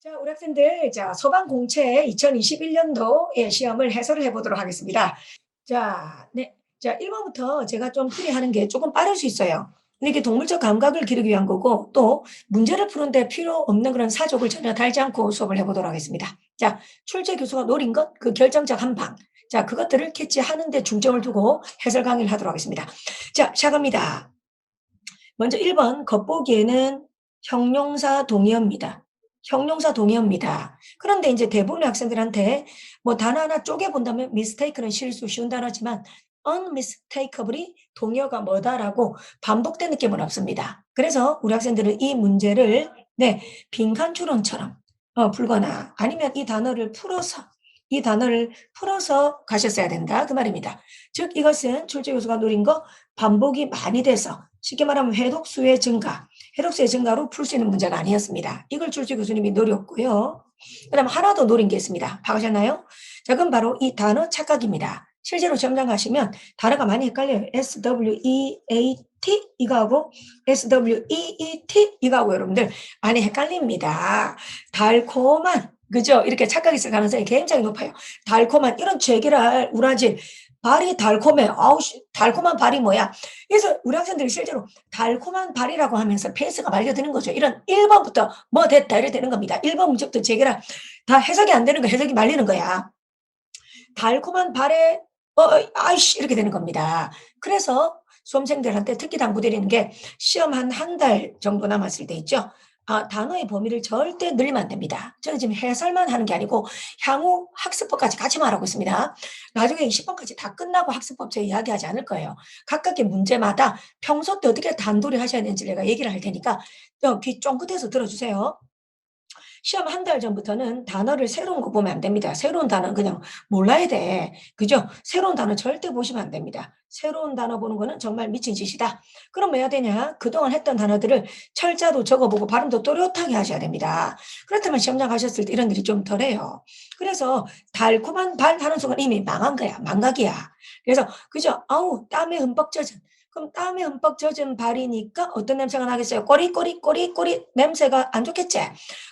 자, 우리 학생들, 자, 소방공채 2021년도의 시험을 해설을 해보도록 하겠습니다. 자, 네. 자, 1번부터 제가 좀 풀이하는 게 조금 빠를 수 있어요. 근데 이게 동물적 감각을 기르기 위한 거고, 또 문제를 푸는데 필요 없는 그런 사족을 전혀 달지 않고 수업을 해보도록 하겠습니다. 자, 출제 교수가 노린 것, 그 결정적 한 방. 자, 그것들을 캐치하는 데 중점을 두고 해설 강의를 하도록 하겠습니다. 자, 시작합니다. 먼저 1번 겉보기에는 형용사 동의어입니다. 형용사 동의어입니다. 그런데 이제 대부분의 학생들한테 뭐 단어 하나 쪼개본다면 mistake는 실수 쉬운 단어지만 unmistakably 동의어가 뭐다라고 반복된 느낌은 없습니다. 그래서 우리 학생들은 이 문제를 빈칸 추론처럼 풀거나 아니면 이 단어를 풀어서 가셨어야 된다 그 말입니다. 즉 이것은 출제 교수가 노린 거 반복이 많이 돼서 쉽게 말하면 회독수의 증가로 풀 수 있는 문제가 아니었습니다. 이걸 출제 교수님이 노렸고요. 그 다음 하나 더 노린 게 있습니다. 봐가셨나요? 자, 그럼 바로 이 단어 착각입니다. 실제로 시험장 가시면 단어가 많이 헷갈려요. SWEAT 이거하고 SWEET 이거하고 여러분들 많이 헷갈립니다. 달콤한 그죠? 이렇게 착각이 있을 가능성이 굉장히 높아요. 달콤한 이런 제기랄 우라질 발이 달콤해. 아우 달콤한 발이 뭐야? 그래서 우리 학생들이 실제로 달콤한 발이라고 하면서 페이스가 말려드는 거죠. 이런 1번부터 뭐 됐다 이래 되는 겁니다. 1번 문제부터 제기라 다 해석이 안 되는 거 해석이 말리는 거야. 달콤한 발에 아이씨 이렇게 되는 겁니다. 그래서 수험생들한테 특히 당부드리는 게 시험 한 달 정도 남았을 때 있죠. 단어의 범위를 절대 늘리면 안 됩니다. 저는 지금 해설만 하는 게 아니고 향후 학습법까지 같이 말하고 있습니다. 나중에 20번까지 다 끝나고 학습법 제가 이야기하지 않을 거예요. 각각의 문제마다 평소 때 어떻게 단도리 하셔야 되는지 내가 얘기를 할 테니까 귀 쫑긋해서 들어주세요. 시험 한 달 전부터는 단어를 새로운 거 보면 안 됩니다. 새로운 단어는 그냥 몰라야 돼. 그죠? 새로운 단어 절대 보시면 안 됩니다. 새로운 단어 보는 거는 정말 미친 짓이다. 그럼 뭐 해야 되냐? 그동안 했던 단어들을 철자도 적어보고 발음도 또렷하게 하셔야 됩니다. 그렇다면 시험장 가셨을 때 이런 일이 좀 덜해요. 그래서 달콤한 발 하는 순간 이미 망한 거야. 망각이야. 그래서 그죠? 아우 땀에 흠뻑 젖은 그럼 땀에 흠뻑 젖은 발이니까 어떤 냄새가 나겠어요? 꼬리 냄새가 안 좋겠지?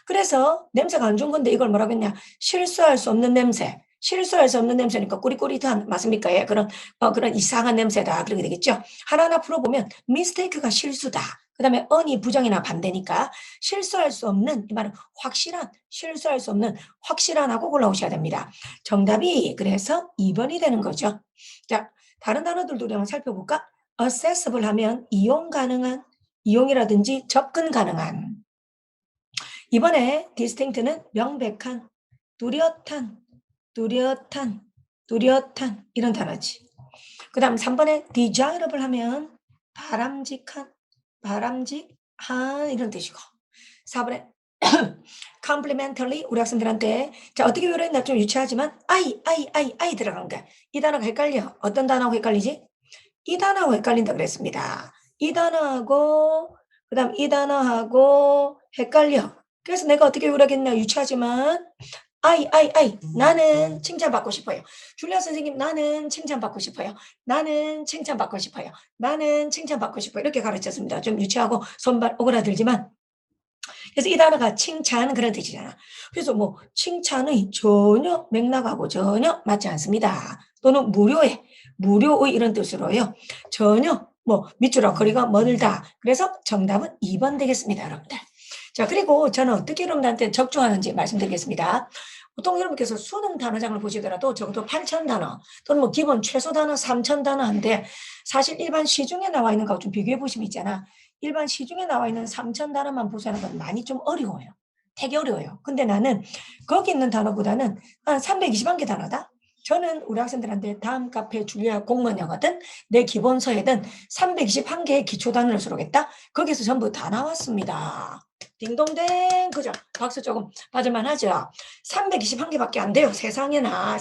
그래서 냄새가 안 좋은 건데 이걸 뭐라고 했냐? 실수할 수 없는 냄새. 실수할 수 없는 냄새니까 꾸리꾸리한 맞습니까? 예, 그런 이상한 냄새다. 그렇게 되겠죠? 하나하나 풀어보면 mistake가 실수다. 그 다음에 on이 부정이나 반대니까 실수할 수 없는 이 말은 실수할 수 없는 확실한 하고 골라오셔야 됩니다. 정답이 그래서 2번이 되는 거죠. 자, 다른 단어들도 우리 한번 살펴볼까? accessible 하면 이용 가능한, 이용이라든지 접근 가능한. 이번에 distinct는 명백한, 뚜렷한, 뚜렷한 이런 단어지. 그 다음 3번에 desirable 하면 바람직한 이런 뜻이고 4번에 complimentary 우리 학생들한테 자 어떻게 외워했나 좀 유치하지만 아이 들어간 거야. 이 단어가 헷갈려. 어떤 단어하고 헷갈리지? 이 단어하고 헷갈린다 그랬습니다. 이 단어하고 그다음 이 단어하고 헷갈려. 그래서 내가 어떻게 외우라겠냐 유치하지만 아이 나는 칭찬받고 싶어요. 줄리아 선생님 나는 칭찬받고 싶어요. 나는 칭찬받고 싶어요. 나는 칭찬받고 싶어요. 이렇게 가르쳤습니다. 좀 유치하고 손발 오그라들지만 그래서 이 단어가 칭찬 그런 뜻이잖아. 그래서 뭐 칭찬의 전혀 맥락하고 전혀 맞지 않습니다. 또는 무료의 이런 뜻으로요. 전혀 뭐 밑줄과 거리가 멀다. 그래서 정답은 2번 되겠습니다, 여러분들. 자, 그리고 저는 어떻게 여러분들한테 적중하는지 말씀드리겠습니다. 보통 여러분께서 수능 단어장을 보시더라도 적어도 8,000단어 또는 뭐 기본 최소 단어 3,000단어인데 사실 일반 시중에 나와 있는 거하고 좀 비교해 보시면 있잖아. 일반 시중에 나와 있는 3,000단어만 보시는 건 많이 좀 어려워요. 되게 어려워요. 근데 나는 거기 있는 단어보다는 한 320만 개 단어다. 저는 우리 학생들한테 다음 카페 줄리아 공무원이거든. 내 기본서에는 321개의 기초 단어를 수록했다. 거기서 전부 다 나왔습니다. 딩동댕 그죠? 박수 조금 받을만 하죠. 321개밖에 안 돼요. 세상에나.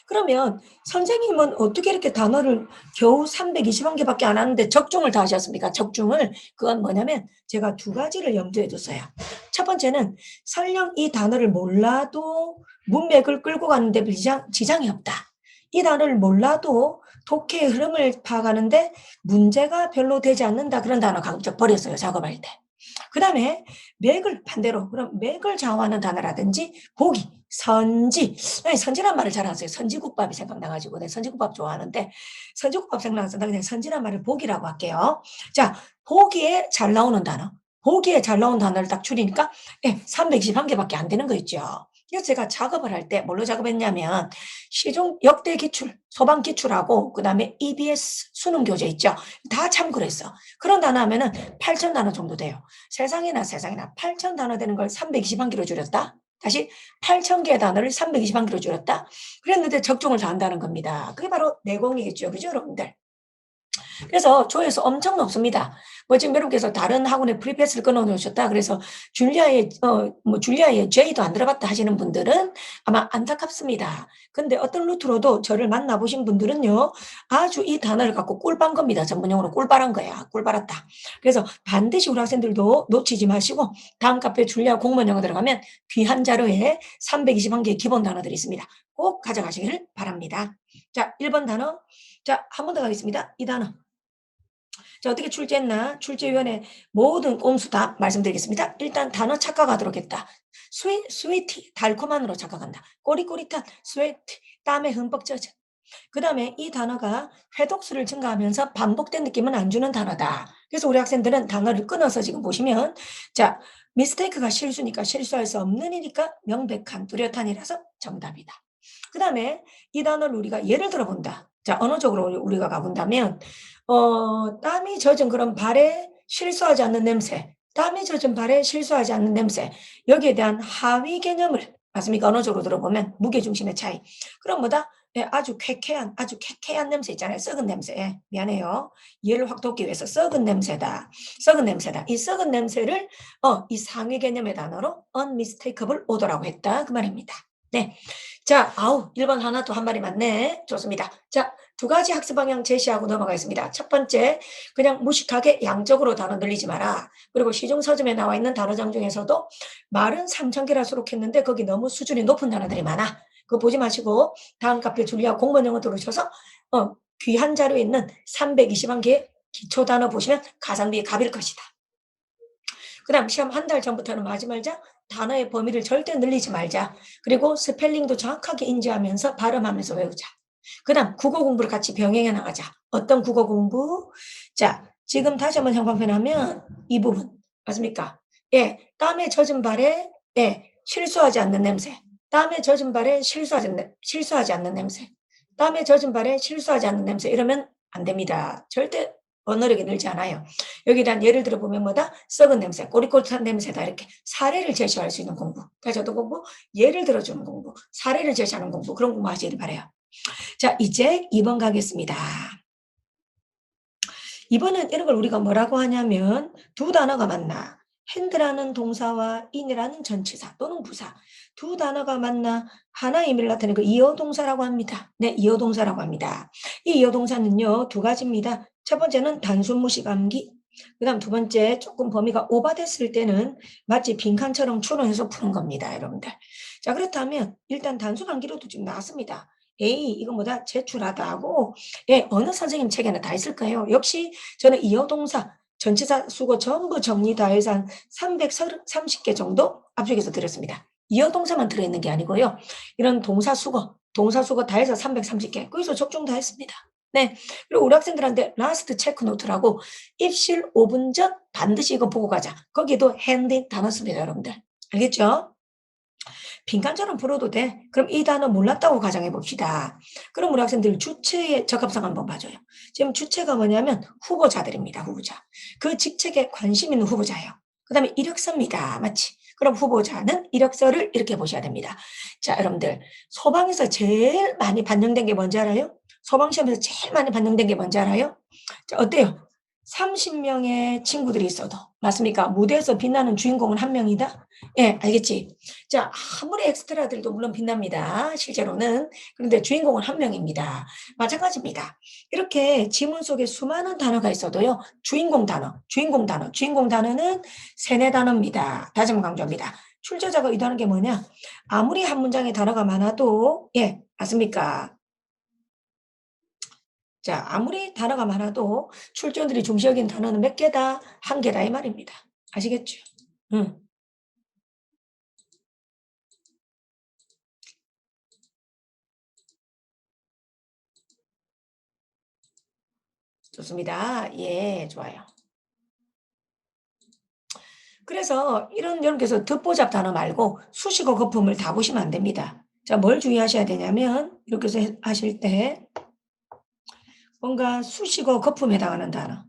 그러면 선생님은 어떻게 이렇게 단어를 겨우 321개밖에 안 하는데 적중을 다 하셨습니까? 적중을 그건 뭐냐면 제가 두 가지를 염두에 뒀어요. 첫 번째는 설령 이 단어를 몰라도 문맥을 끌고 가는데 지장이 없다. 이 단어를 몰라도 독해의 흐름을 파악하는데 문제가 별로 되지 않는다. 그런 단어 강적 버렸어요. 작업할 때. 그 다음에 맥을 반대로, 그럼 맥을 좌우하는 단어라든지 보기, 선지. 아니, 선지란 말을 잘 안 써요. 선지국밥이 생각나가지고. 내 선지국밥 좋아하는데, 선지국밥 생각나서 나 그냥 선지란 말을 보기라고 할게요. 자, 보기에 잘 나오는 단어. 보기에 잘 나오는 단어를 딱 줄이니까, 321개밖에 안 되는 거 있죠. 그래서 제가 작업을 할 때 뭘로 작업했냐면, 시중 역대 기출, 소방 기출하고, 그 다음에 EBS 수능 교재 있죠. 다 참고를 했어. 그런 단어 하면은 8천 단어 정도 돼요. 세상에나 8천 단어 되는 걸 321개로 줄였다. 다시 8천 개의 단어를 321개로 줄였다. 그랬는데 적중을 다 한다는 겁니다. 그게 바로 내공이겠죠. 그죠, 여러분들? 그래서 조회수 엄청 높습니다. 뭐 지금 여러분께서 다른 학원에 프리패스를 끊어놓으셨다. 그래서 줄리아의 J도 안 들어봤다 하시는 분들은 아마 안타깝습니다. 근데 어떤 루트로도 저를 만나보신 분들은요, 아주 이 단어를 갖고 꿀빤 겁니다. 전문용어로 꿀빨한 거야. 꿀빨았다. 그래서 반드시 우리 학생들도 놓치지 마시고 다음 카페 줄리아 공무원 영어 들어가면 귀한 자료에 321개의 기본 단어들이 있습니다. 꼭 가져가시기를 바랍니다. 자, 1번 단어. 자, 한 번 더 가겠습니다. 이 단어. 자, 어떻게 출제했나? 출제위원회 모든 꼼수 다 말씀드리겠습니다. 일단 단어 착각하도록 했다. 스위티, 달콤한으로 착각한다. 꼬릿꼬릿한, 스웨트, 땀에 흠뻑 젖은. 그 다음에 이 단어가 회독수를 증가하면서 반복된 느낌은 안 주는 단어다. 그래서 우리 학생들은 단어를 끊어서 지금 보시면, 자, 미스테이크가 실수니까 실수할 수 없는 이니까 명백한 뚜렷한이라서 정답이다. 그 다음에 이 단어를 우리가 예를 들어 본다. 자, 언어적으로 우리가 가본다면, 땀이 젖은 그런 발에 실수하지 않는 냄새, 땀이 젖은 발에 실수하지 않는 냄새, 여기에 대한 하위 개념을, 맞습니까? 언어적으로 들어보면 무게중심의 차이. 그럼 뭐다? 아주 쾌쾌한 냄새 있잖아요. 썩은 냄새. 미안해요. 이해를 확 돕기 위해서 썩은 냄새다. 썩은 냄새다. 이 썩은 냄새를, 이 상위 개념의 단어로 unmistakable odor라고 했다. 그 말입니다. 네. 자, 1번 하나 또 한 마리 맞네. 좋습니다. 자, 두 가지 학습 방향 제시하고 넘어가겠습니다. 첫 번째, 그냥 무식하게 양적으로 단어 늘리지 마라. 그리고 시중 서점에 나와 있는 단어장 중에서도 말은 3,000개라 수록했는데 거기 너무 수준이 높은 단어들이 많아. 그거 보지 마시고 다음 카페 줄리아 공무원 영어 들으셔서 귀한 자료에 있는 321개의 기초 단어 보시면 가성비의 갑일 것이다. 그 다음 시험 한 달 전부터는 뭐 하지 말자? 단어의 범위를 절대 늘리지 말자. 그리고 스펠링도 정확하게 인지하면서 발음하면서 외우자. 그 다음 국어 공부를 같이 병행해 나가자. 어떤 국어 공부? 자, 지금 다시 한번 형광펜하면 이 부분 맞습니까? 땀에 젖은 발에 실수하지 않는 냄새. 땀에 젖은 발에 실수하지 않는 냄새. 땀에 젖은 발에 실수하지 않는 냄새. 이러면 안 됩니다. 절대 언어력이 늘지 않아요. 여기에 대한 예를 들어보면 뭐다? 썩은 냄새, 꼬릿꼬릿한 냄새다. 이렇게 사례를 제시할 수 있는 공부. 다시 어떤 공부? 예를 들어주는 공부, 사례를 제시하는 공부. 그런 공부 하시길 바라요. 자, 이제 2번 가겠습니다. 2번은 이런 걸 우리가 뭐라고 하냐면 두 단어가 만나. 핸드라는 동사와 in이라는 전치사 또는 부사 두 단어가 만나 하나의 의미를 나타내는 그 이어동사라고 합니다. 네, 이어동사라고 합니다. 이 이어동사는요, 두 가지입니다. 첫 번째는 단순 무시 감기. 그 다음 두 번째, 조금 범위가 오버됐을 때는 마치 빈칸처럼 추론해서 푸는 겁니다, 여러분들. 자, 그렇다면 일단 단순 감기로도 지금 나왔습니다. 에이, 이거 뭐다? 제출하다 하고, 어느 선생님 책에는 다 있을 거예요. 역시 저는 이어동사, 전치사, 수거 전부 정리 다 해서 한 330개 정도 압축해서 드렸습니다. 이어동사만 들어있는 게 아니고요. 이런 동사, 수거 다 해서 330개. 거기서 적중 다 했습니다. 네. 그리고 우리 학생들한테 라스트 체크 노트라고 입실 5분 전 반드시 이거 보고 가자. 거기도 핸디 다 넣습니다, 여러분들. 알겠죠? 빈칸처럼 풀어도 돼. 그럼 이 단어 몰랐다고 가정해 봅시다. 그럼 우리 학생들 주체의 적합성 한번 봐줘요. 지금 주체가 뭐냐면 후보자들입니다. 후보자. 그 직책에 관심 있는 후보자예요. 그 다음에 이력서입니다. 맞지? 그럼 후보자는 이력서를 이렇게 보셔야 됩니다. 자, 여러분들 소방에서 제일 많이 반영된 게 뭔지 알아요? 소방시험에서 제일 많이 반영된 게 뭔지 알아요? 자, 어때요? 30명의 친구들이 있어도 맞습니까? 무대에서 빛나는 주인공은 한 명이다? 알겠지? 자, 아무리 엑스트라들도 물론 빛납니다. 실제로는. 그런데 주인공은 한 명입니다. 마찬가지입니다. 이렇게 지문 속에 수많은 단어가 있어도요. 주인공 단어는 세네 단어입니다. 다시 한번 강조합니다. 출제자가 의도하는 게 뭐냐? 아무리 한 문장에 단어가 많아도 맞습니까? 자, 아무리 단어가 많아도 출제원들이 중시 여긴 단어는 몇 개다? 한 개다 이 말입니다. 아시겠죠? 응. 좋습니다. 예, 좋아요. 그래서 이런 게서 듣보잡 단어 말고 수식어 거품을 다 보시면 안 됩니다. 자, 뭘 주의하셔야 되냐면 이렇게 해서 하실 때 뭔가 수식어 거품에 해당하는 단어.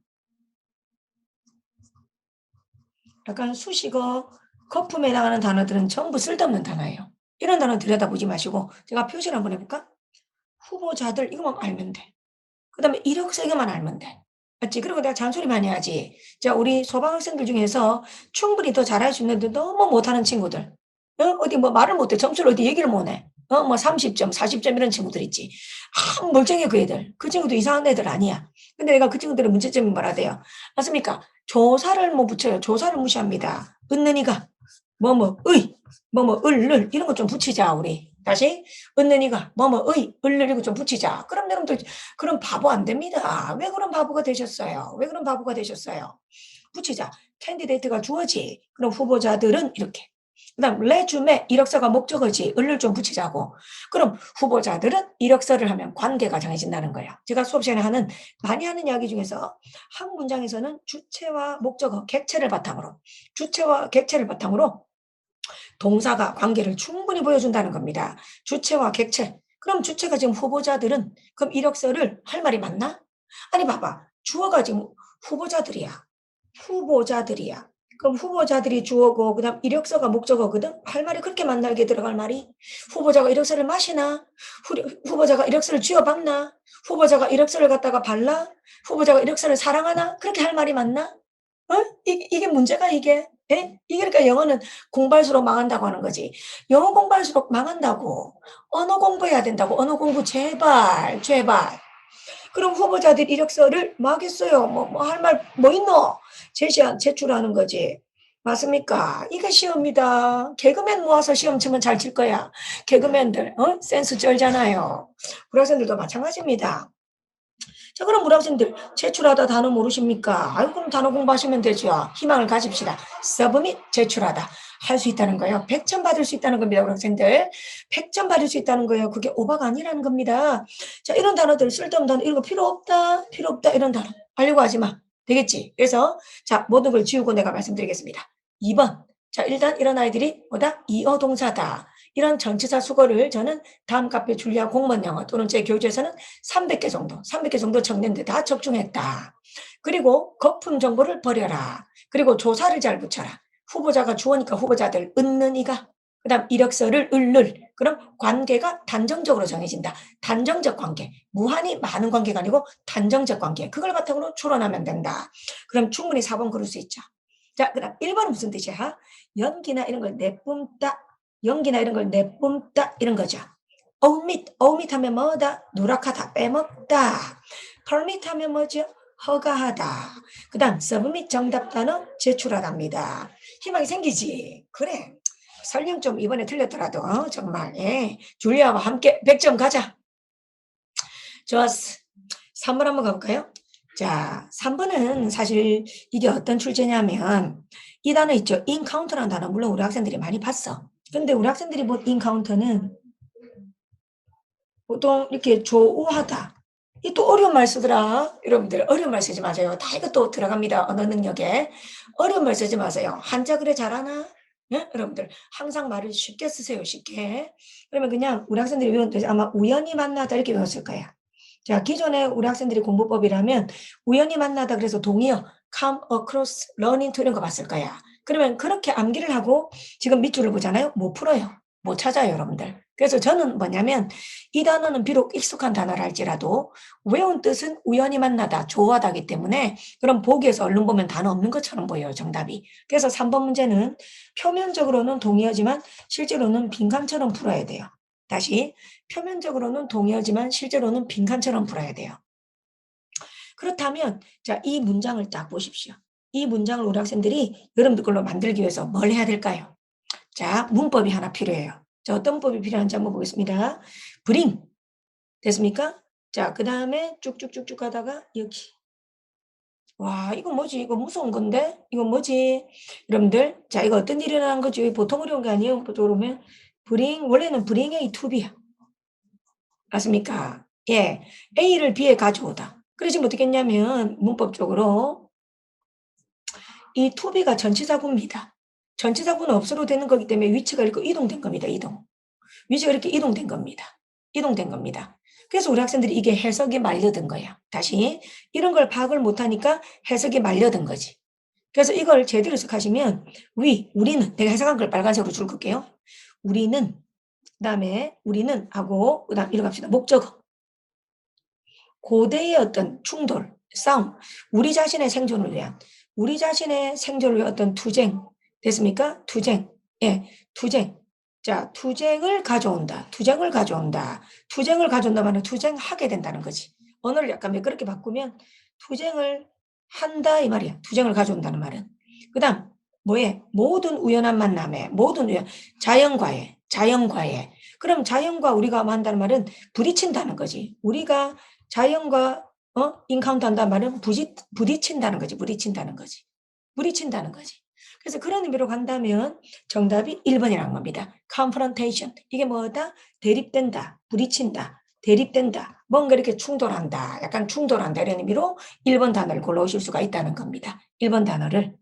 약간 수식어 거품에 해당하는 단어들은 전부 쓸데없는 단어예요. 이런 단어 들여다보지 마시고 제가 표시를 한번 해볼까? 후보자들 이거만 알면 돼. 그다음에 이력서 이것만 알면 돼. 맞지? 그리고 내가 잔소리 많이 하지. 자, 우리 소방학생들 중에서 충분히 더 잘할 수 있는데 너무 못하는 친구들. 어? 어디 뭐 말을 못해. 점수를 어디 얘기를 못 해. 뭐 30점, 40점 이런 친구들 있지. 아, 멀쩡해 그 애들. 그 친구도 이상한 애들 아니야. 근데 내가 그 친구들의 문제점이 뭐라 돼요? 맞습니까? 조사를 못 붙여요. 조사를 무시합니다. 은는이가 뭐뭐의 뭐뭐을 이런 거 좀 붙이자 우리. 다시 은는이가 뭐뭐의 을 이거 좀 붙이자. 그럼 여러분들 그럼 바보 안 됩니다. 왜 그런 바보가 되셨어요? 왜 그런 바보가 되셨어요? 붙이자. 캔디데이트가 주어지. 그럼 후보자들은 이렇게. 그다음 레주메 이력서가 목적어지. 을을 좀 붙이자고. 그럼 후보자들은 이력서를 하면 관계가 정해진다는 거야. 제가 수업 시간에 많이 하는 이야기 중에서 한 문장에서는 주체와 목적어, 객체를 바탕으로 주체와 객체를 바탕으로 동사가 관계를 충분히 보여준다는 겁니다. 주체와 객체. 그럼 주체가 지금 후보자들은 그럼 이력서를 할 말이 맞나? 아니 봐봐. 주어가 지금 후보자들이야. 후보자들이야. 그럼 후보자들이 주어고 그다음 이력서가 목적어거든. 할 말이 그렇게 만나게 들어갈 말이 후보자가 이력서를 마시나? 후보자가 이력서를 쥐어박나? 후보자가 이력서를 갖다가 발라? 후보자가 이력서를 사랑하나? 그렇게 할 말이 맞나? 어? 이게 문제가 이게. 예? 이게 그러니까 영어는 공부할수록 망한다고 하는 거지. 영어 공부할수록 망한다고. 언어 공부해야 된다고. 언어 공부 제발, 제발. 그럼 후보자들 이력서를 뭐 하겠어요? 뭐 할 말 뭐 있노? 제출하는 거지. 맞습니까? 이게 시험이다. 개그맨 모아서 시험 치면 잘 칠 거야. 개그맨들, 센스 쩔잖아요. 우리 학생들도 마찬가지입니다. 자, 그럼 우리 학생들 제출하다 단어 모르십니까? 아유, 그럼 단어 공부하시면 되죠. 희망을 가집시다. 서브밋 제출하다. 할 수 있다는 거예요. 100점 받을 수 있다는 겁니다, 우리 학생들. 100점 받을 수 있다는 거예요. 그게 오바가 아니라는 겁니다. 자, 이런 단어들, 쓸데없는 단어, 이런 거 필요 없다, 필요 없다, 이런 단어. 하려고 하지 마. 되겠지? 그래서, 자, 모든 걸 지우고 내가 말씀드리겠습니다. 2번. 자, 일단 이런 아이들이 뭐다? 이어 동사다. 이런 전치사 수거를 저는 다음 카페 줄리아 공무원 영어 또는 제 교재에서는 300개 정도 적는데 다 적중했다. 그리고 거품 정보를 버려라. 그리고 조사를 잘 붙여라. 후보자가 주어니까 후보자들 은는 이가 그다음 이력서를 을를 그럼 관계가 단정적으로 정해진다. 단정적 관계. 무한히 많은 관계가 아니고 단정적 관계. 그걸 바탕으로 추론하면 된다. 그럼 충분히 4번 그럴 수 있죠. 자, 그다음 1번은 무슨 뜻이야? 연기나 이런 걸 내뿜다. 연기나 이런 걸 내뿜다 이런 거죠. omit 하면 뭐다? 누락하다, 빼먹다. permit 하면 뭐죠? 허가하다. 그 다음 submit 정답 단어 제출하답니다. 희망이 생기지? 그래. 설령 좀 이번에 틀렸더라도 정말 예. 줄리아와 함께 100점 가자. 좋았어. 3번 한번 가볼까요? 자, 3번은 사실 이게 어떤 출제냐면 이 단어 있죠. encounter라는 단어 물론 우리 학생들이 많이 봤어. 근데 우리 학생들이 본 encounter는 보통 이렇게 조우하다. 이 또 어려운 말 쓰더라. 여러분들 어려운 말 쓰지 마세요. 다 이것도 들어갑니다. 언어 능력에. 어려운 말 쓰지 마세요. 한자 그래 잘하나? 네? 여러분들 항상 말을 쉽게 쓰세요. 쉽게. 그러면 그냥 우리 학생들이 외운 때 아마 우연히 만나다 이렇게 외웠을 거야. 자, 기존에 우리 학생들이 공부법이라면 우연히 만나다 그래서 동의어 come across, run into 이런 거 봤을 거야. 그러면 그렇게 암기를 하고 지금 밑줄을 보잖아요. 못 풀어요. 못 찾아요, 여러분들. 그래서 저는 뭐냐면 이 단어는 비록 익숙한 단어라 할지라도 외운 뜻은 우연히 만나다, 조하다기 때문에 그럼 보기에서 얼른 보면 단어 없는 것처럼 보여요, 정답이. 그래서 3번 문제는 표면적으로는 동의어지만 실제로는 빈칸처럼 풀어야 돼요. 다시 표면적으로는 동의어지만 실제로는 빈칸처럼 풀어야 돼요. 그렇다면 자, 이 문장을 딱 보십시오. 이 문장을 우리 학생들이 여러분들 걸로 만들기 위해서 뭘 해야 될까요? 자, 문법이 하나 필요해요. 자, 어떤 문법이 필요한지 한번 보겠습니다. bring 됐습니까? 자, 그 다음에 쭉쭉쭉쭉 가다가 여기 와, 이거 뭐지? 이거 무서운 건데? 이거 뭐지? 여러분들, 자, 이거 어떤 일이 일어나는 거지? 보통 어려운 게 아니에요. 그러면 원래는 bring A to B야. 맞습니까? 예. A를 B에 가져오다. 그래, 지금 어떻게 했냐면, 문법적으로 이 to B가 전치사구입니다. 전치사구는 없어도 되는 거기 때문에 위치가 이렇게 이동된 겁니다. 위치가 이렇게 이동된 겁니다. 이동된 겁니다. 그래서 우리 학생들이 이게 해석이 말려든 거야. 다시 이런 걸 파악을 못하니까 해석이 말려든 거지. 그래서 이걸 제대로 해석하시면 우리는 내가 해석한 걸 빨간색으로 줄 걸게요. 우리는 그다음에 우리는 하고 그다음 이렇게 합시다. 목적어. 고대의 어떤 충돌, 싸움, 우리 자신의 생존을 위한 어떤 투쟁 됐습니까? 투쟁. 예, 투쟁. 자, 투쟁을 가져온다. 투쟁을 가져온다면 투쟁하게 된다는 거지. 언어를 약간 매끄럽게 바꾸면 투쟁을 한다 이 말이야. 투쟁을 가져온다는 말은. 그다음 뭐에? 모든 우연한 만남에 자연과의. 그럼 자연과 우리가 한다는 말은 부딪힌다는 거지. 우리가 자연과 인카운트 한다는 말은 부딪힌다는 거지. 부딪힌다는 거지. 그래서 그런 의미로 간다면 정답이 1번이라는 겁니다. confrontation. 이게 뭐다? 대립된다, 부딪힌다, 대립된다, 뭔가 이렇게 충돌한다, 약간 충돌한다 이런 의미로 1번 단어를 골라오실 수가 있다는 겁니다. 1번 단어를.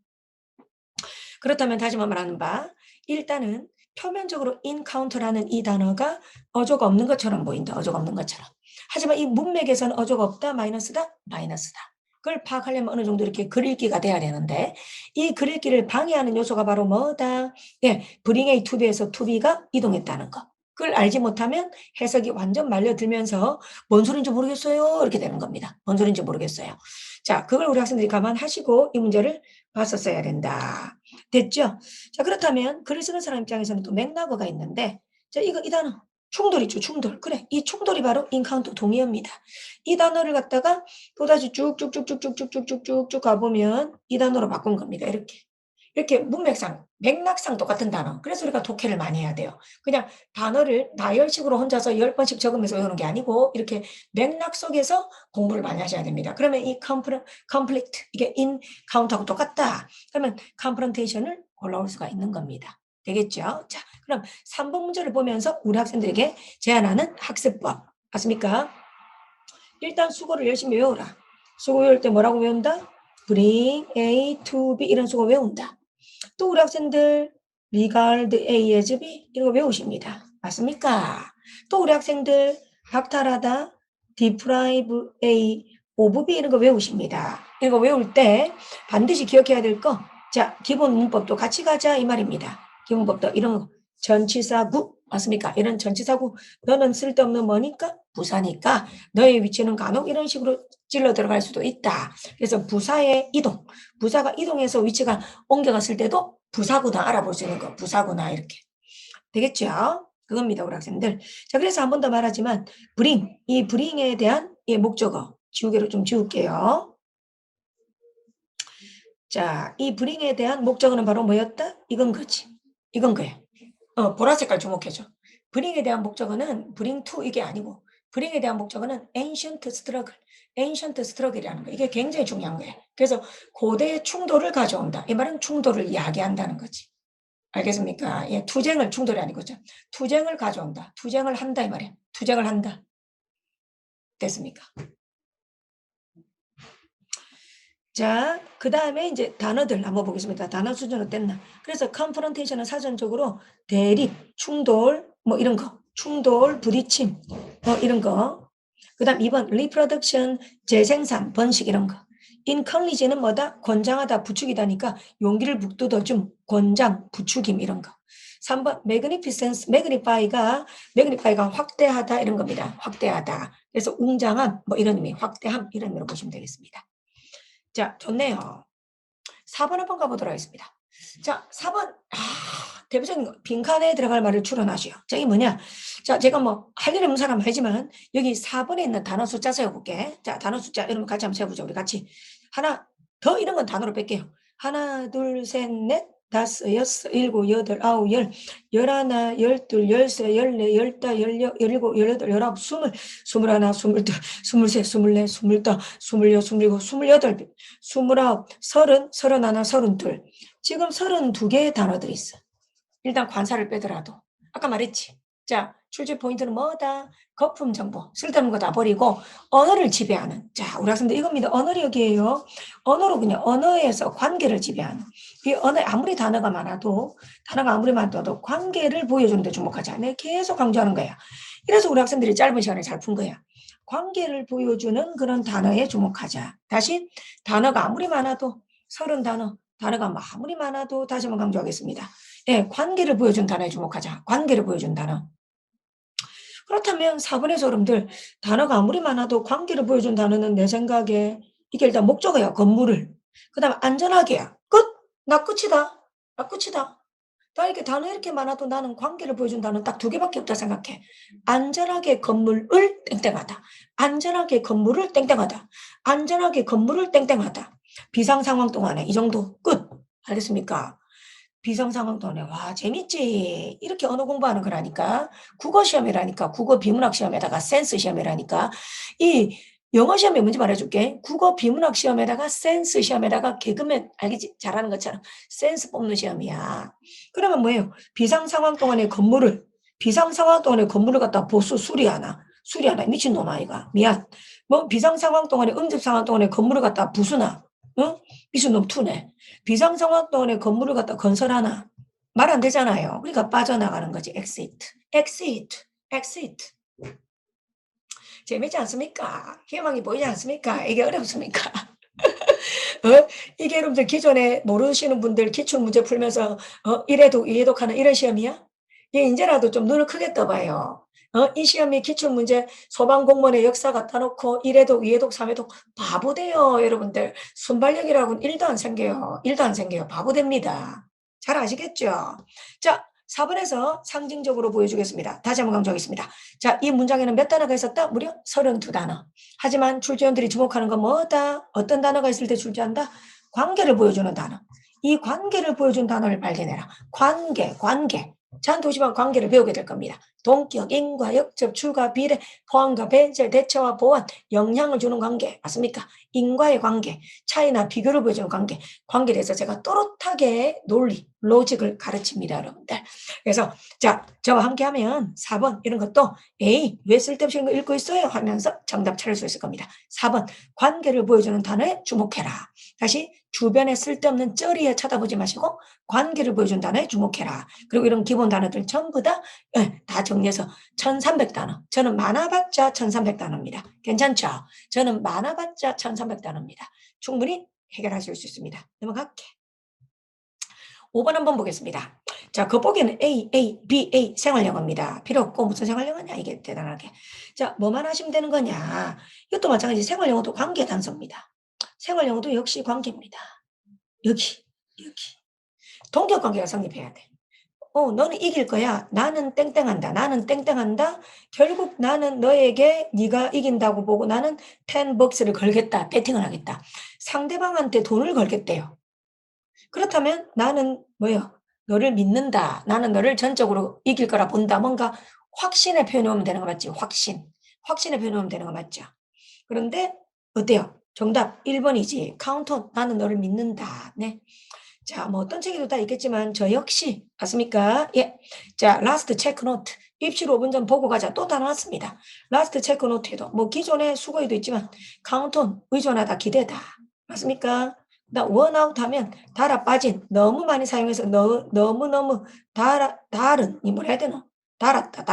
그렇다면 다시 말하는 바, 일단은 표면적으로 encounter라는 이 단어가 어조가 없는 것처럼 보인다. 어조가 없는 것처럼. 하지만 이 문맥에서는 어조가 없다, 마이너스다, 마이너스다. 그걸 파악하려면 어느 정도 이렇게 글읽기가 돼야 되는데 이 글읽기를 방해하는 요소가 바로 뭐다? 예, bring A to B에서 to B가 이동했다는 거. 그걸 알지 못하면 해석이 완전 말려들면서 뭔 소린지 모르겠어요. 이렇게 되는 겁니다. 뭔 소린지 모르겠어요. 자, 그걸 우리 학생들이 감안하시고 이 문제를 봤었어야 된다. 됐죠? 자, 그렇다면 글을 쓰는 사람 입장에서는 또 맥락어가 있는데, 자, 이 단어. 충돌 있죠, 충돌. 그래. 이 충돌이 바로 인카운트 동의어입니다. 이 단어를 갖다가 또다시 쭉쭉쭉쭉쭉쭉쭉쭉쭉 가보면 이 단어로 바꾼 겁니다. 이렇게 문맥상, 맥락상 똑같은 단어. 그래서 우리가 독해를 많이 해야 돼요. 그냥 단어를 나열식으로 혼자서 10번씩 적으면서 외우는 게 아니고 이렇게 맥락 속에서 공부를 많이 하셔야 됩니다. 그러면 이 conflict, 이게 in count하고 똑같다. 그러면 confrontation을 올라올 수가 있는 겁니다. 되겠죠? 자, 그럼 3번 문제를 보면서 우리 학생들에게 제안하는 학습법. 맞습니까? 일단 수고를 열심히 외워라. 수고 외울 때 뭐라고 외운다? bring A to B 이런 수고 외운다. 또 우리 학생들 regard A as B 이런 거 외우십니다. 맞습니까? 또 우리 학생들 박탈하다 deprive A of B 이런 거 외우십니다. 이거 외울 때 반드시 기억해야 될 거. 자, 기본 문법도 같이 가자 이 말입니다. 기본 문법도 이런 거. 전치사구 맞습니까? 이런 전치사구 너는 쓸데없는 뭐니까? 부사니까 너의 위치는 간혹 이런 식으로 찔러 들어갈 수도 있다. 그래서 부사의 이동, 부사가 이동해서 위치가 옮겨갔을 때도 부사구나 알아볼 수 있는 거. 부사구나 이렇게. 되겠죠? 그겁니다. 우리 학생들. 자, 그래서 한 번 더 말하지만 이 bring에 대한 이 목적어 지우개로 좀 지울게요. 자, 이 bring에 대한 목적어는 바로 뭐였다? 이건 거지. 이건 거야. 보라 색깔 주목해줘. bring에 대한 목적어는 bring to 이게 아니고 bring에 대한 목적어는 ancient struggle이라는 거. 이게 굉장히 중요한 거예요. 그래서 고대의 충돌을 가져온다. 이 말은 충돌을 이야기한다는 거지. 알겠습니까? 예, 투쟁을 충돌이 아니고죠. 투쟁을 가져온다. 투쟁을 한다 이 말이야. 투쟁을 한다. 됐습니까? 자, 그 다음에 이제 단어들 한번 보겠습니다. 단어 수준 어땠나? 그래서 confrontation은 사전적으로 대립, 충돌, 뭐 이런 거, 충돌, 부딪힘, 이런 거. 그 다음 2번 reproduction, 재생산, 번식 이런 거. encourage는 뭐다? 권장하다, 부추기다니까 용기를 북돋아줌, 권장, 부추김 이런 거. 3번 magnificence, magnify가 확대하다 이런 겁니다. 확대하다. 그래서 웅장함, 뭐 이런 의미, 확대함 이런 의미로 보시면 되겠습니다. 자, 좋네요. 4번 한번 가보도록 하겠습니다. 자, 4번. 대표적인 거, 빈칸에 들어갈 말을 추론하시오. 자, 이게 뭐냐? 자, 제가 뭐, 할 일 없는 사람 알지만, 여기 4번에 있는 단어 숫자 세워볼게. 자, 단어 숫자, 여러분 같이 한번 세워보죠. 우리 같이. 하나, 더 이런 건 단어로 뺄게요. 하나, 둘, 셋, 넷, 다섯, 여섯, 일곱, 여덟, 아홉, 열, 열하나, 열둘, 열세, 열네, 열다, 열일곱, 열여덟, 열아홉, 스물, 스물하나, 스물둘, 스물셋, 스물넷, 스물다, 스물여, 스물일곱, 스물여덟, 스물아홉, 서른, 서른하나, 서른둘. 지금 32개의 단어들이 있어. 일단 관사를 빼더라도. 아까 말했지. 자, 출제 포인트는 뭐다? 거품 정보. 쓸데없는 거 다 버리고 언어를 지배하는. 자, 우리 학생들 이겁니다. 언어를 여기에요. 언어로 그냥 언어에서 관계를 지배하는. 이 언어에 아무리 단어가 많아도 관계를 보여주는 데 주목하자. 내가 계속 강조하는 거야. 이래서 우리 학생들이 짧은 시간에 잘 푼 거야. 관계를 보여주는 그런 단어에 주목하자. 다시 단어가 아무리 많아도 30단어, 단어가 아무리 많아도 다시 한번 강조하겠습니다. 예, 관계를 보여준 단어에 주목하자. 관계를 보여준 단어. 그렇다면 4번에서 여러분들 단어가 아무리 많아도 관계를 보여준 단어는 내 생각에 이게 일단 목적어야. 건물을. 그 다음에 안전하게야. 끝. 나 끝이다. 나 끝이다. 나 이렇게 단어 이렇게 많아도 나는 관계를 보여준 단어는 딱 2개밖에 없다 생각해. 안전하게 건물을 땡땡하다. 안전하게 건물을 땡땡하다. 안전하게 건물을 땡땡하다. 비상상황 동안에 이 정도 끝. 알겠습니까? 비상상황 동안에 와 재밌지. 이렇게 언어 공부하는 거라니까. 국어 시험이라니까. 국어 비문학 시험에다가 센스 시험이라니까. 이 영어 시험에 문제 말해줄게. 국어 비문학 시험에다가 센스 시험에다가 개그맨 알겠지? 잘하는 것처럼 센스 뽑는 시험이야. 그러면 뭐예요? 비상상황 동안에 건물을 갖다 보수 수리하나. 미친놈 아이가. 미안. 뭐 비상상황 동안에 응집상황 동안에 건물을 갖다 부수나. 응? 미친놈 투네. 비상상황 동안에 건물을 갖다 건설하나? 말 안 되잖아요. 그러니까 빠져나가는 거지. exit. 재밌지 않습니까? 희망이 보이지 않습니까? 이게 어렵습니까? 이게 여러분들 기존에 모르시는 분들 기출문제 풀면서 이래독, 이해독 하는 이런 시험이야? 이게 이제라도 좀 눈을 크게 떠봐요. 이 시험이 기출문제 소방공무원의 역사 갖다 놓고 이래독, 이해독, 삼해독 바보 돼요, 여러분들. 순발력이라고는 1도 안 생겨요. 1도 안 생겨요. 바보 됩니다. 잘 아시겠죠? 자, 4번에서 상징적으로 보여주겠습니다. 다시 한번 강조하겠습니다. 자, 이 문장에는 몇 단어가 있었다? 무려 32단어. 하지만 출제원들이 주목하는 건 뭐다? 어떤 단어가 있을 때 출제한다? 관계를 보여주는 단어. 이 관계를 보여준 단어를 발견해라. 관계. 잔도시방 관계를 배우게 될 겁니다. 동격, 인과, 역접, 출과, 비례, 포함과 배제, 대체와 보완, 영향을 주는 관계. 맞습니까? 인과의 관계, 차이나 비교를 보여주는 관계. 관계에 대해서 제가 또렷하게 논리, 로직을 가르칩니다, 여러분들. 그래서 자, 저와 함께 하면 4번 이런 것도 에이, 왜 쓸데없이 이거 읽고 있어요? 하면서 정답 찾을 수 있을 겁니다. 4번, 관계를 보여주는 단어에 주목해라. 다시 주변에 쓸데없는 쩌리에 쳐다보지 마시고 관계를 보여준 단어에 주목해라. 그리고 이런 기본 단어들 전부 다 정리해서 1300단어. 저는 많아봤자 1300단어입니다. 괜찮죠? 저는 많아봤자 1300단어입니다. 충분히 해결하실 수 있습니다. 넘어갈게. 5번 한번 보겠습니다. 자, 겉보기에는 A 생활영어입니다. 필요 없고 무슨 생활영어냐 이게 대단하게. 자, 뭐만 하시면 되는 거냐. 이것도 마찬가지 생활영어도 관계 단서입니다. 생활영어도 역시 관계입니다. 여기. 동격 관계가 성립해야 돼. 너는 이길 거야. 나는 땡땡한다. 결국 나는 너에게 네가 이긴다고 보고 나는 10벅스를 걸겠다. 배팅을 하겠다. 상대방한테 돈을 걸겠대요. 그렇다면 나는 뭐예요? 너를 믿는다. 나는 너를 전적으로 이길 거라 본다. 뭔가 확신의 표현이 오면 되는 거 맞지? 확신의 표현이 오면 되는 거 맞죠? 그런데 어때요? 정답 1번이지. 카운터 나는 너를 믿는다. 네. 자, 뭐 어떤 책에도 다 있겠지만 저 역시 맞습니까? 예. 자, 라스트 체크 노트. 입실 5분 전 보고 가자. 또 다 나왔습니다. 라스트 체크 노트에도 뭐 기존의 수거에도 있지만 카운턴 의존하다 기대다. 맞습니까? 나 원아웃 하면 달아 빠진 너무 많이 사용해서 너무너무 달은 이 뭐라 해야 되나? 달았다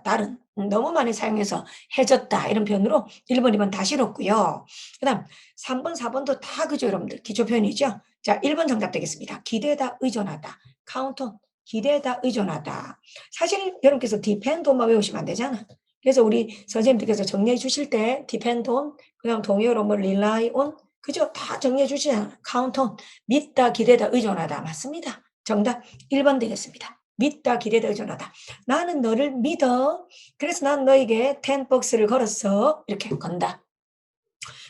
달은 너무 많이 사용해서 해졌다 이런 표현으로 1번 2번 다 실었고요. 그 다음 3번 4번도 다 그죠 여러분들 기초 표현이죠. 자 1번 정답 되겠습니다. 기대다 의존하다 카운터 기대다 의존하다. 사실 여러분께서 depend on만 외우시면 안 되잖아. 그래서 우리 선생님들께서 정리해 주실 때 depend on 그 다음 동의어로 뭐 rely on 그죠? 다 정리해 주시잖아. 카운터 믿다 기대다 의존하다 맞습니다. 정답 1번 되겠습니다. 믿다 기대다 의존하다. 나는 너를 믿어. 그래서 난 너에게 10박스를 걸었어. 이렇게 건다.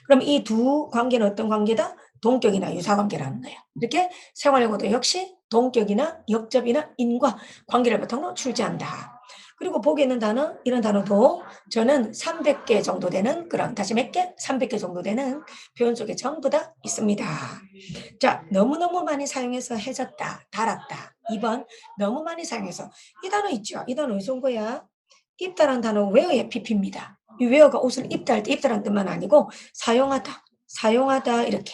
그럼 이 두 관계는 어떤 관계다? 동격이나 유사관계라는 거예요. 이렇게 생활영어도 역시 동격이나 역접이나 인과 관계를 바탕으로 출제한다. 그리고 보기 있는 단어, 이런 단어도 저는 300개 정도 되는 그런, 다시 몇 개? 300개 정도 되는 표현 속에 전부 다 있습니다. 자, 너무너무 많이 사용해서 해졌다, 달았다. 2번, 너무 많이 사용해서. 이 단어 있죠? 이 단어 어디서 온 거야? 입다란 단어 웨어의 PP입니다. 이 웨어가 옷을 입다 할 때 입다란 뜻만 아니고 사용하다, 사용하다 이렇게.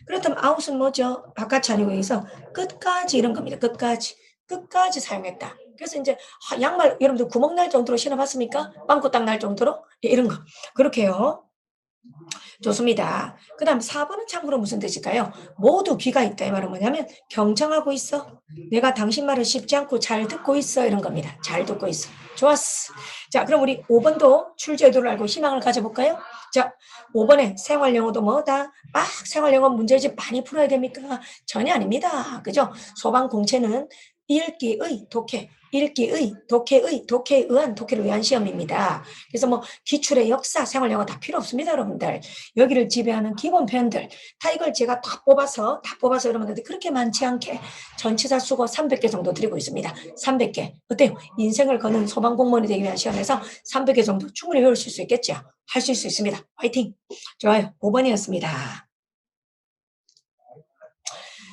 그렇다면 아웃은 뭐죠? 바깥이 아니고 여기서 끝까지 이런 겁니다. 끝까지. 끝까지 사용했다. 그래서 이제 양말 여러분들 구멍 날 정도로 신어봤습니까? 빵꾸 딱 날 정도로? 예, 이런 거. 그렇게요. 좋습니다. 그 다음 4번은 참고로 무슨 뜻일까요? 모두 귀가 있다. 이 말은 뭐냐면 경청하고 있어. 내가 당신 말을 쉽지 않고 잘 듣고 있어. 이런 겁니다. 잘 듣고 있어. 좋았어. 자, 그럼 우리 5번도 출제도를 알고 희망을 가져볼까요? 자, 5번에 생활영어도 뭐다? 막 생활영어 문제집 많이 풀어야 됩니까? 전혀 아닙니다. 그죠? 소방공채는 읽기의 독해, 읽기의 독해의 독해에 의한 독해를 위한 시험입니다. 그래서 뭐 기출의 역사, 생활영어 다 필요 없습니다, 여러분들. 여기를 지배하는 기본 표현들 다 이걸 제가 다 뽑아서 여러분들한테 그렇게 많지 않게 전치사 수고 300개 정도 드리고 있습니다. 300개. 어때요? 인생을 거는 소방공무원이 되기 위한 시험에서 300개 정도 충분히 외우실 수 있겠죠? 할 수 있습니다. 화이팅! 좋아요. 5번이었습니다.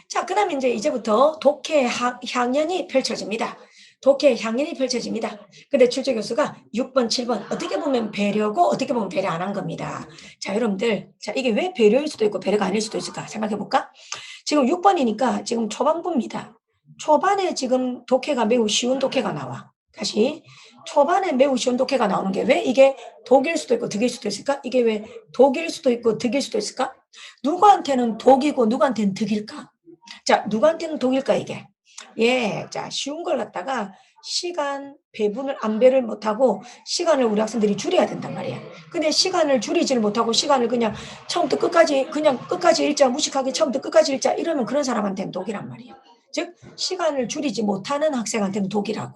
자, 그 다음에 이제부터 독해 향연이 펼쳐집니다. 독해 향연이 펼쳐집니다. 근데 출제 교수가 6번, 7번 어떻게 보면 배려고 어떻게 보면 배려 안 한 겁니다. 자, 여러분들, 자, 이게 왜 배려일 수도 있고 배려가 아닐 수도 있을까 생각해 볼까? 지금 6번이니까 지금 초반부입니다. 초반에 지금 독해가 매우 쉬운 독해가 나와. 다시 초반에 매우 쉬운 독해가 나오는 게 왜 이게 독일 수도 있고 득일 수도 있을까? 이게 왜 독일 수도 있고 득일 수도 있을까? 누구한테는 독이고 누구한테는 득일까? 자, 누구한테는 독일까 이게? 예, 자, 쉬운 걸 갖다가 시간 배분을 안배를 못하고 시간을 우리 학생들이 줄여야 된단 말이야. 근데 시간을 줄이지를 못하고 시간을 그냥 처음부터 끝까지 그냥 끝까지 읽자 무식하게 처음부터 끝까지 읽자 이러면 그런 사람한테는 독이란 말이야. 즉 시간을 줄이지 못하는 학생한테는 독이라고.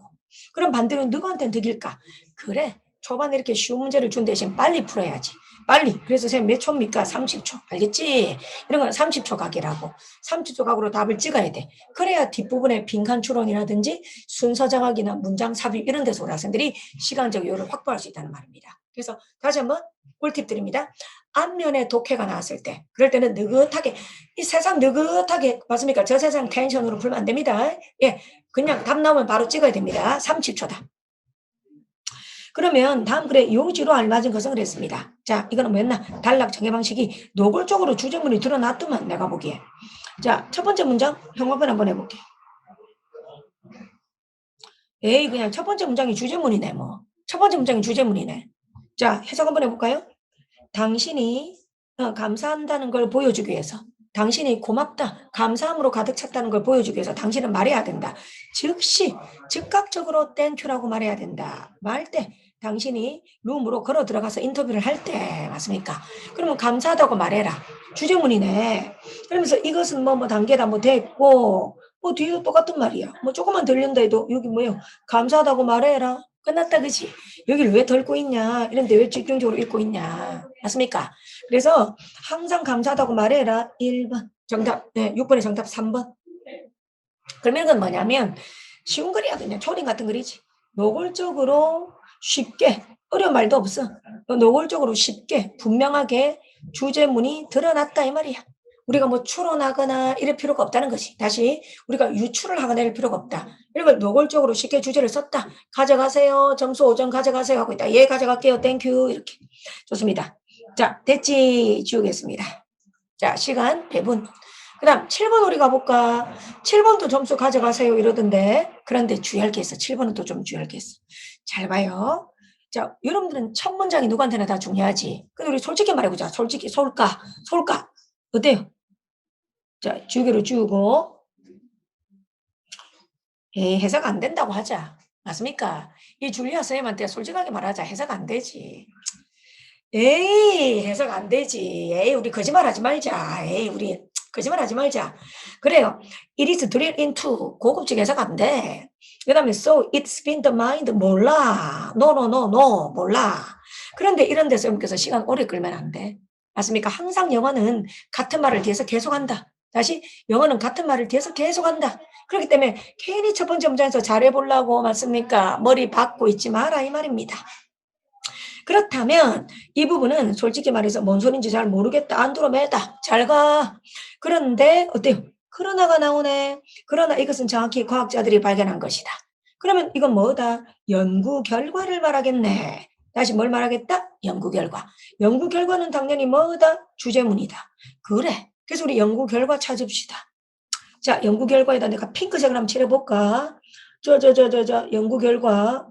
그럼 반대로 누구한테는 득일까? 그래, 초반에 이렇게 쉬운 문제를 준 대신 빨리 풀어야지. 빨리. 그래서 선생님 몇 초입니까? 30초. 알겠지? 이런 건 30초 각이라고. 30초 각으로 답을 찍어야 돼. 그래야 뒷부분에 빈칸 추론이라든지 순서 정학이나 문장 삽입 이런 데서 우리 학생들이 시간적 여유를 확보할 수 있다는 말입니다. 그래서 다시 한번 꿀팁 드립니다. 앞면에 독해가 나왔을 때 그럴 때는 느긋하게 이 세상 느긋하게 맞습니까? 저 세상 텐션으로 풀면 안 됩니다. 예, 그냥 답 나오면 바로 찍어야 됩니다. 30초다. 그러면 다음 글에 요지로 알맞은 것은 그랬습니다. 자, 이거는 뭐였나? 단락 정해 방식이 노골적으로 주제문이 드러났더만 내가 보기에. 자, 첫 번째 문장 형광펜 한번 해볼게. 에이, 그냥 첫 번째 문장이 주제문이네 뭐. 첫 번째 문장이 주제문이네. 자, 해석 한번 해볼까요? 당신이 감사한다는 걸 보여주기 위해서, 당신이 고맙다, 감사함으로 가득 찼다는 걸 보여주기 위해서 당신은 말해야 된다. 즉시, 즉각적으로 땡큐라고 말해야 된다. 말 때, 당신이 룸으로 걸어 들어가서 인터뷰를 할 때, 맞습니까? 그러면 감사하다고 말해라. 주제문이네. 그러면서 이것은 뭐 단계다 뭐 됐고, 뭐 뒤에 똑같은 말이야. 뭐 조금만 들린다 해도 여기 뭐요? 감사하다고 말해라. 끝났다 그지? 여기를 왜 덜고 있냐? 이런데 왜 집중적으로 읽고 있냐? 맞습니까? 그래서 항상 감사하다고 말해라. 1번 정답. 네, 6번의 정답 3번. 그러면 이건 뭐냐면 쉬운 글이야. 그냥 초딩 같은 글이지. 노골적으로 쉽게 어려운 말도 없어. 노골적으로 쉽게 분명하게 주제문이 드러났다 이 말이야. 우리가 뭐 추론하거나 이럴 필요가 없다는 것이. 다시 우리가 유추를 하거나 이럴 필요가 없다. 이런 걸 노골적으로 쉽게 주제를 썼다. 가져가세요. 점수 5점 가져가세요 하고 있다. 예, 가져갈게요. 땡큐 이렇게. 좋습니다. 자, 됐지. 지우겠습니다. 자, 시간 배분. 그 다음 7번 우리 가볼까? 7번도 점수 가져가세요 이러던데. 그런데 주의할 게 있어. 7번은 또 좀 주의할 게 있어. 잘 봐요. 자, 여러분들은 첫 문장이 누구한테나 다 중요하지. 근데 우리 솔직히 말해보자. 솔직히 솔까 어때요? 자, 주기로 지우고. 에이, 해석 안 된다고 하자. 맞습니까? 이 줄리아 선생님한테 솔직하게 말하자. 해석 안 되지. 에이, 해석 안 되지. 에이, 우리 거짓말 하지 말자. 에이, 우리 거짓말 하지 말자. 그래요. It is drilled into. 고급직 해석 안 돼. 그 다음에 so it's been the mind. 몰라. No, no, no, no. 몰라. 그런데 이런 데서 여러분께서 시간 오래 끌면 안 돼. 맞습니까? 항상 영어는 같은 말을 뒤에서 계속한다. 다시 영어는 같은 말을 뒤에서 계속한다. 그렇기 때문에 괜히 첫 번째 문장에서 잘해보려고 맞습니까? 머리 박고 있지 마라 이 말입니다. 그렇다면 이 부분은 솔직히 말해서 뭔 소린지 잘 모르겠다. 안드로메다. 잘 가. 그런데 어때요? 그러나가 나오네. 그러나 이것은 정확히 과학자들이 발견한 것이다. 그러면 이건 뭐다? 연구 결과를 말하겠네. 다시 뭘 말하겠다? 연구 결과. 연구 결과는 당연히 뭐다? 주제문이다. 그래. 그래서 우리 연구 결과 찾읍시다. 자, 연구 결과에다 내가 핑크색을 한번 칠해볼까? 연구 결과.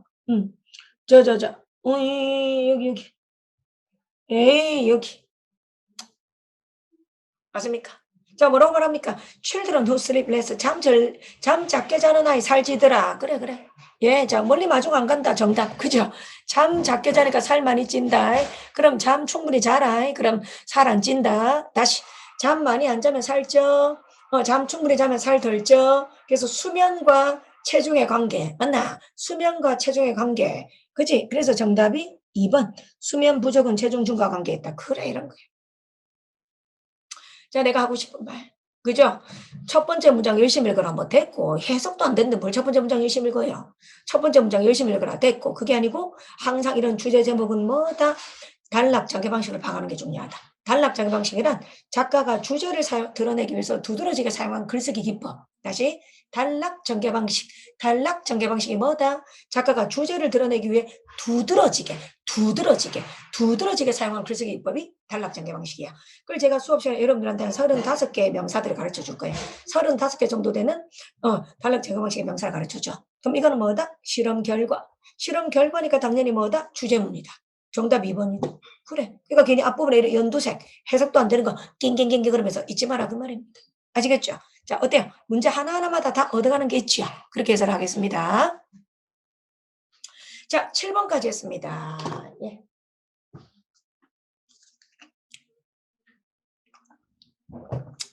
여기. 에이, 여기. 맞습니까? 자, 뭐라고 말합니까? Children who sleep less. 잠 작게 자는 아이 살찌더라. 그래. 예, 자, 멀리 마중 안 간다. 정답. 그죠? 잠 작게 자니까 살 많이 찐다. 그럼 잠 충분히 자라. 그럼 살 안 찐다. 다시. 잠 많이 안 자면 살쪄. 잠 충분히 자면 살 덜 쪄. 그래서 수면과 체중의 관계. 맞나? 수면과 체중의 관계. 그지? 그래서 정답이 2번. 수면 부족은 체중 증가 관계에 있다. 그래, 이런 거예요. 자, 내가 하고 싶은 말. 그죠? 첫 번째 문장 열심히 읽으라 뭐 됐고, 해석도 안 됐는데 뭘 첫 번째 문장 열심히 읽어요? 첫 번째 문장 열심히 읽으라 됐고, 그게 아니고 항상 이런 주제 제목은 뭐다? 단락 전개 방식을 방하는 게 중요하다. 단락 전개 방식이란 작가가 주제를 드러내기 위해서 두드러지게 사용한 글쓰기 기법. 다시 단락 전개 방식. 단락 전개 방식이 뭐다? 작가가 주제를 드러내기 위해 두드러지게 사용한 글쓰기 기법이 단락 전개 방식이야. 그걸 제가 수업 시간에 여러분들한테 한 35개의 명사들을 가르쳐 줄 거예요. 35개 정도 되는 단락 전개 방식의 명사를 가르쳐 줘. 그럼 이거는 뭐다? 실험 결과. 실험 결과니까 당연히 뭐다? 주제문이다. 정답 2번이다. 그래. 그러니까 괜히 앞부분에 이런 연두색, 해석도 안 되는 거 낑낑낑낑 그러면서 잊지 마라 그 말입니다. 아시겠죠? 자, 어때요? 문제 하나하나마다 다 얻어가는 게 있지요. 그렇게 해석을 하겠습니다. 자, 7번까지 했습니다. 예.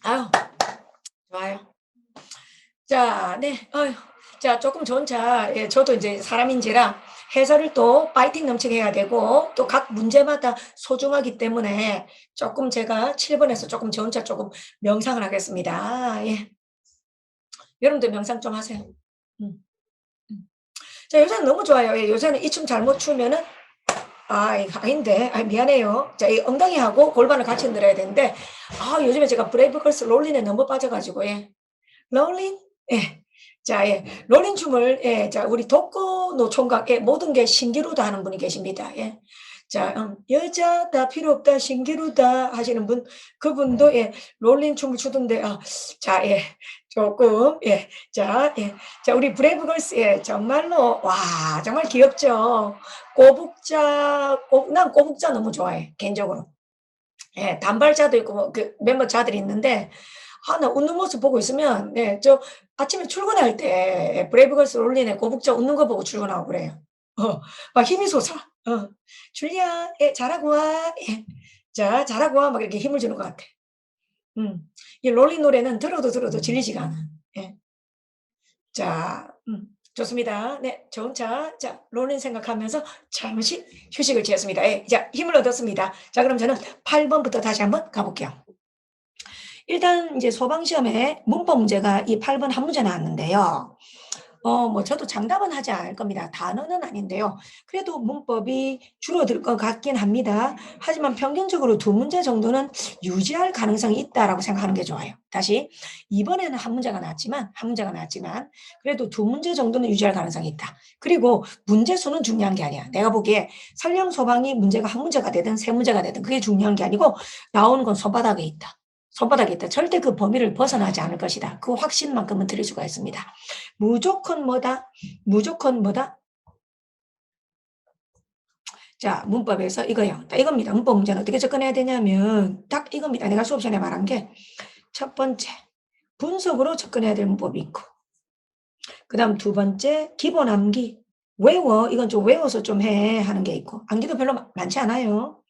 아유, 좋아요. 자, 네. 자, 조금 전차, 예, 저도 이제 사람인지라 해설을 또 파이팅 넘치게 해야 되고, 또 각 문제마다 소중하기 때문에 조금 제가 7번에서 조금 전차 조금 명상을 하겠습니다. 예. 여러분들 명상 좀 하세요. 음, 음. 자, 요새는 너무 좋아요. 예, 요새는 이 춤 잘못 추면은, 아닌데, 미안해요. 자, 이 엉덩이하고 골반을 같이 흔들어야 되는데, 요즘에 제가 브레이브걸스 롤린에 너무 빠져가지고, 예. 롤린? 예. 자, 예. 롤린 춤을, 예. 자, 우리 독거노 총각, 예. 모든 게 신기루다 하는 분이 계십니다. 예. 자, 여자 다 필요 없다, 신기루다 하시는 분, 그분도, 예. 롤린 춤을 추던데, 자, 예. 조금, 예. 자, 예. 자, 우리 브레이브걸스, 예. 정말로, 와, 정말 귀엽죠. 난 꼬북자 너무 좋아해, 개인적으로. 예. 단발자도 있고, 뭐, 그 멤버 자들이 있는데, 나 웃는 모습 보고 있으면, 네, 저 아침에 출근할 때 브레이브걸스 롤린의 고북자 웃는 거 보고 출근하고 그래요. 막 힘이 솟아. 줄리아, 예, 잘하고 와. 예. 자, 잘하고 와. 막 이렇게 힘을 주는 것 같아. 이 롤린 노래는 들어도 질리지가 않아. 예. 자, 좋습니다. 네, 좋은 차. 자, 롤린 생각하면서 잠시 휴식을 취했습니다. 예, 자, 힘을 얻었습니다. 자, 그럼 저는 8번부터 다시 한번 가볼게요. 일단 이제 소방 시험에 문법 문제가 이 8번 한 문제 나왔는데요. 뭐 저도 장담은 하지 않을 겁니다. 단어는 아닌데요. 그래도 문법이 줄어들 것 같긴 합니다. 하지만 평균적으로 두 문제 정도는 유지할 가능성이 있다라고 생각하는 게 좋아요. 다시 이번에는 한 문제가 나왔지만 그래도 두 문제 정도는 유지할 가능성이 있다. 그리고 문제 수는 중요한 게 아니야. 내가 보기에 설령 소방이 문제가 한 문제가 되든 세 문제가 되든 그게 중요한 게 아니고 나오는 건 손바닥에 있다. 손바닥에 있다. 절대 그 범위를 벗어나지 않을 것이다. 그 확신만큼은 드릴 수가 있습니다. 무조건 뭐다? 자, 문법에서 이거요. 딱 이겁니다. 문법 문제는 어떻게 접근해야 되냐면 딱 이겁니다. 내가 수업 시간에 말한 게 첫 번째, 분석으로 접근해야 될 문법이 있고 그 다음 두 번째, 기본 암기. 외워. 이건 좀 외워서 좀 해 하는 게 있고 암기도 별로 많지 않아요.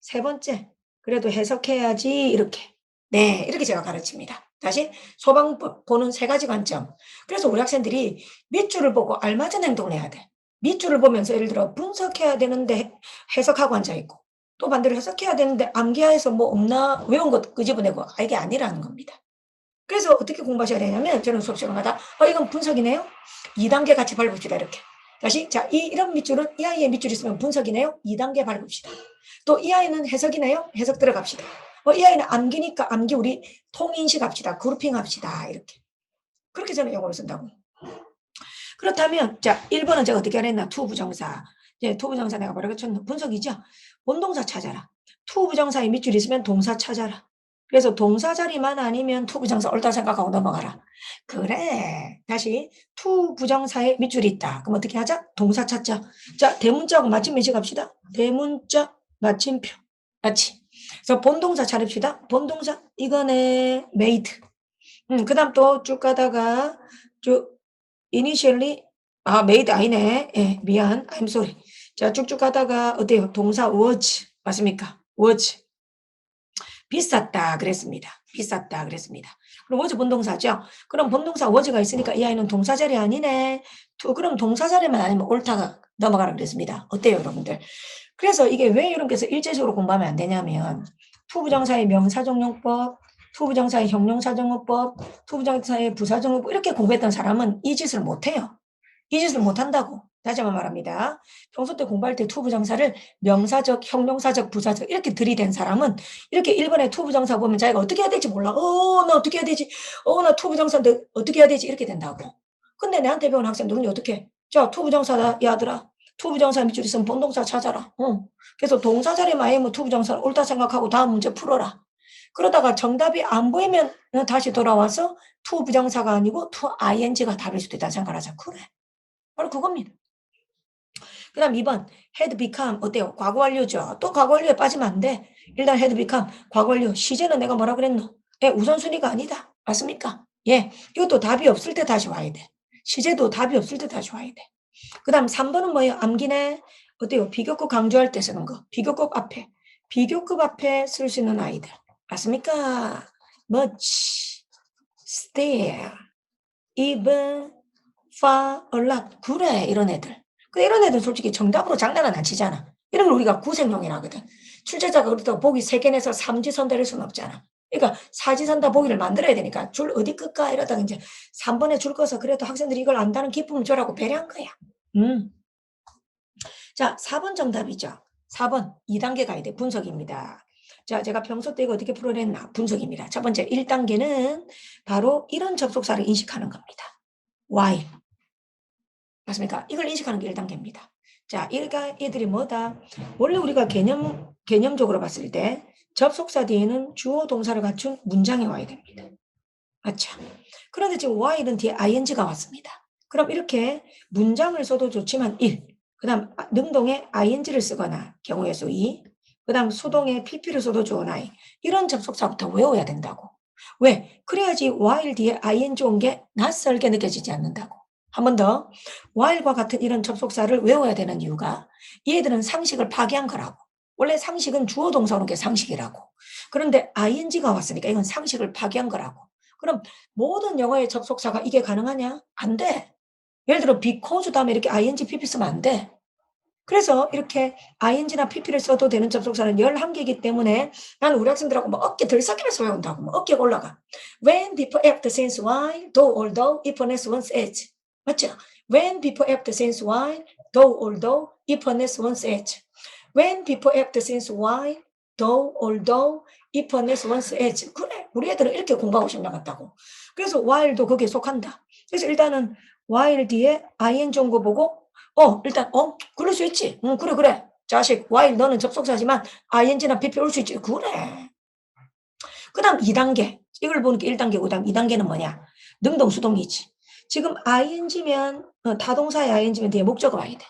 세 번째, 그래도 해석해야지 이렇게. 네, 이렇게 제가 가르칩니다. 다시 소방법 보는 세 가지 관점. 그래서 우리 학생들이 밑줄을 보고 알맞은 행동을 해야 돼. 밑줄을 보면서 예를 들어 분석해야 되는데 해석하고 앉아 있고 또 반대로 해석해야 되는데 암기하에서 뭐 없나 외운 것 끄집어내고 이게 아니라는 겁니다. 그래서 어떻게 공부하셔야 되냐면 저는 수업 시간마다 이건 분석이네요. 2단계 같이 밟읍시다. 이렇게. 다시 자, 이런 밑줄은 이 아이의 밑줄이 있으면 분석이네요. 2단계 밟읍시다. 또 이 아이는 해석이네요. 해석 들어갑시다. 이 아이는 암기니까 암기 우리 통인식 합시다. 그룹핑 합시다. 이렇게. 그렇게 저는 영어를 쓴다고. 그렇다면 자 1번은 제가 어떻게 하랬나 투 부정사. 투 부정사 내가 뭐라고 쳤나 분석이죠. 본동사 찾아라. 투 부정사의 밑줄이 있으면 동사 찾아라. 그래서 동사 자리만 아니면 투 부정사 옳다 생각하고 넘어가라. 그래. 다시 투 부정사의 밑줄이 있다. 그럼 어떻게 하자? 동사 찾자. 자 대문자하고 맞춤 매식 합시다. 대문자 마침표. 맞지? 그래서 본동사 차립시다. 본동사 이거네 made. 그 다음 또 쭉 가다가 쭉 initially made 아니네. 예, 미안. I'm sorry. 자, 쭉쭉 가다가 어때요? 동사 was 맞습니까? was 비쌌다 그랬습니다. 비쌌다 그랬습니다. 그럼 was 본동사죠? 그럼 본동사 was가 있으니까 이 아이는 동사 자리 아니네. 그럼 동사 자리만 아니면 옳다가 넘어가라 그랬습니다. 어때요, 여러분들? 그래서 이게 왜 이런 게서 일제적으로 공부하면 안 되냐면 투부정사의 명사정용법, 투부정사의 형용사정용법, 투부정사의 부사정용법 이렇게 공부했던 사람은 이 짓을 못해요. 이 짓을 못한다고. 다시 한번 말합니다. 평소 때 공부할 때 투부정사를 명사적, 형용사적, 부사적 이렇게 들이댄 사람은 이렇게 1번에 투부정사 보면 자기가 어떻게 해야 될지 몰라. 나 어떻게 해야 되지? 나 투부정사인데 어떻게 해야 되지? 이렇게 된다고. 근데 내한테 배운 학생들은 어떻게 해? 자, 투부정사다, 야들아. 투부정사 밑줄 있으면 본동사 찾아라. 그래서 동사 자리만 아니면 투부정사를 옳다 생각하고 다음 문제 풀어라. 그러다가 정답이 안 보이면 다시 돌아와서 투부정사가 아니고 투 ing가 답일 수도 있다는 생각을 하자. 그래. 바로 그겁니다. 그 다음 2번 had become 어때요? 과거 완료죠. 또 과거 완료에 빠지면 안 돼. 일단 had become 과거 완료. 시제는 내가 뭐라 그랬노? 우선순위가 아니다. 맞습니까? 예, 이것도 답이 없을 때 다시 와야 돼. 시제도 답이 없을 때 다시 와야 돼. 그 다음 3번은 뭐예요? 암기네. 어때요? 비교급 강조할 때 쓰는 거. 비교급 앞에. 비교급 앞에 쓸 수 있는 아이들. 맞습니까? much, still, even, far, a lot. 그래, 이런 애들. 근데 이런 애들 솔직히 정답으로 장난은 안 치잖아. 이런 걸 우리가 구색용이라 하거든. 출제자가 그렇다고 보기 3개 내서 삼지선 대릴 수는 없잖아. 그러니까 사지선다 보기를 만들어야 되니까 줄 어디 끌까 이러다가 이제 3번에 줄 꺼서 그래도 학생들이 이걸 안다는 기쁨을 줘라고 배려한 거야. 자, 4번 정답이죠. 4번 2단계 가야 돼. 분석입니다. 자, 제가 평소 때 이거 어떻게 풀어냈나? 분석입니다. 첫 번째 1단계는 바로 이런 접속사를 인식하는 겁니다. while. 맞습니까? 이걸 인식하는 게 1단계입니다. 자, 얘들이 뭐다? 원래 우리가 개념적으로 봤을 때 접속사 뒤에는 주어 동사를 갖춘 문장이 와야 됩니다. 맞죠? 그런데 지금 while은 뒤에 ing가 왔습니다. 그럼 이렇게 문장을 써도 좋지만 1, 그 다음 능동에 ing를 쓰거나 경우의 수 2, 그 다음 수동에 pp를 써도 좋은 아이. 이런 접속사부터 외워야 된다고. 왜? 그래야지 while 뒤에 ing 온 게 낯설게 느껴지지 않는다고. 한 번 더. while과 같은 이런 접속사를 외워야 되는 이유가 얘들은 상식을 파괴한 거라고. 원래 상식은 주어 동사 오는 게 상식이라고. 그런데 ing가 왔으니까 이건 상식을 파괴한 거라고. 그럼 모든 영어의 접속사가 이게 가능하냐? 안 돼. 예를 들어 because 다음에 이렇게 ing, pp 쓰면 안 돼. 그래서 이렇게 ing나 pp를 써도 되는 접속사는 11개이기 때문에 나는 우리 학생들하고 뭐 어깨 들썩이면서 외운다고. 뭐 어깨가 올라가. When, before, after, since, while, though, although, if, unless, once, as. 맞죠? When, before, after, since, while, though, although, if, unless, once, as. When, before, after, since, while, though, although, if, unless, once, as. 그래. 우리 애들은 이렇게 공부하고 싶나 같다고. 그래서 while도 거기에 속한다. 그래서 일단은 while 뒤에 ing 온 거 보고 일단 그럴 수 있지. 그래. 자식 while 너는 접속사지만 ing나 pp 올 수 있지. 그래. 그 다음 2단계. 이걸 보니까 1단계고 그 다음 2단계는 뭐냐. 능동수동이지. 지금 ing면 타동사의 ing면 뒤에 목적어 와야 돼.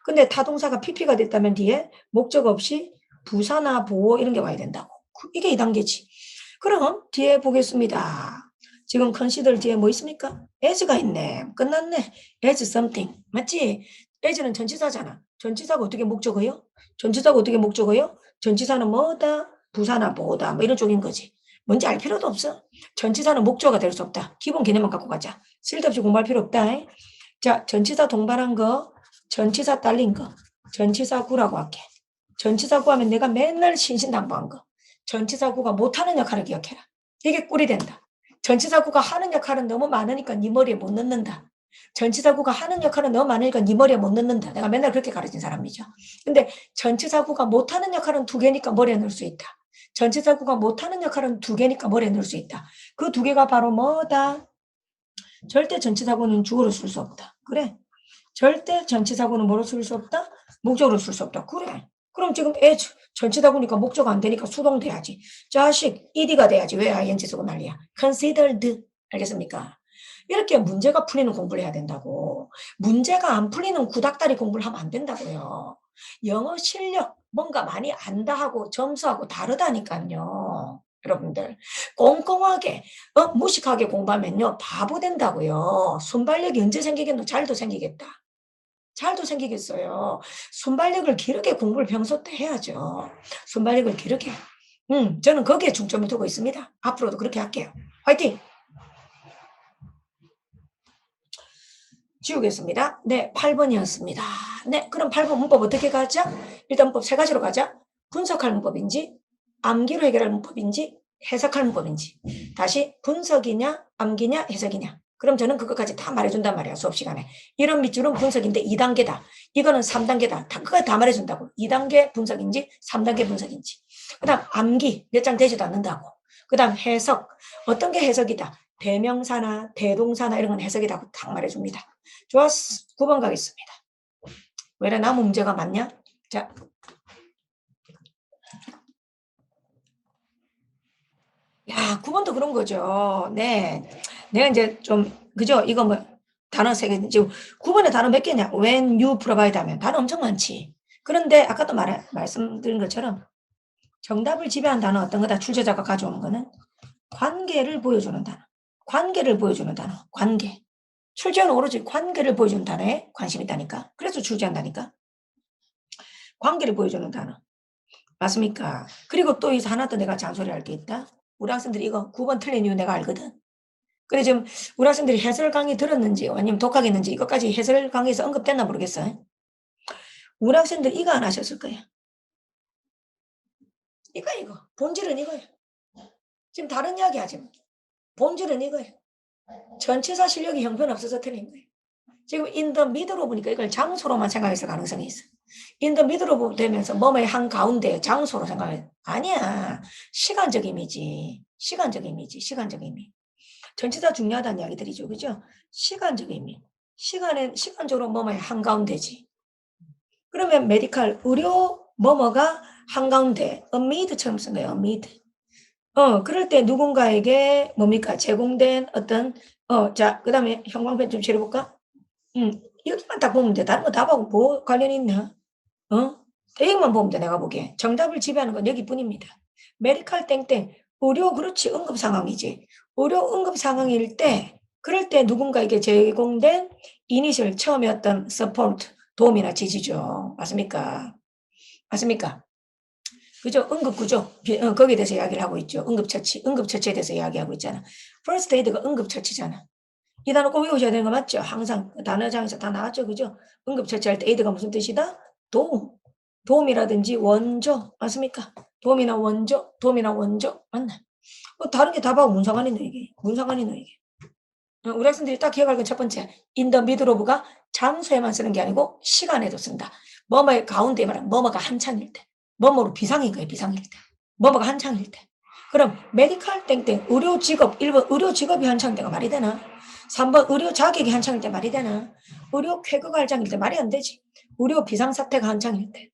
근데 타동사가 pp가 됐다면 뒤에 목적 없이 부사나 보호 이런 게 와야 된다고. 이게 2단계지. 그럼 뒤에 보겠습니다. 지금 consider 뒤에 뭐 있습니까? as가 있네. 끝났네. as something. 맞지? as는 전치사잖아. 전치사가 어떻게 목적어요? 전치사가 어떻게 목적어요? 전치사는 뭐다? 부사나 보호다. 뭐 이런 쪽인 거지. 뭔지 알 필요도 없어. 전치사는 목적어가 될 수 없다. 기본 개념만 갖고 가자. 쓸데없이 공부할 필요 없다. 자, 전치사 동반한 거, 전치사 딸린 거, 전치사 구라고 할게. 전치사 구하면 내가 맨날 신신당부한 거. 전치사 구가 못하는 역할을 기억해라. 이게 꿀이 된다. 전치사구가 하는 역할은 너무 많으니까 네 머리에 못 넣는다. 전치사구가 하는 역할은 너무 많으니까 네 머리에 못 넣는다. 내가 맨날 그렇게 가르친 사람이죠. 근데 전치사구가 못하는 역할은 두 개니까 머리에 넣을 수 있다. 전치사구가 못하는 역할은 두 개니까 머리에 넣을 수 있다. 그 두 개가 바로 뭐다? 절대 전치사구는 주어로 쓸 수 없다. 그래. 절대 전치사구는 뭐로 쓸 수 없다? 목적으로 쓸 수 없다. 그래. 그럼 지금 애 전치사구니까 목적 안 되니까 수동돼야지. 자식, ed가 돼야지. 왜 ing 쓰고 난리야. considered. 알겠습니까? 이렇게 문제가 풀리는 공부를 해야 된다고. 문제가 안 풀리는 구닥다리 공부를 하면 안 된다고요. 영어 실력 뭔가 많이 안다 하고 점수하고 다르다니까요. 여러분들 꼼꼼하게 무식하게 공부하면요 바보 된다고요. 순발력이 언제 생기겠노? 잘도 생기겠다. 잘도 생기겠어요. 순발력을 기르게 공부를 평소 때 해야죠. 순발력을 기르게. 저는 거기에 중점을 두고 있습니다. 앞으로도 그렇게 할게요. 화이팅! 지우겠습니다. 네, 8번이었습니다. 네, 그럼 8번 문법 어떻게 가자? 일단 문법 세 가지로 가자. 분석할 문법인지, 암기로 해결할 문법인지, 해석할 문법인지. 다시 분석이냐, 암기냐, 해석이냐. 그럼 저는 그것까지 다 말해준단 말이야, 수업 시간에. 이런 밑줄은 분석인데 2단계다. 이거는 3단계다. 그걸 다 말해준다고. 2단계 분석인지, 3단계 분석인지. 그 다음 암기, 몇 장 되지도 않는다고. 그 다음 해석, 어떤 게 해석이다. 대명사나 대동사나 이런 건 해석이라고 딱 말해줍니다. 좋았어. 9번 가겠습니다. 왜 이래 나무 문제가 많냐? 자. 야, 9번도 그런 거죠. 네. 내가 이제 좀, 그죠? 이거 뭐, 단어 세 개, 지금 9번에 단어 몇 개냐? When you provide 하면 단어 엄청 많지. 그런데 아까도 말씀드린 것처럼 정답을 지배한 단어 어떤 거다 출제자가 가져온 거는 관계를 보여주는 단어. 관계를 보여주는 단어. 관계. 출제는 오로지 관계를 보여주는 단어에 관심이 있다니까. 그래서 출제한다니까. 관계를 보여주는 단어. 맞습니까? 그리고 또 하나 더 내가 잔소리할 게 있다. 우리 학생들이 이거 9번 틀린 이유 내가 알거든. 근데 지금 우리 학생들이 해설 강의 들었는지 아니면 독학했는지 이것까지 해설 강의에서 언급됐나 모르겠어요. 우리 학생들 이거 안 하셨을 거야. 이거. 본질은 이거야. 지금 다른 이야기 하지 마. 본질은 이거야. 전치사 실력이 형편없어서 틀린 거야. 지금 in the middle로 보니까 이걸 장소로만 생각했을 가능성이 있어. in the middle로 되면서 뭐뭐의 한가운데 장소로 생각해. 아니야. 시간적 이미지. 시간적 이미지. 시간적 이미. 전치사 중요하다는 이야기들이죠. 그죠? 시간적 의미. 시간적으로 뭐뭐의 한가운데지. 그러면 메디칼, 의료 뭐뭐가 한가운데, amid처럼 쓴 거예요. amid. 그럴 때 누군가에게 뭡니까? 제공된 어떤, 자, 그 다음에 형광펜 좀 칠해볼까? 여기만 딱 보면 돼. 다른 거 답하고 뭐 관련이 있나? 대역만 보면 돼, 내가 보기에. 정답을 지배하는 건 여기뿐입니다. 메디칼 땡땡. 의료, 그렇지. 응급 상황이지. 의료 응급 상황일 때, 그럴 때 누군가에게 제공된 이니셜 처음에 어떤 서포트, 도움이나 지지죠. 맞습니까? 맞습니까? 그죠? 응급구조. 거기에 대해서 이야기를 하고 있죠. 응급처치. 응급처치에 대해서 이야기하고 있잖아. first aid가 응급처치잖아. 이 단어 꼭 외우셔야 되는 거 맞죠? 항상 단어장에서 다 나왔죠. 그죠? 응급처치할 때 aid가 무슨 뜻이다? 도움. 도움이라든지 원조. 맞습니까? 도움이나 원조. 맞나? 다른 게 답하고 뭔 상관이 있노, 이게? 뭔 상관이 있노, 이게? 우리 학생들이 딱 기억할 건 첫 번째. in the middle of가 장소에만 쓰는 게 아니고 시간에도 쓴다. 뭐뭐의 가운데 말하면 뭐뭐가 한창일 때. 뭐뭐로 비상인 거예요, 비상일 때. 뭐뭐가 한창일 때. 그럼 메디칼 땡땡 의료 직업 1번 의료 직업이 한창일 때가 말이 되나? 3번 의료 자격이 한창일 때 말이 되나? 의료 쾌거가 한창일 때 말이 안 되지. 의료 비상사태가 한창일 때.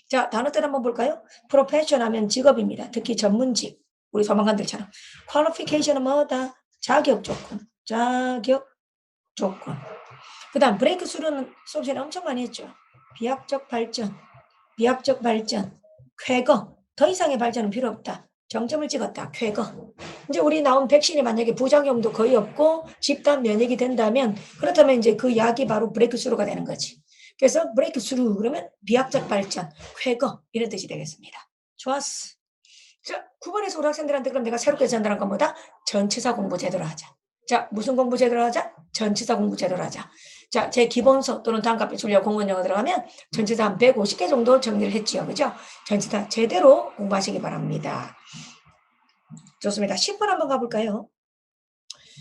자, 단어들 한번 볼까요? 프로페셔널 하면 직업입니다. 특히 전문직. 우리 소방관들처럼. 퀄리피케이션은 뭐다? 자격 조건. 자격 조건. 그 다음 브레이크 스루는 수업 시간에 엄청 많이 했죠. 비약적 발전. 비약적 발전. 쾌거. 더 이상의 발전은 필요 없다. 정점을 찍었다. 쾌거. 이제 우리 나온 백신이 만약에 부작용도 거의 없고 집단 면역이 된다면 그렇다면 이제 그 약이 바로 브레이크 스루가 되는 거지. 그래서 브레이크 스루 그러면 비약적 발전, 쾌거 이런 뜻이 되겠습니다. 좋았어. 자, 9번에서 우리 학생들한테 그럼 내가 새롭게 전달한 건 뭐다? 전치사 공부 제대로 하자. 자, 무슨 공부 제대로 하자? 전치사 공부 제대로 하자. 자, 제 기본서 또는 단값비 출력 공무원 영어 들어가면 전치사 한 150개 정도 정리를 했지요. 그죠? 전치사 제대로 공부하시기 바랍니다. 좋습니다. 10번 한번 가볼까요?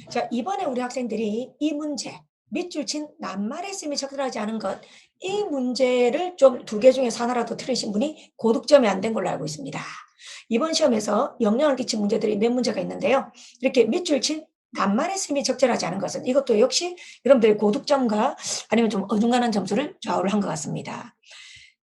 자, 이번에 우리 학생들이 이 문제, 밑줄 친 낱말의 쓰임이 적절하지 않은 것, 이 문제를 좀 두 개 중에서 하나라도 틀리신 분이 고득점이 안 된 걸로 알고 있습니다. 이번 시험에서 영향을 끼친 문제들이 몇 문제가 있는데요. 이렇게 밑줄 친 낱말의 쓰임이 적절하지 않은 것은 이것도 역시 여러분들의 고득점과 아니면 좀 어중간한 점수를 좌우를 한 것 같습니다.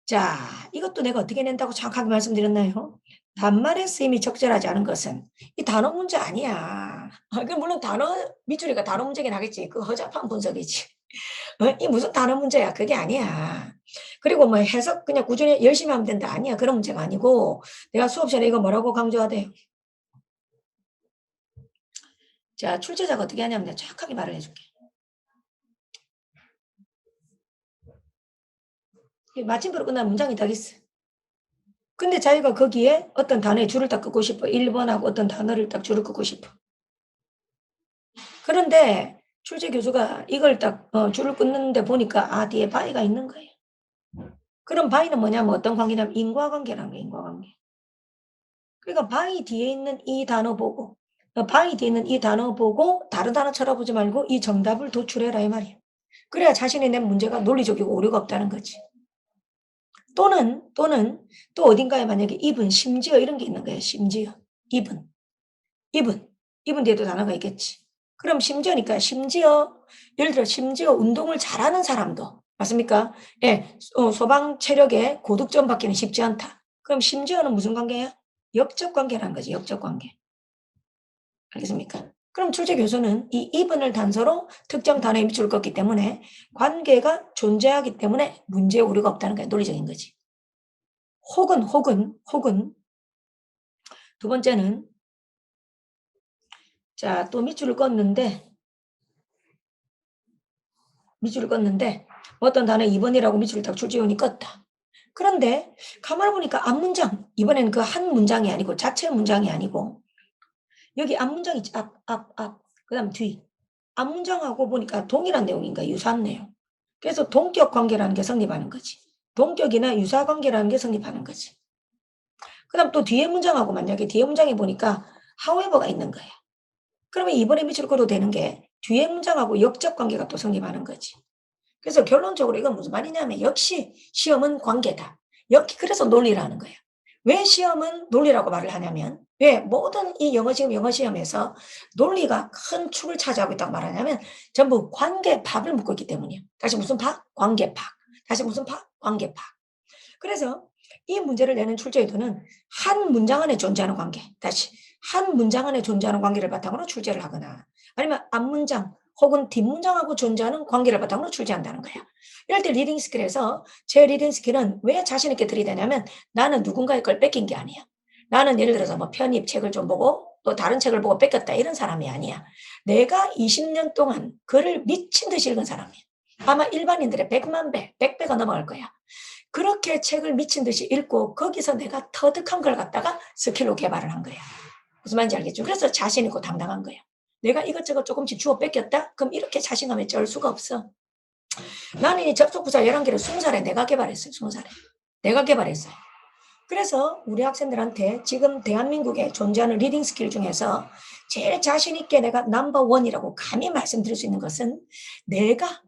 자, 이것도 내가 어떻게 낸다고 정확하게 말씀드렸나요? 낱말의 쓰임이 적절하지 않은 것은 이 단어 문제 아니야. 그 물론 단어 밑줄이가 단어 문제긴 하겠지. 그 허접한 분석이지. 이 무슨 단어 문제야. 그게 아니야. 그리고 뭐 해석 그냥 꾸준히 열심히 하면 된다. 아니야. 그런 문제가 아니고 내가 수업 시간에 이거 뭐라고 강조하대요? 자, 출제자가 어떻게 하냐면 내가 정확하게 말을 해줄게. 마침표로 끝난 문장이 딱 있어. 근데 자기가 거기에 어떤 단어에 줄을 딱 긋고 싶어. 1번하고 어떤 단어를 딱 줄을 긋고 싶어. 그런데 출제 교수가 이걸 딱 줄을 끊는데 보니까 뒤에 바이가 있는 거예요. 그럼 바이는 뭐냐면 어떤 관계냐면 인과관계라는 거예요. 인과관계. 그러니까 바이 뒤에 있는 이 단어 보고 바이 뒤에 있는 이 단어 보고 다른 단어 쳐다보지 말고 이 정답을 도출해라 이 말이에요. 그래야 자신이 낸 문제가 논리적이고 오류가 없다는 거지. 또는 또 어딘가에 만약에 even 심지어 이런 게 있는 거예요. 심지어 even even 뒤에도 단어가 있겠지. 그럼 심지어니까 심지어 예를 들어 심지어 운동을 잘하는 사람도 맞습니까? 예, 소방 체력에 고득점 받기는 쉽지 않다. 그럼 심지어는 무슨 관계야? 역적 관계라는 거지. 역적 관계. 알겠습니까? 그럼 출제 교수는 이 even을 단서로 특정 단어에 밑줄을 긋기 때문에 관계가 존재하기 때문에 문제에 오류가 없다는 게 논리적인 거지. 혹은 두 번째는 자, 또 밑줄을 껐는데 어떤 단어 2번이라고 밑줄을 딱 출제원이 껐다. 그런데 가만히 보니까 앞문장 이번에는 그 한 문장이 아니고 자체 문장이 아니고 여기 앞문장 있지 앞 그다음 뒤 앞문장하고 보니까 동일한 내용인가 유사한 내용. 그래서 동격 관계라는 게 성립하는 거지. 동격이나 유사 관계라는 게 성립하는 거지. 그다음 또 뒤에 문장하고 만약에 뒤에 문장에 보니까 however가 있는 거야. 그러면 이번에 밑줄 꺼도 되는 게 뒤에 문장하고 역적 관계가 또 성립하는 거지. 그래서 결론적으로 이건 무슨 말이냐면 역시 시험은 관계다. 그래서 논리라는 거예요. 왜 시험은 논리라고 말을 하냐면 왜 모든 이 영어 시험에서 논리가 큰 축을 차지하고 있다고 말하냐면 전부 관계팍을 묻고 있기 때문이에요. 다시 무슨 팍? 관계팍. 다시 무슨 팍? 관계팍. 그래서 이 문제를 내는 출제 의도는 한 문장 안에 존재하는 관계. 다시 한 문장 안에 존재하는 관계를 바탕으로 출제를 하거나 아니면 앞문장 혹은 뒷문장하고 존재하는 관계를 바탕으로 출제한다는 거야. 이럴 때 리딩 스킬에서 제 리딩 스킬은 왜 자신 있게 들이대냐면 나는 누군가의 걸 뺏긴 게 아니야. 나는 예를 들어서 뭐 편입 책을 좀 보고 또 다른 책을 보고 뺏겼다 이런 사람이 아니야. 내가 20년 동안 글을 미친 듯이 읽은 사람이야. 아마 일반인들의 100만 배, 100배가 넘어갈 거야. 그렇게 책을 미친 듯이 읽고 거기서 내가 터득한 걸 갖다가 스킬로 개발을 한 거야. 무슨 말인지 알겠죠? 그래서 자신 있고 당당한 거야. 내가 이것저것 조금씩 주워 뺏겼다? 그럼 이렇게 자신감에 쩔 수가 없어. 나는 이 접속부사 11개를 20살에 내가 개발했어요. 20살에. 내가 개발했어요. 그래서 우리 학생들한테 지금 대한민국에 존재하는 리딩 스킬 중에서 제일 자신 있게 내가 넘버 원이라고 감히 말씀드릴 수 있는 것은 내가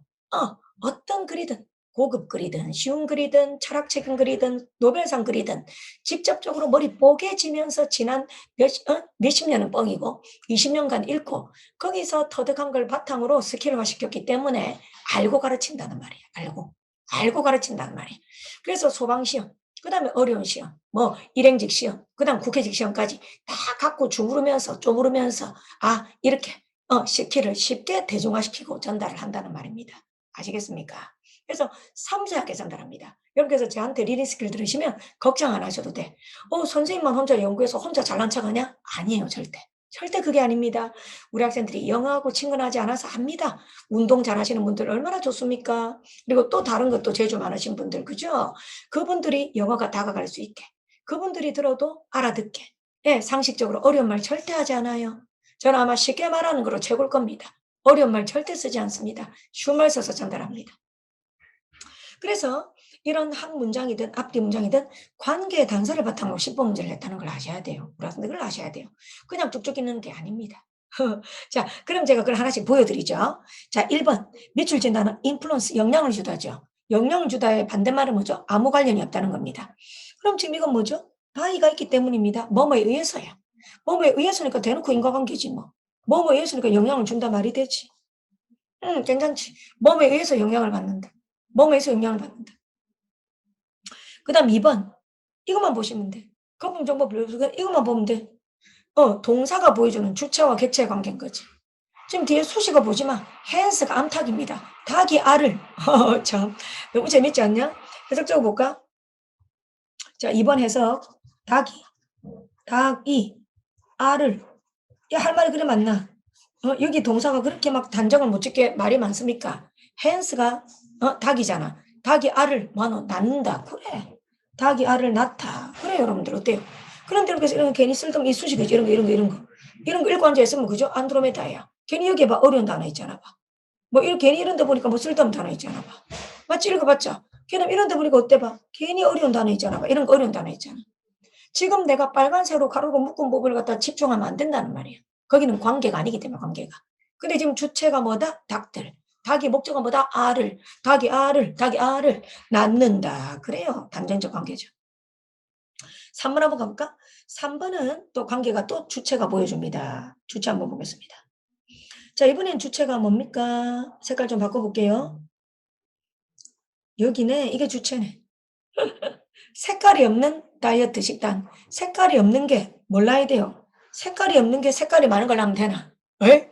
어떤 글이든 고급 글이든 쉬운 글이든 철학책인 글이든 노벨상 글이든 직접적으로 머리 뽀개지면서 지난 몇십 년은 뻥이고 20년간 읽고 거기서 터득한 걸 바탕으로 스킬화 시켰기 때문에 알고 가르친다는 말이에요. 알고 가르친다는 말이에요. 그래서 소방시험 그다음에 어려운 시험, 뭐 일행직 시험, 그다음 국회직 시험까지 다 갖고 주무르면서 쪼무르면서 이렇게 스킬을 쉽게 대중화시키고 전달을 한다는 말입니다. 아시겠습니까? 그래서 섬세하게 전달합니다. 여러분께서 저한테 리딩 스킬 들으시면 걱정 안 하셔도 돼. 선생님만 혼자 연구해서 혼자 잘난 척하냐? 아니에요, 절대. 절대 그게 아닙니다. 우리 학생들이 영어하고 친근하지 않아서 압니다. 운동 잘하시는 분들 얼마나 좋습니까? 그리고 또 다른 것도 재주 많으신 분들, 그죠? 그분들이 영어가 다가갈 수 있게. 그분들이 들어도 알아듣게. 예, 상식적으로 어려운 말 절대 하지 않아요. 저는 아마 쉽게 말하는 거로 최고일 겁니다. 어려운 말 절대 쓰지 않습니다. 쉬운 말 써서 전달합니다. 그래서 이런 한 문장이든 앞뒤 문장이든 관계의 단서를 바탕으로 10번 문제를 냈다는 걸 아셔야 돼요. 우리 학생들 그걸 아셔야 돼요. 그냥 쭉쭉 읽는 게 아닙니다. 자, 그럼 제가 그걸 하나씩 보여드리죠. 자, 1번. 밑줄 진단은 인플루언스, 영향을 주다죠. 영향을 주다의 반대말은 뭐죠? 아무 관련이 없다는 겁니다. 그럼 지금 이건 뭐죠? 바이가 있기 때문입니다. 뭐뭐에 의해서요. 뭐뭐에 의해서니까 대놓고 인과관계지 뭐. 뭐뭐에 의해서니까 영향을 준다 말이 되지. 괜찮지. 뭐뭐에 의해서 영향을 받는다. 뭐뭐에 의해서 영향을 받는다. 그 다음 2번. 이것만 보시면 돼. 거품 정보 분류, 이것만 보면 돼. 동사가 보여주는 주체와 객체의 관계인 거지. 지금 뒤에 수식어 보지 마. hands가 암탉입니다. 닭이 알을. 참, 너무 재밌지 않냐? 해석적으로 볼까? 자, 2번 해석. 닭이 알을. 야, 할 말이 그래 맞나? 여기 동사가 그렇게 막 단정을 못 짓게 말이 많습니까? hands가 닭이잖아. 닭이 알을 낳는다. 그래. 닭이 알을 낳다. 그래, 여러분들 어때요? 그런데 이렇게 이런 거 괜히 쓸데없는 이 수식이지. 이런 거 읽고 앉아있으면 그죠? 안드로메다야. 괜히 여기에 봐. 어려운 단어 있잖아 봐. 뭐 이렇게 괜히 이런 데 보니까 뭐 쓸데없는 단어 있잖아 봐. 맞지? 읽어봤죠? 걔는 이런 데 보니까 어때 봐. 괜히 어려운 단어 있잖아 봐. 이런 거 어려운 단어 있잖아. 지금 내가 빨간색으로 가로로 묶은 부분을 갖다 집중하면 안 된다는 말이야. 거기는 관계가 아니기 때문에 관계가. 근데 지금 주체가 뭐다? 닭들. 닭이 목적은 뭐다? 닭이 알을 낳는다. 그래요. 단전적 관계죠. 3번 한번 가볼까? 3번은 또 관계가 또 주체가 보여줍니다. 주체 한번 보겠습니다. 자, 이번엔 주체가 뭡니까? 색깔 좀 바꿔볼게요. 여기네. 이게 주체네. 색깔이 없는 다이어트 식단. 색깔이 없는 게 몰라야 돼요. 색깔이 없는 게 색깔이 많은 걸 하면 되나? 에?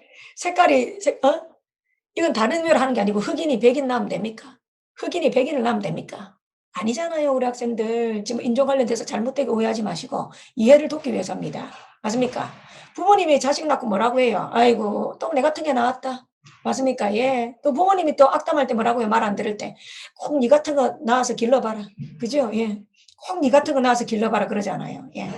이건 다른 의미로 하는 게 아니고 흑인이 백인 나오면 됩니까? 흑인이 백인을 낳으면 됩니까? 아니잖아요, 우리 학생들. 지금 인종 관련돼서 잘못되게 오해하지 마시고 이해를 돕기 위해서입니다. 맞습니까? 부모님이 자식 낳고 뭐라고 해요? 아이고, 또 내 같은 게 나왔다. 맞습니까? 예. 또 부모님이 또 악담할 때 뭐라고 해요? 말 안 들을 때. 꼭 니 같은 거 낳아서 길러봐라. 그죠? 예. 꼭 니 같은 거 낳아서 길러봐라 그러잖아요. 예.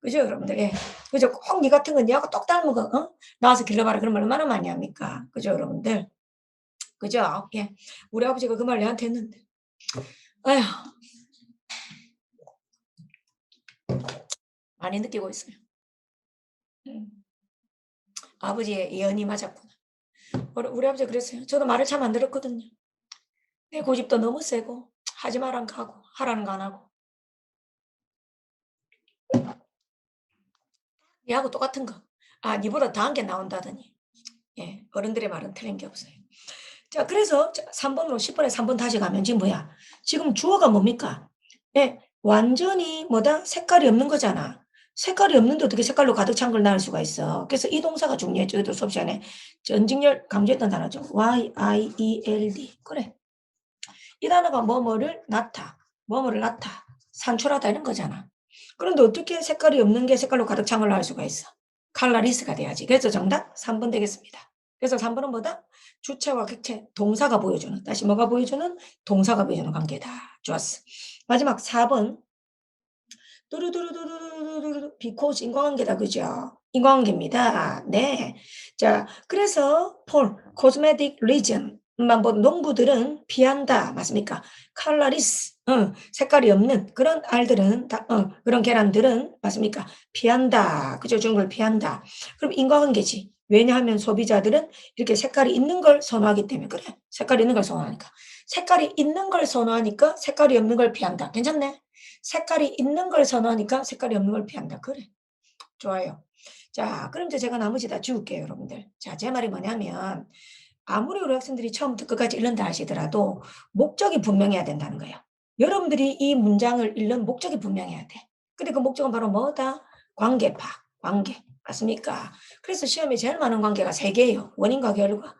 그죠, 여러분들? 예. 그죠? 꼭 니 같은 거 니하고 똑 닮은 거, 낳아서 길러봐라. 그런 말 얼마나 많이 합니까? 그죠, 여러분들? 그죠? 예. 우리 아버지가 그 말 내한테 했는데. 아휴, 많이 느끼고 있어요. 음. 아버지의 예언이 맞았구나. 우리 아버지 그랬어요. 저도 말을 참 안 들었거든요. 내 고집도 너무 세고, 하지 말란 거 하고, 하라는 거 안 하고. 얘하고 똑같은 거. 아, 니보다 더한 게 나온다더니. 예, 어른들의 말은 틀린 게 없어요. 자, 그래서 3번으로 10번에 3번 다시 가면 지금 뭐야? 지금 주어가 뭡니까? 예, 완전히 뭐다? 색깔이 없는 거잖아. 색깔이 없는데 어떻게 색깔로 가득 찬 걸 낳을 수가 있어. 그래서 이 동사가 중요했죠. 이도 수업 시간에 전직열 강조했던 단어죠. Y-I-E-L-D. 그래. 이 단어가 뭐뭐를 낳다. 뭐뭐를 낳다. 산출하다 이런 거잖아. 그런데 어떻게 색깔이 없는 게 색깔로 가득 찬 걸 낳을 수가 있어. 칼라리스가 돼야지. 그래서 정답 3번 되겠습니다. 그래서 3번은 뭐다? 주체와 객체, 동사가 보여주는, 다시 뭐가 보여주는? 동사가 보여주는 관계다. 좋았어. 마지막 4번. 뚜루뚜루뚜루뚜루뚜루 because 인과관계다. 그죠? 인과관계입니다. 네. 자, 그래서 폴, cosmetic region만 본 농부들은 피한다. 맞습니까? 칼라리스, 색깔이 없는 그런 알들은, 그런 계란들은, 맞습니까? 피한다. 그죠? 주는 걸 피한다. 그럼 인과관계지. 왜냐하면 소비자들은 이렇게 색깔이 있는 걸 선호하기 때문에. 그래. 색깔이 있는 걸 선호하니까. 색깔이 있는 걸 선호하니까 색깔이 없는 걸 피한다. 괜찮네? 색깔이 있는 걸 선호하니까 색깔이 없는 걸 피한다. 그래. 좋아요. 자, 그럼 이제 제가 나머지 다 지울게요, 여러분들. 자, 제 말이 뭐냐면, 아무리 우리 학생들이 처음부터 끝까지 읽는다 하시더라도, 목적이 분명해야 된다는 거예요. 여러분들이 이 문장을 읽는 목적이 분명해야 돼. 근데 그 목적은 바로 뭐다? 관계파, 관계. 맞습니까? 그래서 시험에 제일 많은 관계가 세 개예요. 원인과 결과,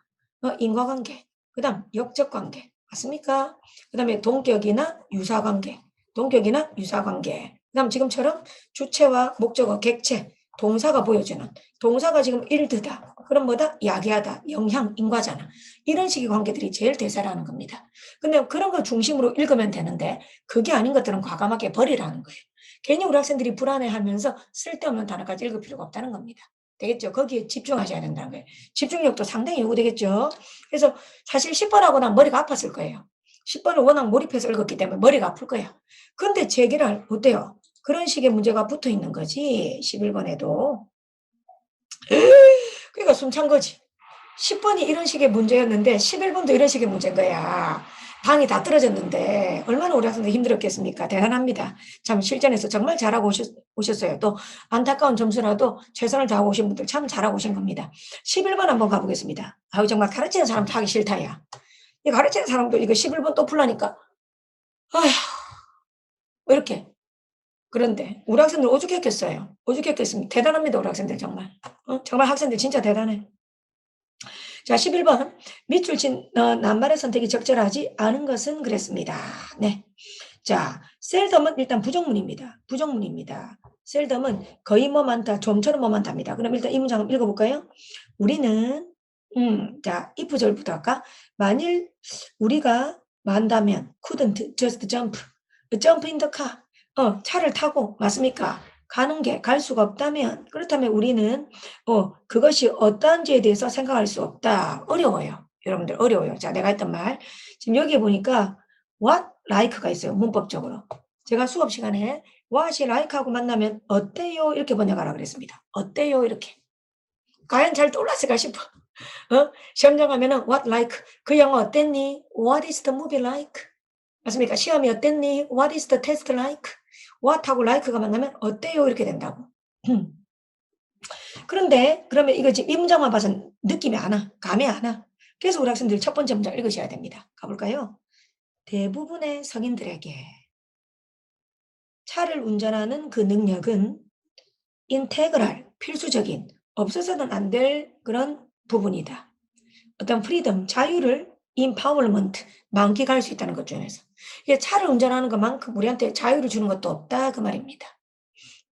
인과관계, 그 다음 역적관계. 맞습니까? 그 다음에 동격이나 유사관계. 동격이나 유사관계. 그다음 지금처럼 주체와 목적어, 객체, 동사가 보여주는 동사가 지금 일드다. 그럼 뭐다? 야기하다, 영향, 인과잖아. 이런 식의 관계들이 제일 대세라는 겁니다. 근데 그런 걸 중심으로 읽으면 되는데 그게 아닌 것들은 과감하게 버리라는 거예요. 괜히 우리 학생들이 불안해하면서 쓸데없는 단어까지 읽을 필요가 없다는 겁니다. 되겠죠? 거기에 집중하셔야 된다는 거예요. 집중력도 상당히 요구되겠죠? 그래서 사실 10번하고 난 머리가 아팠을 거예요. 10번을 워낙 몰입해서 읽었기 때문에 머리가 아플 거예요. 근데 제기를 어때요? 그런 식의 문제가 붙어 있는 거지. 11번에도. 그러니까 숨찬 거지. 10번이 이런 식의 문제였는데 11번도 이런 식의 문제인 거야. 당이 다 떨어졌는데 얼마나 우리 학생들 힘들었겠습니까? 대단합니다. 참 실전에서 정말 잘하고 오셨어요. 또 안타까운 점수라도 최선을 다하고 오신 분들 참 잘하고 오신 겁니다. 11번 한번 가보겠습니다. 아유 정말 가르치는 사람 하기 싫다 야. 이 가르치는 사람도 이거 11번 또 풀라니까 아휴 왜 이렇게 그런데 우리 학생들 오죽했겠어요. 오죽했겠습니다. 대단합니다. 우리 학생들 정말. 정말 학생들 진짜 대단해. 자, 11번. 밑줄 친 낱말의 선택이 적절하지 않은 것은 그랬습니다. 네. 자, 셀덤은 일단 부정문입니다. 부정문입니다. 셀덤은 거의 뭐 많다, 좀처럼 뭐 많답니다. 그럼 일단 이 문장 한번 읽어볼까요? 우리는, 자, if절부터 할까? 만일 우리가 만다면, couldn't just jump, jump in the car. 차를 타고, 맞습니까? 가는 게 갈 수가 없다면, 그렇다면 우리는, 그것이 어떠한지에 대해서 생각할 수 없다. 어려워요. 여러분들 어려워요. 자, 내가 했던 말. 지금 여기에 보니까, what like가 있어요. 문법적으로. 제가 수업 시간에 what이 like하고 만나면 어때요? 이렇게 번역하라 그랬습니다. 어때요? 이렇게. 과연 잘 떠올랐을까 싶어. 시험 정하면은 what like 그 영화 어땠니? What is the movie like? 맞습니까? 시험이 어땠니? What is the test like? what하고 like가 만나면 어때요? 이렇게 된다고. 그런데 그러면 이거 지금 이 문장만 봐서 느낌이 안 와. 감이 안 와. 그래서 우리 학생들 첫 번째 문장 읽으셔야 됩니다. 가볼까요? 대부분의 성인들에게 차를 운전하는 그 능력은 인테그랄, 필수적인, 없어서는 안 될 그런 부분이다. 어떤 프리덤, 자유를 인파워먼트, 만끽할 수 있다는 것 중에서. 이게 차를 운전하는 것만큼 우리한테 자유를 주는 것도 없다 그 말입니다.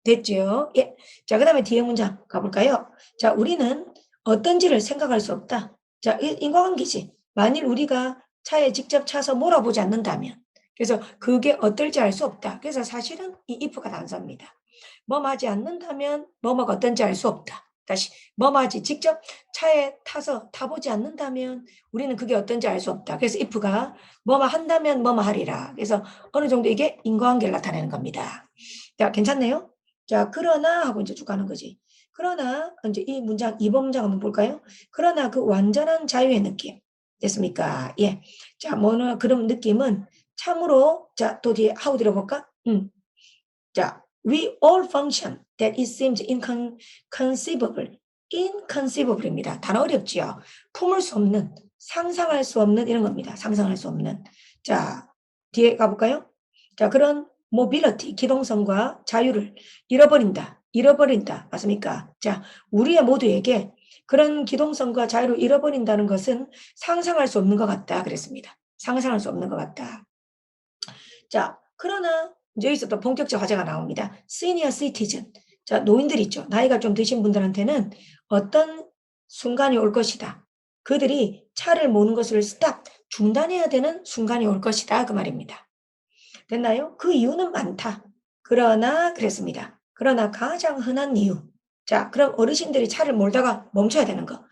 됐죠? 예. 자, 그 다음에 뒤에 문장 가볼까요? 자, 우리는 어떤지를 생각할 수 없다. 자, 인과관계지. 만일 우리가 차에 직접 차서 몰아보지 않는다면. 그래서 그게 어떨지 알 수 없다. 그래서 사실은 이 if가 단서입니다. 뭐하지 않는다면 뭐뭐가 어떤지 알 수 없다. 다시 뭐하지 직접 차에 타서 타보지 않는다면 우리는 그게 어떤지 알 수 없다. 그래서 if가 뭐뭐 한다면 뭐뭐 하리라. 그래서 어느 정도 이게 인과관계를 나타내는 겁니다. 자, 괜찮네요? 자, 그러나 하고 이제 쭉 가는 거지. 그러나 이제 이 문장 2번 문장 한번 볼까요? 그러나 그 완전한 자유의 느낌 됐습니까? 예. 자, 뭐는 그런 느낌은 참으로 자, 또 뒤에 하고 들어볼까? 자, we all function that it seems inconceivable. inconceivable입니다. 단어 어렵지요. 품을 수 없는, 상상할 수 없는 이런 겁니다. 상상할 수 없는. 자, 뒤에 가볼까요? 자, 그런 mobility, 기동성과 자유를 잃어버린다. 잃어버린다. 맞습니까? 자, 우리의 모두에게 그런 기동성과 자유를 잃어버린다는 것은 상상할 수 없는 것 같다. 그랬습니다. 상상할 수 없는 것 같다. 자, 그러나 이제 여기서 또 본격적 화제가 나옵니다. 시니어 시티즌. 자, 노인들 있죠. 나이가 좀 드신 분들한테는 어떤 순간이 올 것이다. 그들이 차를 모는 것을 스탑, 중단해야 되는 순간이 올 것이다. 그 말입니다. 됐나요? 그 이유는 많다. 그러나 그랬습니다. 그러나 가장 흔한 이유. 자, 그럼 어르신들이 차를 몰다가 멈춰야 되는 거.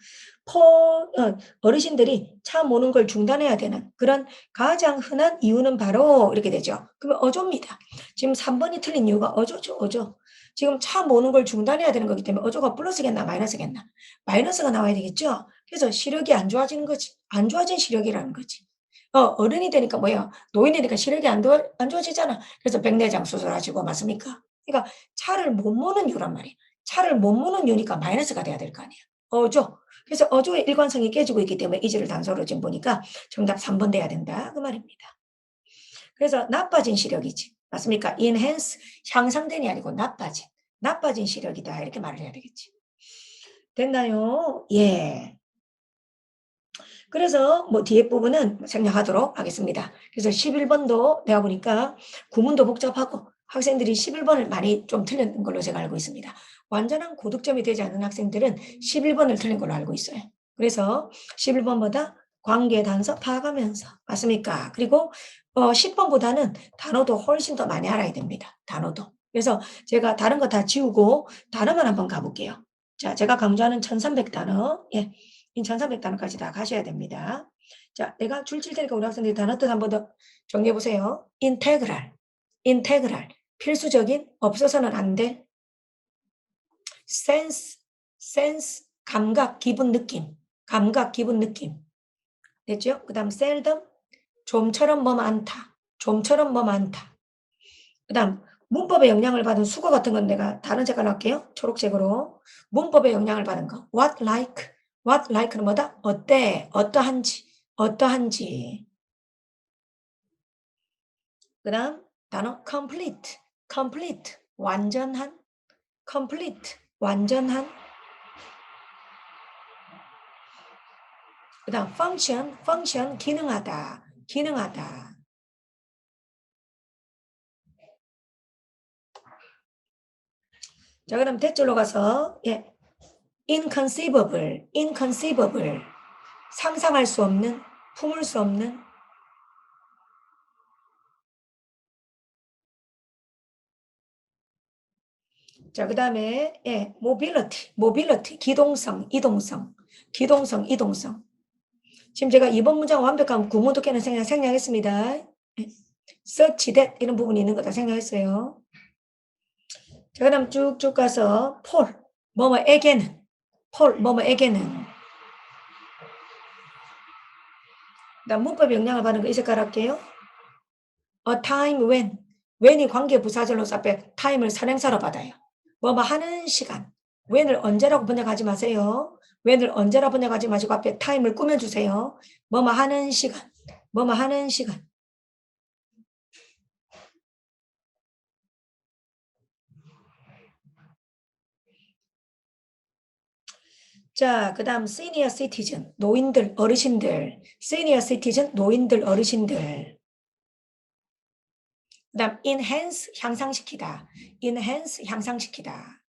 어르신들이 차 모는 걸 중단해야 되는 그런 가장 흔한 이유는 바로 이렇게 되죠. 그러면 어조입니다. 지금 3번이 틀린 이유가 어조죠, 어조. 지금 차 모는 걸 중단해야 되는 거기 때문에 어조가 플러스겠나 마이너스겠나? 마이너스가 나와야 되겠죠. 그래서 시력이 안 좋아지는 거지. 안 좋아진 시력이라는 거지. 어른이 되니까 뭐야? 노인이 되니까 시력이 안 좋아지잖아. 그래서 백내장 수술하시고 맞습니까? 그러니까 차를 못 모는 이유란 말이야. 차를 못 모는 이유니까 마이너스가 돼야 될 거 아니야. 어조. 그래서 어조의 일관성이 깨지고 있기 때문에 이지를 단서로 지금 보니까 정답 3번 돼야 된다. 그 말입니다. 그래서 나빠진 시력이지. 맞습니까? enhance, 향상된이 아니고 나빠진. 나빠진 시력이다. 이렇게 말을 해야 되겠지. 됐나요? 예. 그래서 뭐 뒤에 부분은 생략하도록 하겠습니다. 그래서 11번도 내가 보니까 구문도 복잡하고 학생들이 11번을 많이 좀 틀린 걸로 제가 알고 있습니다. 완전한 고득점이 되지 않은 학생들은 11번을 틀린 걸로 알고 있어요. 그래서 11번보다 관계 단서 파악하면서 맞습니까? 그리고 10번보다는 단어도 훨씬 더 많이 알아야 됩니다. 단어도. 그래서 제가 다른 거 다 지우고 단어만 한번 가볼게요. 자, 제가 강조하는 1300단어. 예. 2,400단어까지 다 가셔야 됩니다. 자, 내가 줄 칠 테니까 우리 학생들이 단어 뜻 한 번 더 정리해 보세요. 인테그랄, 인테그랄, 필수적인, 없어서는 안 돼. 센스, 센스, 감각, 기분, 느낌. 감각, 기분, 느낌. 됐죠? 그 다음 seldom, 좀처럼 뭐 많다. 좀처럼 뭐 많다. 그 다음 문법에 영향을 받은 수거 같은 건 내가 다른 색깔로 할게요. 초록색으로. 문법에 영향을 받은 거. what like. what like는 뭐다? 어때? 어떠한지. 어떠한지. 그 다음 단어 complete. complete. 완전한. complete. 완전한. 그 다음 function. function. 기능하다. 기능하다. 자, 그럼 대절로 가서, 예. inconceivable, inconceivable. 상상할 수 없는, 품을 수 없는. 자, 그 다음에, 예, mobility, mobility. 기동성, 이동성. 기동성, 이동성. 지금 제가 이번 문장 완벽한 구문도 깨는 생략했습니다. 예. such that 이런 부분이 있는 거다 생각했어요. 자, 그 다음 쭉쭉 가서, 폴, 뭐뭐에게는. 폴, 뭐뭐에게는. 그 다음 문법 영향을 받는 거 이 색깔 할게요. A time when이 관계 부사절로서 앞에 time을 선행사로 받아요. 뭐뭐 하는 시간. when을 언제라고 번역하지 마세요. when을 언제라고 번역하지 마시고 앞에 time을 꾸며주세요. 뭐뭐 하는 시간. 뭐뭐 하는 시간. 자, 그 다음 senior citizen, 노인들, 어르신들. senior citizen, 노인들, 어르신들. 그 다음 enhance, 향상시키다. enhance, 향상시키다.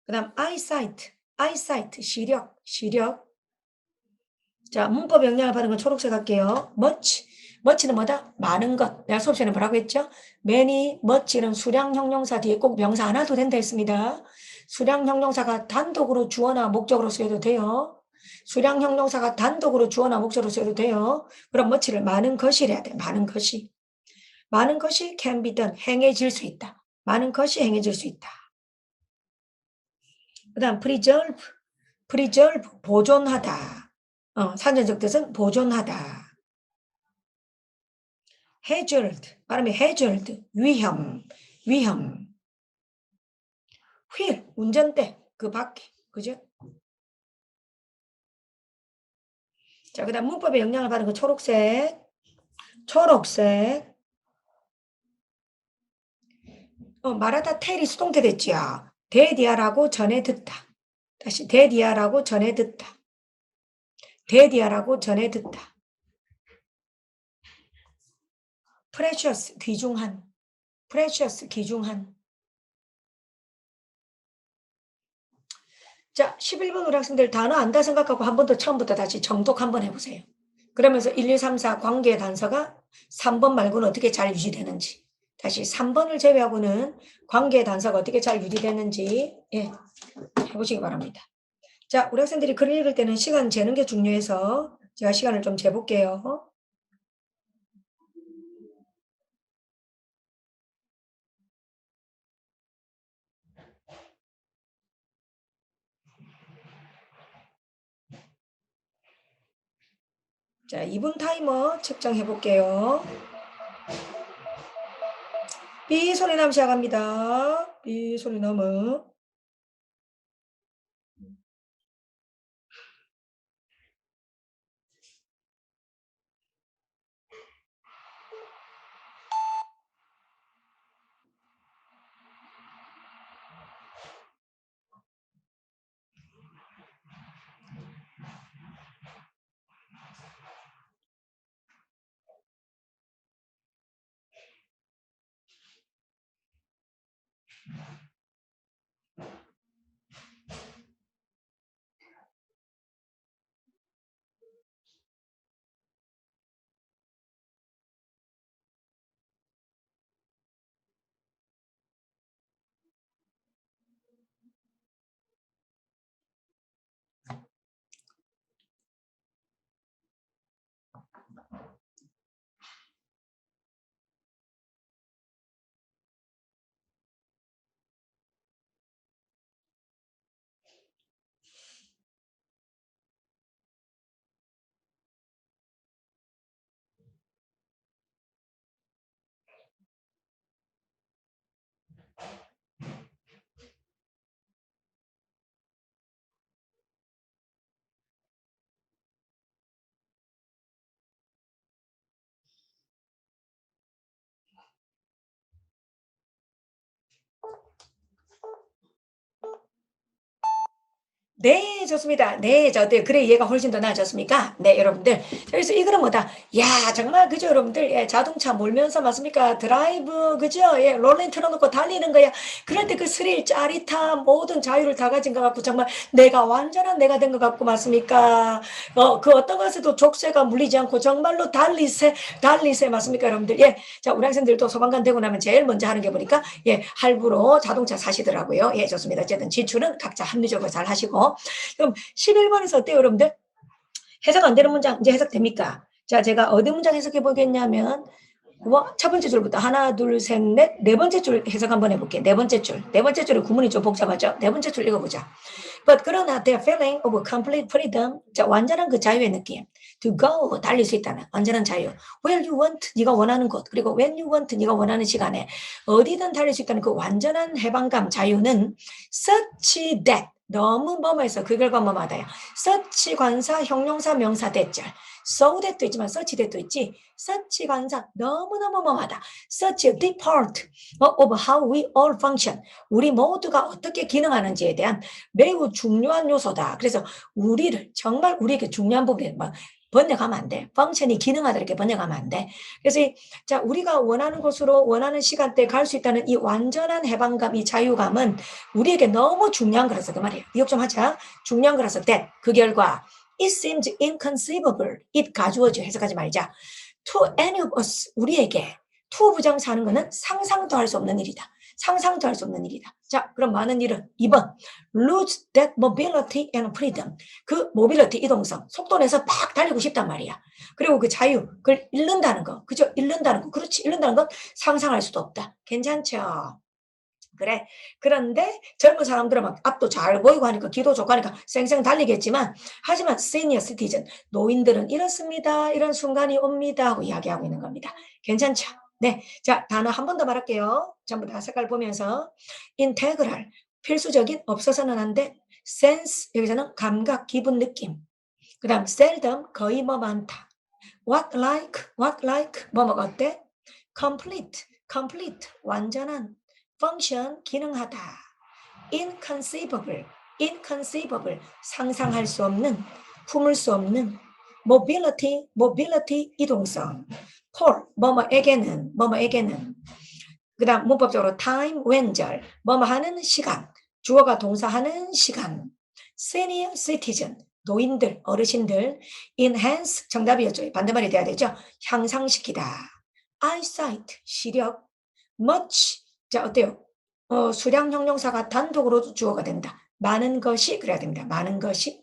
그 다음 eyesight, 시력, 시력. 자, 문법 영향을 받은 건 초록색 할게요. much는 뭐다? 많은 것. 내가 수업 시간에 뭐라고 했죠? many, much는 수량 형용사 뒤에 꼭 명사 안 와도 된다 했습니다. 수량 형용사가 단독으로 주어나 목적으로 쓰여도 돼요. 수량 형용사가 단독으로 주어나 목적으로 쓰여도 돼요. 그럼 much를 많은 것이래야 돼. 많은 것이. 많은 것이 can be done. 행해질 수 있다. 많은 것이 행해질 수 있다. 그 다음 preserve, 보존하다. 사전적 뜻은 보존하다. hazard, 발음이 hazard, 위험. 휠, 운전대, 그 밖에. 그죠? 자, 그 다음 문법에 영향을 받은 거 초록색. 말하다 테일이 수동태 됐지요. 대디아라고 전해 듣다. 다시 대디아라고 전해 듣다. 대디아라고 전해 듣다. precious, 귀중한. precious, 귀중한. 자, 11번 우리 학생들 단어 안다 생각하고 한 번 더 처음부터 다시 정독 한번 해보세요. 그러면서 1, 2, 3, 4 관계의 단서가 3번 말고는 어떻게 잘 유지되는지. 다시 3번을 제외하고는 관계의 단서가 어떻게 잘 유지되는지 예, 해보시기 바랍니다. 자, 우리 학생들이 글을 읽을 때는 시간 재는 게 중요해서 제가 시간을 좀 재볼게요. 자, 2분 타이머 측정해 볼게요. 삐 소리 나면 시작합니다. 삐 소리 나면. 네, 좋습니다. 네, 어때요? 그래, 얘가 훨씬 더 나아졌습니까? 네, 여러분들. 그래서 이거는 뭐다? 야, 정말 그죠, 여러분들? 예, 자동차 몰면서 맞습니까? 드라이브, 그죠? 예, 롤링 틀어놓고 달리는 거야. 그럴 때 그 스릴, 짜릿함, 모든 자유를 다 가진 것 같고, 정말 내가 완전한 내가 된 것 같고, 맞습니까? 그 어떤 것에도 족쇄가 물리지 않고, 정말로 달리세, 맞습니까, 여러분들? 예, 자, 우리 학생들도 소방관 되고 나면 제일 먼저 하는 게 보니까, 예, 할부로 자동차 사시더라고요. 예, 좋습니다. 어쨌든 지출은 각자 합리적으로 잘 하시고. 그럼 11번에서 어때요, 여러분들? 해석 안 되는 문장 이제 해석됩니까? 자, 제가 어디 문장 해석해 보겠냐면 첫 번째 줄부터 하나, 둘, 셋, 넷, 네 번째 줄 해석 한번 해볼게요. 네 번째 줄. 네 번째 줄의 구문이 좀 복잡하죠? 네 번째 줄 읽어보자. But 그러나 their feeling of complete freedom, 자, 완전한 그 자유의 느낌. To go, 달릴 수 있다는 완전한 자유. Where you want, 네가 원하는 곳. 그리고 when you want, 네가 원하는 시간에 어디든 달릴 수 있다는 그 완전한 해방감, 자유는 such that, 너무 뭐뭐해서 그 결과 뭐뭐하다요. such 관사, 형용사, 명사, 대절. so that도 있지만 such that도 있지. such 관사, 너무너무 뭐뭐하다. such a big part of how we all function. 우리 모두가 어떻게 기능하는지에 대한 매우 중요한 요소다. 그래서 우리를 정말 우리에게 중요한 부분에 번역하면 안 돼. 펑션이 기능하다 이렇게 번역하면 안 돼. 그래서 자, 우리가 원하는 곳으로 원하는 시간대에 갈 수 있다는 이 완전한 해방감, 이 자유감은 우리에게 너무 중요한 거라서 그 말이에요. 기억 좀 하자. 중요한 거라서 that. 그 결과 it seems inconceivable. it 가주어져 해석하지 말자. to any of us. 우리에게 to 부정사 하는 거는 상상도 할 수 없는 일이다. 상상도 할 수 없는 일이다. 자, 그럼 많은 일은 2번 lose that mobility and freedom. 그 mobility 이동성, 속도 내서 팍 달리고 싶단 말이야. 그리고 그 자유, 그걸 잃는다는 거, 그죠? 잃는다는 거, 그렇지? 잃는다는 건 상상할 수도 없다. 괜찮죠? 그래. 그런데 젊은 사람들은 막 앞도 잘 보이고 하니까 기도 좋고 하니까 쌩쌩 달리겠지만 하지만 시니어 시티즌 노인들은 이렇습니다. 이런 순간이 옵니다 하고 이야기하고 있는 겁니다. 괜찮죠? 네. 자, 단어 한 번 더 말할게요. 전부 다 색깔 보면서 인테그랄 필수적인 없어서는 안 돼. 센스 여기서는 감각, 기분, 느낌. 그다음 seldom 거의 뭐 많다. what like 뭐뭐가 어때? complete 완전한 function 기능하다. inconceivable 상상할 수 없는 품을 수 없는 mobility 이동성 for 뭐뭐에게는 그다음 문법적으로 time 왼절 뭐뭐 하는 시간 주어가 동사하는 시간 senior citizen 노인들 어르신들 enhance 정답이었죠. 반대말이 돼야 되죠. 향상시키다. eyesight 시력 much 자 어때요? 수량 형용사가 단독으로 주어가 된다. 많은 것이 그래야 됩니다. 많은 것이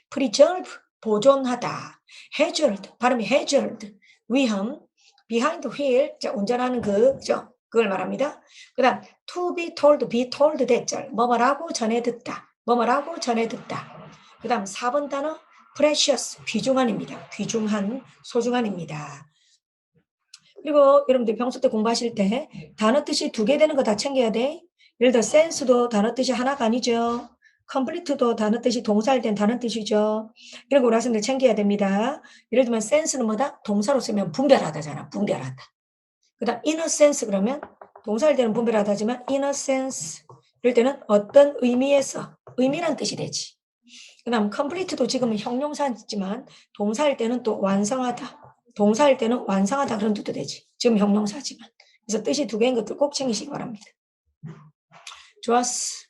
preserve 보존하다. hazard 발음이 hazard 위험 behind wheel 자 운전하는 그죠? 그걸 말합니다. 그다음 to be told 대절 뭐뭐라고 전해 듣다. 뭐뭐라고 전해 듣다. 그다음 4번 단어 precious 귀중한입니다. 귀중한 소중한입니다. 그리고 여러분들 평소 때 공부하실 때 단어 뜻이 2개 되는 거 다 챙겨야 돼. 예를 들어 sense도 단어 뜻이 하나가 아니죠. complete도 단어 뜻이 동사일 땐 단어 뜻이죠. 이런 거 우리 학생들 챙겨야 됩니다. 예를 들면 sense는 뭐다? 동사로 쓰면 분별하다잖아. 분별하다. 그 다음 inner sense 그러면 동사일 때는 분별하다지만 inner sense 이럴 때는 어떤 의미에서 의미란 뜻이 되지. 그 다음 complete도 지금은 형용사지만 동사일 때는 또 완성하다. 동사일 때는 완성하다 그런 뜻도 되지. 지금 형용사지만. 그래서 뜻이 2개인 것들 꼭 챙기시기 바랍니다. 좋았어.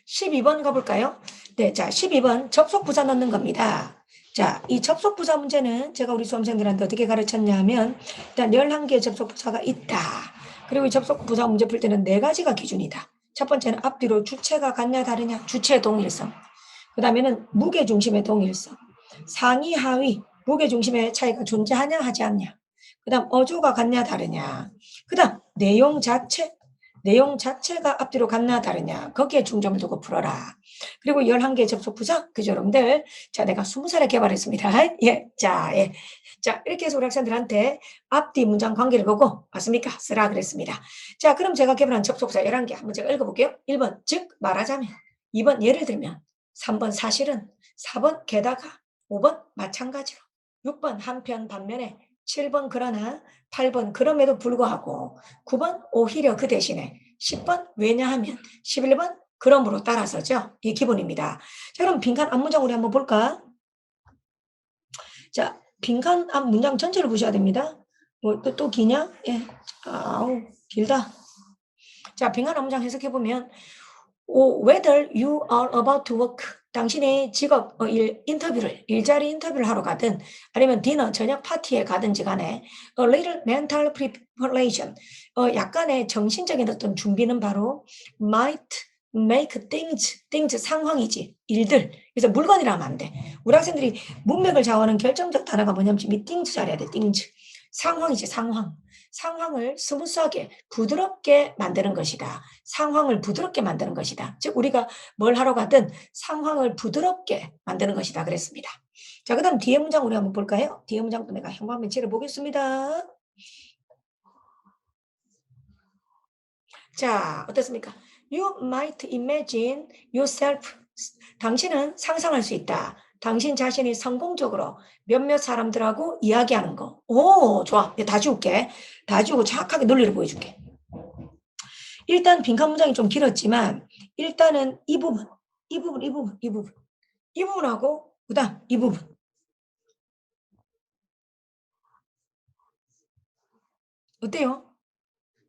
12번 가볼까요? 네, 자, 12번 접속부사 넣는 겁니다. 자, 이 접속부사 문제는 제가 우리 수험생들한테 어떻게 가르쳤냐면 일단 11개의 접속부사가 있다. 그리고 이 접속부사 문제 풀 때는 4가지가 기준이다. 첫 번째는 앞뒤로 주체가 같냐 다르냐 주체 동일성. 그 다음에는 무게중심의 동일성. 상위 하위 무게중심의 차이가 존재하냐 하지 않냐. 그 다음 어조가 같냐 다르냐. 그 다음 내용 자체가 앞뒤로 같나 다르냐. 거기에 중점을 두고 풀어라. 그리고 11개의 접속부사 그죠 여러분들. 자 내가 20살에 개발했습니다. 예, 자, 예. 자 이렇게 해서 우리 학생들한테 앞뒤 문장 관계를 보고 맞습니까? 쓰라 그랬습니다. 자 그럼 제가 개발한 접속부사 11개 한번 제가 읽어볼게요. 1번 즉 말하자면 2번 예를 들면 3번 사실은 4번 게다가 5번 마찬가지로 6번 한편 반면에 7번 그러나 8번 그럼에도 불구하고 9번 오히려 그 대신에 10번 왜냐하면, 11번 그러므로 따라서죠. 이게 기본입니다. 자, 그럼 빈칸 앞문장 우리 한번 볼까? 자, 빈칸 앞 문장 전체를 보셔야 됩니다. 뭐 또 기냐? 예. 아우, 길다. 자, 빈칸 앞 문장 해석해 보면 whether you are about to work, 당신의 직업 인터뷰를, 일자리 인터뷰를 하러 가든 아니면 디너 저녁 파티에 가든지 간에 a little mental preparation, 약간의 정신적인 어떤 준비는 바로 might make things 상황이지, 일들. 그래서 물건이라 하면 안 돼. 우리 학생들이 문맥을 좌우하는 결정적 단어가 뭐냐면 이 things 잘해야 돼. things. 상황이지, 상황. 상황을 스무스하게 부드럽게 만드는 것이다. 상황을 부드럽게 만드는 것이다. 즉 우리가 뭘 하러 가든 상황을 부드럽게 만드는 것이다 그랬습니다. 자, 그다음 뒤에 문장 우리 한번 볼까요? 뒤에 문장도 내가 한번 칠해 보겠습니다. 자, 어떻습니까? You might imagine yourself. 당신은 상상할 수 있다. 당신 자신이 성공적으로 몇몇 사람들하고 이야기하는 거. 오, 좋아. 다 지울게. 다 지우고 정확하게 논리를 보여줄게. 일단 빈칸 문장이 좀 길었지만 일단은 이 부분, 이 부분하고 그다음 이 부분. 어때요?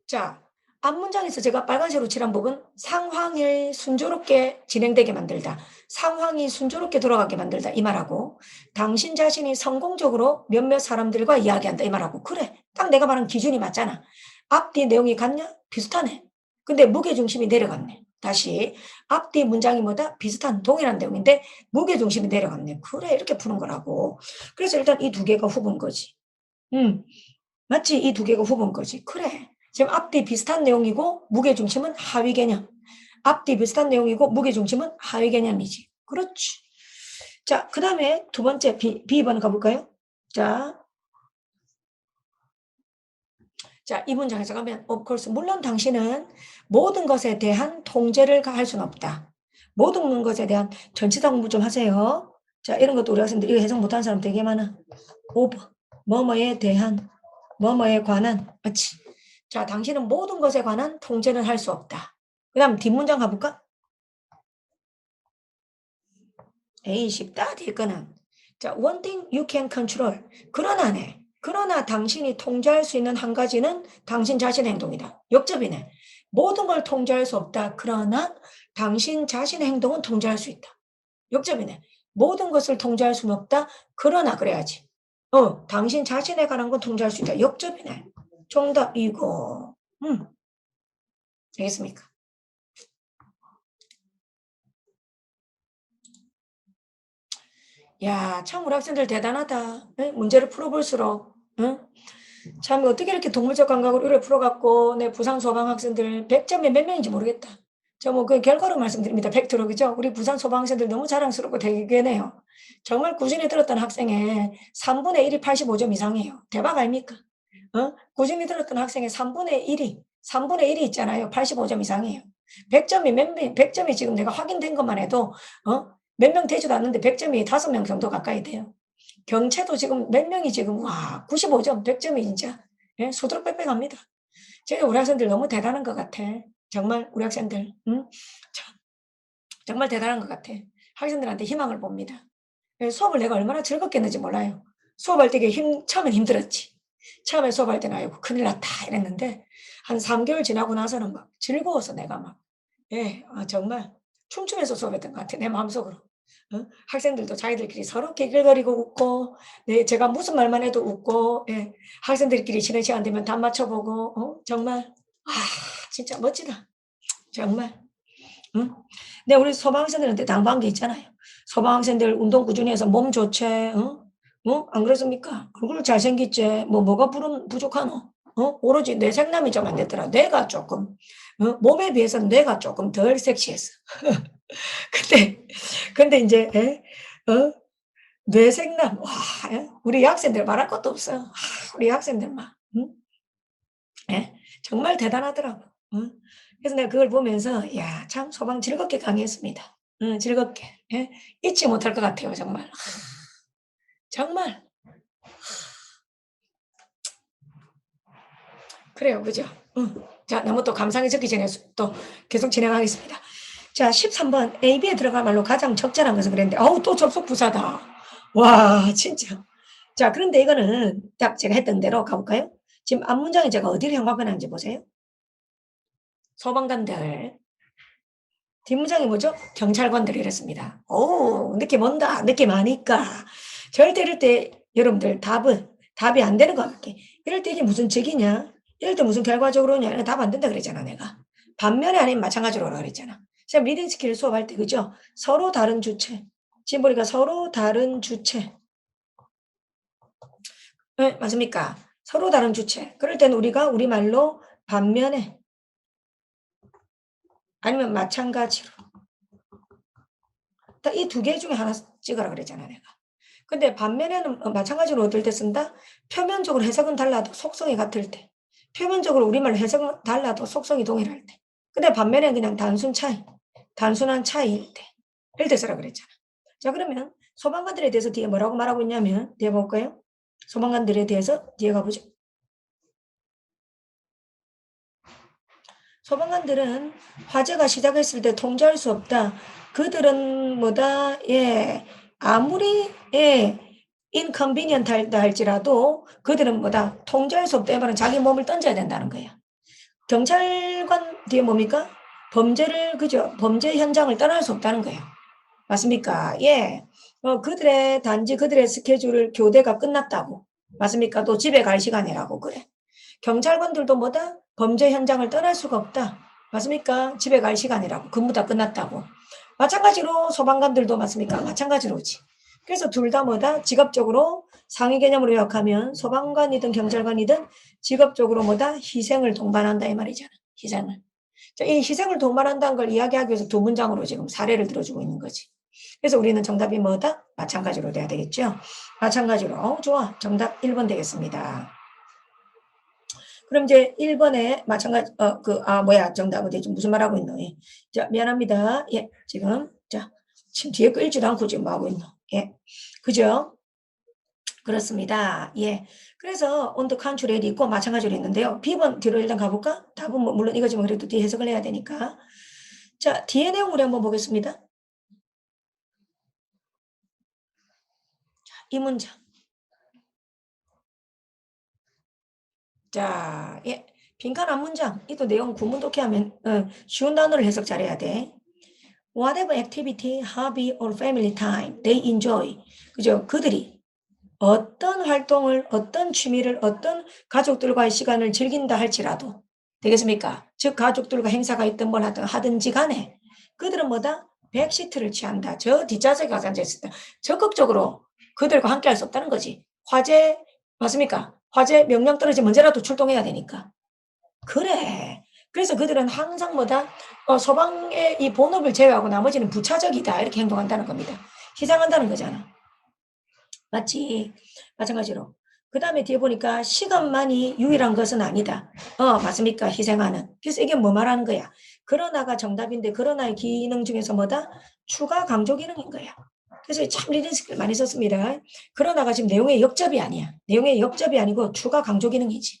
자, 앞문장에서 제가 빨간색으로 칠한 부분 상황을 순조롭게 진행되게 만들다. 상황이 순조롭게 돌아가게 만들다 이 말하고 당신 자신이 성공적으로 몇몇 사람들과 이야기한다 이 말하고 그래. 딱 내가 말한 기준이 맞잖아. 앞뒤 내용이 같냐? 비슷하네. 근데 무게중심이 내려갔네. 다시 앞뒤 문장이 뭐다? 비슷한 동일한 내용인데 무게중심이 내려갔네. 그래 이렇게 푸는 거라고. 그래서 일단 이 두 개가 후보인 거지. 맞지? 이 두 개가 후보인 거지. 그래. 지금 앞뒤 비슷한 내용이고 무게중심은 하위 개념. 앞뒤 비슷한 내용이고 무게중심은 하위 개념이지. 그렇지. 자, 그 다음에 두 번째 B번 가볼까요? 자, 이 문장에서 가면 of course 물론 당신은 모든 것에 대한 통제를 할 수는 없다. 모든 것에 대한 전치사 공부 좀 하세요. 자, 이런 것도 우리 학생들 이거 해석 못하는 사람 되게 많아. of 뭐뭐에 대한 뭐뭐에 관한 맞지? 자, 당신은 모든 것에 관한 통제는 할 수 없다. 그 다음 뒷문장 가볼까? 에이 쉽다 뒤에 거는. 자, one thing you can control. 그러나네. 그러나 당신이 통제할 수 있는 한 가지는 당신 자신의 행동이다. 역접이네. 모든 걸 통제할 수 없다. 그러나 당신 자신의 행동은 통제할 수 있다. 역접이네. 모든 것을 통제할 수는 없다. 그러나 그래야지. 당신 자신에 관한 건 통제할 수 있다. 역접이네. 정답 이거. 되겠습니까? 야, 참 우리 학생들 대단하다. 응? 문제를 풀어볼수록, 응? 참 어떻게 이렇게 동물적 감각을 오래 풀어갖고 내 부산 소방 학생들 100점에 몇 명인지 모르겠다. 저 뭐 그 결과로 말씀드립니다. 팩트로 그죠? 우리 부산 소방 학생들 너무 자랑스럽고 되게네요. 정말 꾸준히 들었던 학생의 3분의 1이 85점 이상이에요. 대박 아닙니까? 꾸준히 들었던 학생의 3분의 1이 있잖아요. 85점 이상이에요. 100점이 지금 내가 확인된 것만 해도 몇 명 되지도 않는데 100점이 5명 정도 가까이 돼요. 경채도 지금 몇 명이 지금 와 95점 100점이 진짜 예, 소드로 빽빽합니다. 제가 우리 학생들 너무 대단한 것 같아. 정말 우리 학생들 정말 대단한 것 같아. 학생들한테 희망을 봅니다. 예, 수업을 내가 얼마나 즐겁게 했는지 몰라요. 수업할 때 처음엔 힘들었지. 처음에 수업할 때는 아이고 큰일 났다 이랬는데 한 3개월 지나고 나서는 막 즐거워서 내가 막 예, 정말 춤추면서 수업했던 것 같아 내 마음속으로. 학생들도 자기들끼리 서로 개길거리고 웃고 네, 제가 무슨 말만 해도 웃고 예, 학생들끼리 쉬는 시간 되면 답 맞춰보고 정말 아 진짜 멋지다. 정말. 응? 네, 우리 소방학생들한테 당부한 게 있잖아요. 소방학생들 운동 꾸준히 해서 몸 좋지, 응? 안 그렇습니까? 얼굴 잘생겼지, 뭐가 부족하노? 오로지 뇌 생남이 좀 안 됐더라. 뇌가 조금, 몸에 비해서는 뇌가 조금 덜 섹시했어. 근데, 이제, 뇌 생남, 와, 우리 학생들 말할 것도 없어. 우리 학생들만, 응? 예? 정말 대단하더라고. 응? 그래서 내가 그걸 보면서 야, 참 소방 즐겁게 강의했습니다. 즐겁게. 예? 잊지 못할 것 같아요, 정말. 정말. 그래요, 그죠? 응. 자, 너무 또 감상이 적기 전에 또 계속 진행하겠습니다. 자, 13번 AB에 들어갈 말로 가장 적절한 것은 그랬는데 어우 또 접속 부사다. 와 진짜. 자, 그런데 이거는 딱 제가 했던 대로 가볼까요? 지금 앞문장에 제가 어디를 형광펜하는지 보세요. 소방관들. 뒷문장이 뭐죠? 경찰관들이 이랬습니다. 오, 느낌 온다. 느낌 아니까. 절대 이럴 때 여러분들 답이 안 되는 거 같게. 이럴 때 이게 무슨 적이냐? 이럴 때 무슨 결과적으로 오냐? 답 안 된다 그랬잖아, 내가. 반면에 아니면 마찬가지로 오라 그랬잖아. 지금 리딩 스킬 수업할 때, 그죠? 서로 다른 주체. 지금 보니까 서로 다른 주체. 네, 맞습니까? 서로 다른 주체. 그럴 때는 우리가 우리말로 반면에 아니면 마찬가지로. 이 두 개 중에 하나 찍으라 그랬잖아, 내가. 근데 반면에는 마찬가지로 어떨 때 쓴다? 표면적으로 해석은 달라도 속성이 같을 때. 표면적으로 우리말로 해석은 달라도 속성이 동일할 때. 근데 반면에 그냥 단순한 차이일 때. 이럴 때 쓰라 그랬잖아. 자, 그러면 소방관들에 대해서 뒤에 뭐라고 말하고 있냐면, 뒤에 볼까요? 소방관들에 대해서 뒤에 가보죠. 소방관들은 화재가 시작했을 때 통제할 수 없다. 그들은 뭐다? 예, 아무리 inconvenient하다 할지라도 그들은 뭐다? 통제할 수 없다. 이 말은 자기 몸을 던져야 된다는 거야. 경찰관 뒤에 뭡니까? 그죠? 범죄 현장을 떠날 수 없다는 거예요. 맞습니까? 예. 그들의 스케줄을 교대가 끝났다고. 맞습니까? 또 집에 갈 시간이라고 그래. 경찰관들도 뭐다? 범죄 현장을 떠날 수가 없다. 맞습니까? 집에 갈 시간이라고. 근무 다 끝났다고. 마찬가지로 소방관들도 맞습니까? 마찬가지로지. 그래서 둘 다 뭐다? 직업적으로 상위 개념으로 요약하면 소방관이든 경찰관이든 직업적으로 뭐다? 희생을 동반한다 이 말이잖아. 희생을. 자, 이 희생을 동반한다는 걸 이야기하기 위해서 두 문장으로 지금 사례를 들어주고 있는 거지. 그래서 우리는 정답이 뭐다? 마찬가지로 돼야 되겠죠? 마찬가지로. 좋아. 정답 1번 되겠습니다. 그럼 이제 1번에 마찬가지, 정답 어디 무슨 말 하고 있노? 예. 자, 미안합니다. 예, 지금, 자, 지금 뒤에 끌지도 않고 지금 뭐 하고 있노? 예. 그죠? 그렇습니다. 예. 그래서 온도 컨트롤이 있고 마찬가지로 있는데요. B번 뒤로 일단 가볼까? 답은 뭐 물론 이거지만 그래도 뒤에 해석을 해야 되니까. 자, 뒤에 내용을 한번 보겠습니다. 자, 이 문장. 자, 예. 빈칸 앞 문장. 이도 내용 구문 독해 하면 쉬운 단어를 해석 잘해야 돼. Whatever activity, hobby or family time they enjoy. 그죠? 그들이 어떤 활동을, 어떤 취미를, 어떤 가족들과의 시간을 즐긴다 할지라도 되겠습니까? 즉 가족들과 행사가 있든 뭘 하든지 간에 그들은 뭐다? 백시트를 취한다. 저 뒷좌석에 가서 앉아있을 때 적극적으로 그들과 함께 할 수 없다는 거지. 화재 맞습니까? 화재 명령 떨어지면 언제라도 출동해야 되니까. 그래. 그래서 그들은 항상 뭐다? 소방의 이 본업을 제외하고 나머지는 부차적이다. 이렇게 행동한다는 겁니다. 희생한다는 거잖아. 맞지? 마찬가지로. 그 다음에 뒤에 보니까 시간만이 유일한 것은 아니다. 맞습니까? 희생하는. 그래서 이게 뭐 말하는 거야? 그러나가 정답인데 그러나의 기능 중에서 뭐다? 추가 강조 기능인 거야. 그래서 참 리딩 스킬 많이 썼습니다. 그러나가 지금 내용의 역접이 아니야. 내용의 역접이 아니고 추가 강조 기능이지.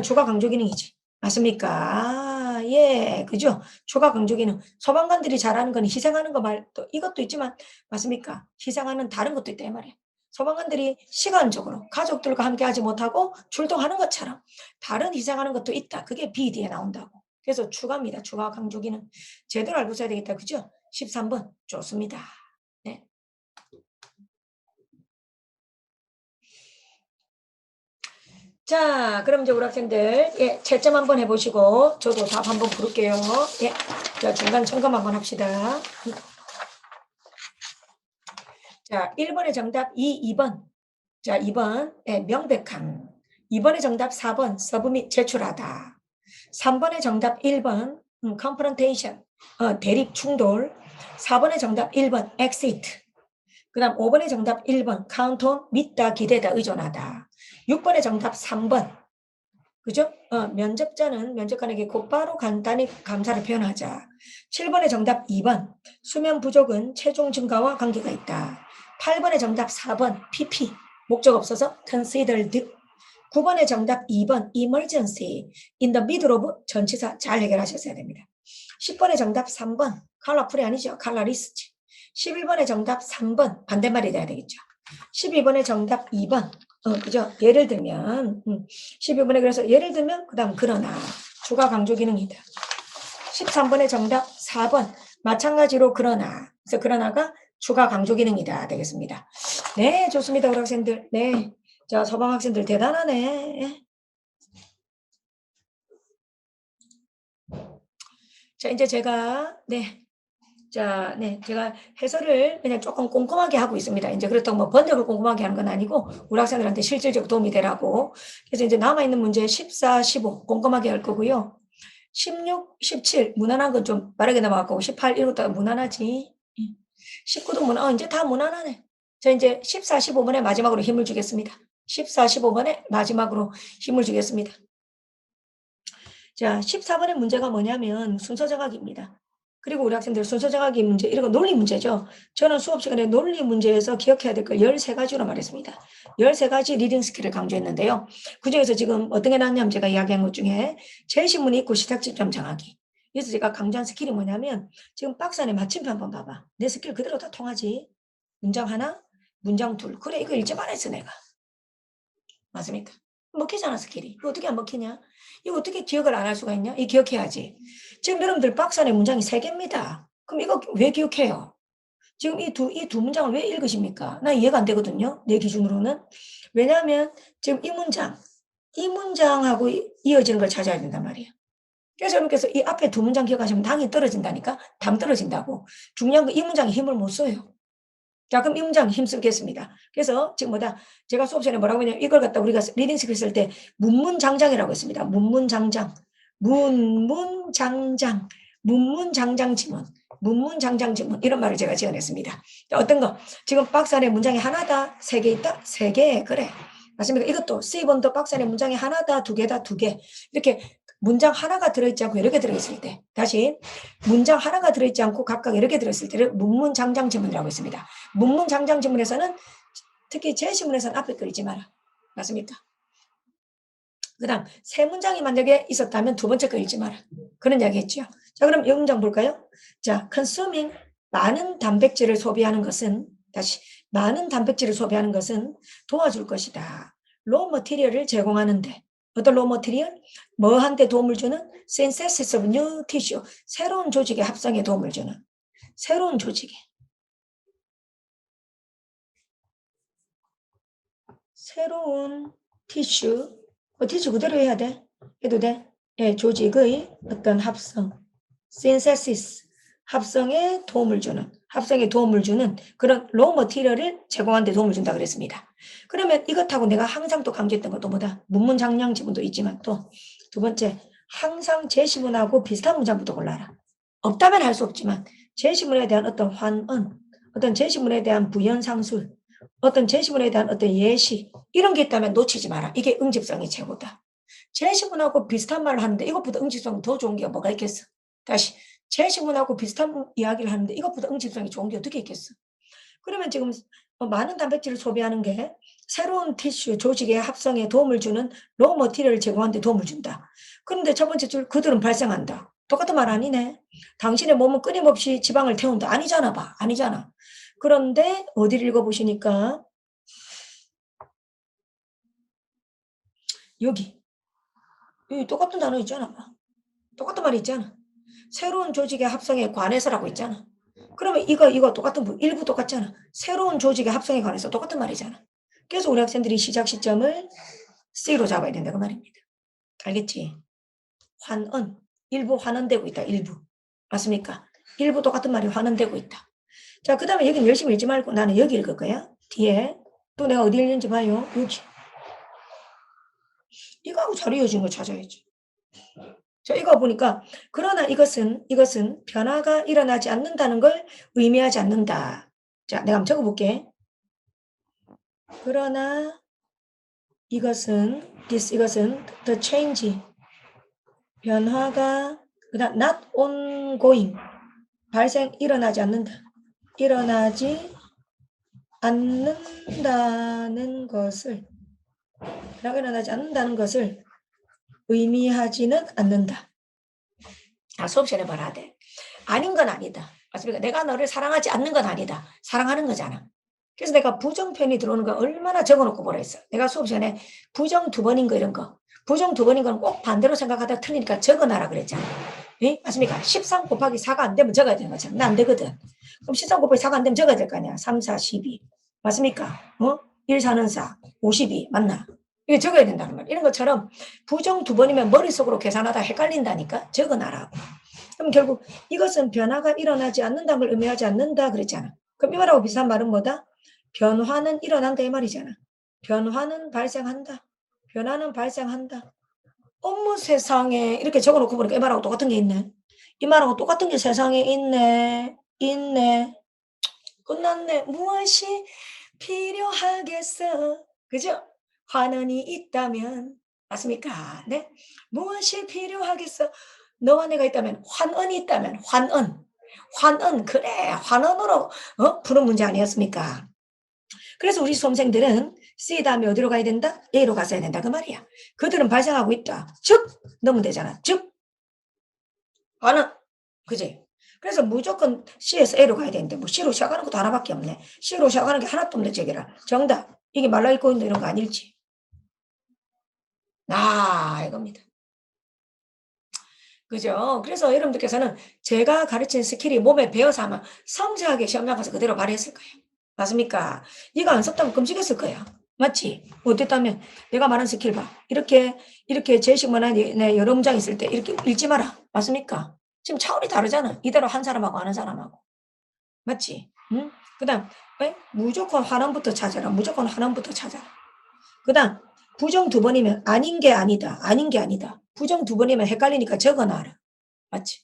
추가 강조 기능이지. 맞습니까? 예, 그죠? 추가 강조 기능. 소방관들이 잘하는 건 희생하는 거 또 이것도 있지만, 맞습니까? 희생하는 다른 것도 있다, 이 말이야. 소방관들이 시간적으로 가족들과 함께 하지 못하고 출동하는 것처럼 다른 희생하는 것도 있다. 그게 BD에 나온다고. 그래서 추가입니다. 추가 강조 기능. 제대로 알고 써야 되겠다. 그죠? 13번. 좋습니다. 네. 자, 그럼 이제 우리 학생들, 예, 채점 한번 해보시고, 저도 답 한번 부를게요. 예, 자, 중간 점검 한번 합시다. 자, 1번의 정답 2번. 자, 2번, 예, 명백한. 2번의 정답 4번, 서브 및 제출하다. 3번의 정답 1번, confrontation, 대립 충돌. 4번의 정답 1번, exit. 그 다음 5번의 정답 1번, count on, 믿다, 기대다, 의존하다. 6번의 정답 3번, 그죠? 면접자는 면접관에게 곧바로 간단히 감사를 표현하자. 7번의 정답 2번, 수면 부족은 체중 증가와 관계가 있다. 8번의 정답 4번, PP, 목적 없어서 considered. 9번의 정답 2번 emergency in the middle of 전치사 잘 해결하셨어야 됩니다. 10번의 정답 3번 colorful이 아니죠. colorist. 11번의 정답 3번 반대말이 돼야 되겠죠. 12번의 정답 2번 그죠? 예를 들면 12번에 그래서 예를 들면 그 다음 그러나 주가 강조 기능이다. 13번의 정답 4번 마찬가지로 그러나 그래서 그러나가 주가 강조 기능이다 되겠습니다. 네 좋습니다 우리 학생들. 네. 자 서방 학생들 대단하네. 자 이제 제가 제가 해설을 그냥 조금 꼼꼼하게 하고 있습니다. 이제 그렇다고 뭐 번역을 꼼꼼하게 하는 건 아니고 우리 학생들한테 실질적으로 도움이 되라고. 그래서 이제 남아있는 문제 14, 15 꼼꼼하게 할 거고요. 16, 17 무난한 건 좀 빠르게 넘어갈 고 18 이것도 무난하지. 19도 이제 다 무난하네. 자 이제 14, 15번에 마지막으로 힘을 주겠습니다. 14, 15번에 마지막으로 힘을 주겠습니다. 자 14번의 문제가 뭐냐면 순서 정하기입니다. 그리고 우리 학생들 순서 정하기 문제, 이런 거 논리 문제죠. 저는 수업 시간에 논리 문제에서 기억해야 될 걸 13가지로 말했습니다. 13가지 리딩 스킬을 강조했는데요. 그중에서 지금 어떤 게 나왔냐면 제가 이야기한 것 중에 제시문이 있고 시작지점 정하기. 그래서 제가 강조한 스킬이 뭐냐면 지금 박스 안에 마침표 한번 봐봐. 내 스킬 그대로 다 통하지. 문장 하나, 문장 둘. 그래 이거 읽지 말았어 내가. 맞습니까? 먹히잖아 스킬이. 이거 어떻게 안 먹히냐? 이거 어떻게 기억을 안 할 수가 있냐? 이 기억해야지. 지금 여러분들 박스 안에 문장이 3개입니다. 그럼 이거 왜 기억해요? 지금 이 두 문장을 왜 읽으십니까? 나 이해가 안 되거든요. 내 기준으로는. 왜냐하면 지금 이 문장하고 이어지는 걸 찾아야 된단 말이에요. 그래서 여러분께서 이 앞에 2문장 기억하시면 당이 떨어진다니까? 당 떨어진다고. 중요한 건 이 문장에 힘을 못 써요. 자, 그럼 이 문장 힘쓰겠습니다. 그래서 지금 제가 수업 시간에 뭐라고 했냐면 이걸 갖다 우리가 리딩 스킬 쓸 때 문문장장이라고 했습니다. 문문장장, 문문장장, 문문장장지문, 문문장장지문 이런 말을 제가 지어냈습니다. 자, 어떤 거? 지금 박스 안에 문장이 하나다, 3개 있다, 3개 그래. 맞습니까? 이것도 C번도 박스 안에 문장이 하나다, 2개다, 2개 이렇게 문장 하나가 들어있지 않고 여러 개 들어있을 때 다시 문장 하나가 들어있지 않고 각각 여러 개 들어있을 때를 문문장장지문이라고 했습니다. 문문장장지문에서는 특히 제시문에서는 앞에 거 읽지 마라. 맞습니까? 그 다음 3문장이 만약에 있었다면 2번째 거 읽지 마라. 그런 이야기 했죠. 자 그럼 이 문장 볼까요? 자 consuming 많은 단백질을 소비하는 것은 다시 많은 단백질을 소비하는 것은 도와줄 것이다. 로우 머티리얼을 제공하는데 어떤 로우 머티리얼? 뭐한테 도움을 주는? synthesis of new tissue 새로운 조직의 합성에 도움을 주는 새로운 조직에 새로운 티슈 티슈 그대로 해야 돼? 해도 돼? 예, 조직의 어떤 합성 synthesis 합성에 도움을 주는 그런 로우 머티리얼을 제공하는 데 도움을 준다 그랬습니다. 그러면 이것하고 내가 항상 또 강조했던 것도 뭐다? 문문장량 지문도 있지만 또 두 번째 항상 제시문하고 비슷한 문장부터 골라라. 없다면 할 수 없지만 제시문에 대한 어떤 환언, 어떤 제시문에 대한 부연상술, 어떤 제시문에 대한 어떤 예시 이런 게 있다면 놓치지 마라. 이게 응집성이 최고다. 제시문하고 비슷한 말을 하는데 이것보다 응집성이 더 좋은 게 뭐가 있겠어? 다시 제시문하고 비슷한 이야기를 하는데 이것보다 응집성이 좋은 게 어떻게 있겠어? 그러면 지금 많은 단백질을 소비하는 게 새로운 티슈 조직의 합성에 도움을 주는 로우 머티리얼을 제공하는 데 도움을 준다. 그런데 첫 번째 줄 그들은 발생한다. 똑같은 말 아니네. 당신의 몸은 끊임없이 지방을 태운다. 아니잖아 봐. 아니잖아. 그런데 어디를 읽어보시니까 여기 똑같은 단어 있잖아 봐. 똑같은 말이 있잖아. 새로운 조직의 합성에 관해서라고 있잖아. 그러면 이거 똑같은 일부 똑같잖아. 새로운 조직의 합성에 관해서 똑같은 말이잖아. 그래서 우리 학생들이 시작 시점을 C로 잡아야 된다고 말입니다. 알겠지? 환언. 일부 환원되고 있다. 일부. 맞습니까? 일부 똑같은 말이 환원되고 있다. 자, 그 다음에 여기는 열심히 읽지 말고 나는 여기 읽을 거야. 뒤에. 또 내가 어디 읽는지 봐요. 여기. 이거하고 잘 이어진 거 찾아야지. 자, 이거 보니까 그러나 이것은 변화가 일어나지 않는다는 걸 의미하지 않는다. 자, 내가 한번 적어볼게. 그러나 이것은 the change 변화가 그다음 not ongoing 일어나지 않는다는 것을 변화가 일어나지 않는다는 것을 의미하지는 않는다. 수업 시간에 뭐라 하대? 아닌 건 아니다. 맞습니까? 내가 너를 사랑하지 않는 건 아니다. 사랑하는 거잖아. 그래서 내가 부정편이 들어오는 거 얼마나 적어놓고 보라 했어. 내가 수업 시간에 부정 2번인 거 이런 거. 부정 2번인 건 꼭 반대로 생각하다 틀리니까 적어놔라 그랬잖아. 예? 맞습니까? 13 곱하기 4가 안 되면 적어야 되는 거잖아. 나 안 되거든. 그럼 13 곱하기 4가 안 되면 적어야 될 거 아니야. 3, 4, 12. 맞습니까? 1, 4는 4, 52. 맞나? 이거 적어야 된다는 말. 이런 것처럼 부정 2번이면 머릿속으로 계산하다 헷갈린다니까. 적어놔라. 그럼 결국 이것은 변화가 일어나지 않는다는 걸 의미하지 않는다 그랬잖아. 그럼 이 말하고 비슷한 말은 뭐다? 변화는 일어난다 이 말이잖아. 변화는 발생한다. 변화는 발생한다. 어머 세상에 이렇게 적어놓고 보니까 이 말하고 똑같은 게 있네. 이 말하고 똑같은 게 세상에 있네. 있네. 끝났네. 무엇이 필요하겠어. 그죠? 환원이 있다면 맞습니까? 네? 무엇이 필요하겠어. 너와 내가 있다면 환원이 있다면 환원 그래 환원으로 푸는 문제 아니었습니까? 그래서 우리 수험생들은 C 다음에 어디로 가야 된다? A로 갔어야 된다 그 말이야. 그들은 발생하고 있다. 즉 넣으면 되잖아. 즉 환원 그지? 그래서 무조건 C에서 A로 가야 되는데 뭐 C로 시작하는 것도 하나밖에 없네. C로 시작하는 게 하나도 없네 저기라. 정답. 이게 말라 읽고 있는 이런 거 아닐지. 이겁니다. 그죠? 그래서 여러분들께서는 제가 가르친 스킬이 몸에 배어서 하면 성실하게 시험 나가서 그대로 발휘했을 거예요. 맞습니까? 이거 안 썼다면 끔찍했을 거야. 맞지? 어땠다면 내가 말한 스킬 봐. 이렇게 제식문화 여러 문장 있을 때 이렇게 읽지 마라. 맞습니까? 지금 차원이 다르잖아. 이대로 한 사람하고 아는 사람하고. 맞지? 응? 그 다음, 무조건 환원부터 찾아라. 무조건 환원부터 찾아라. 그 다음, 부정 2번이면 아닌 게 아니다. 아닌 게 아니다. 부정 2번이면 헷갈리니까 적어놔라. 맞지?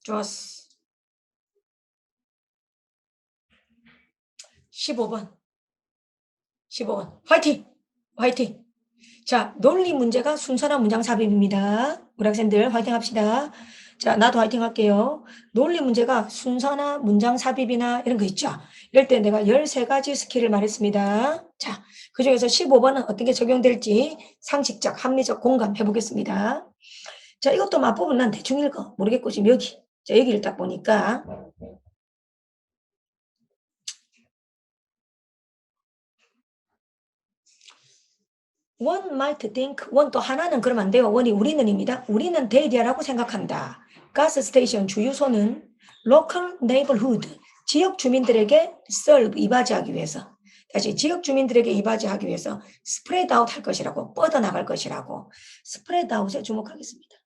좋았어. 15번. 15번. 화이팅! 화이팅! 자, 논리 문제가 순서나 문장 삽입입니다. 우리 학생들 화이팅 합시다. 자, 나도 화이팅 할게요. 논리 문제가 순서나 문장 삽입이나 이런 거 있죠? 이럴 때 내가 13가지 스킬을 말했습니다. 자, 그 중에서 15번은 어떤 게 적용될지 상식적, 합리적 공감 해보겠습니다. 자, 이것도 맞부분 난 대충 읽어. 모르겠고 지금 여기. 자, 여기를 딱 보니까 One might think, one 또 하나는 그러면 안 돼요. 원이 우리는입니다. 우리는 대리아라고 생각한다. 가스 스테이션 주유소는 local neighborhood, 지역 주민들에게 serve, 이바지하기 위해서. 다시 지역 주민들에게 이바지하기 위해서 spread out 할 것이라고, 뻗어나갈 것이라고. spread out에 주목하겠습니다.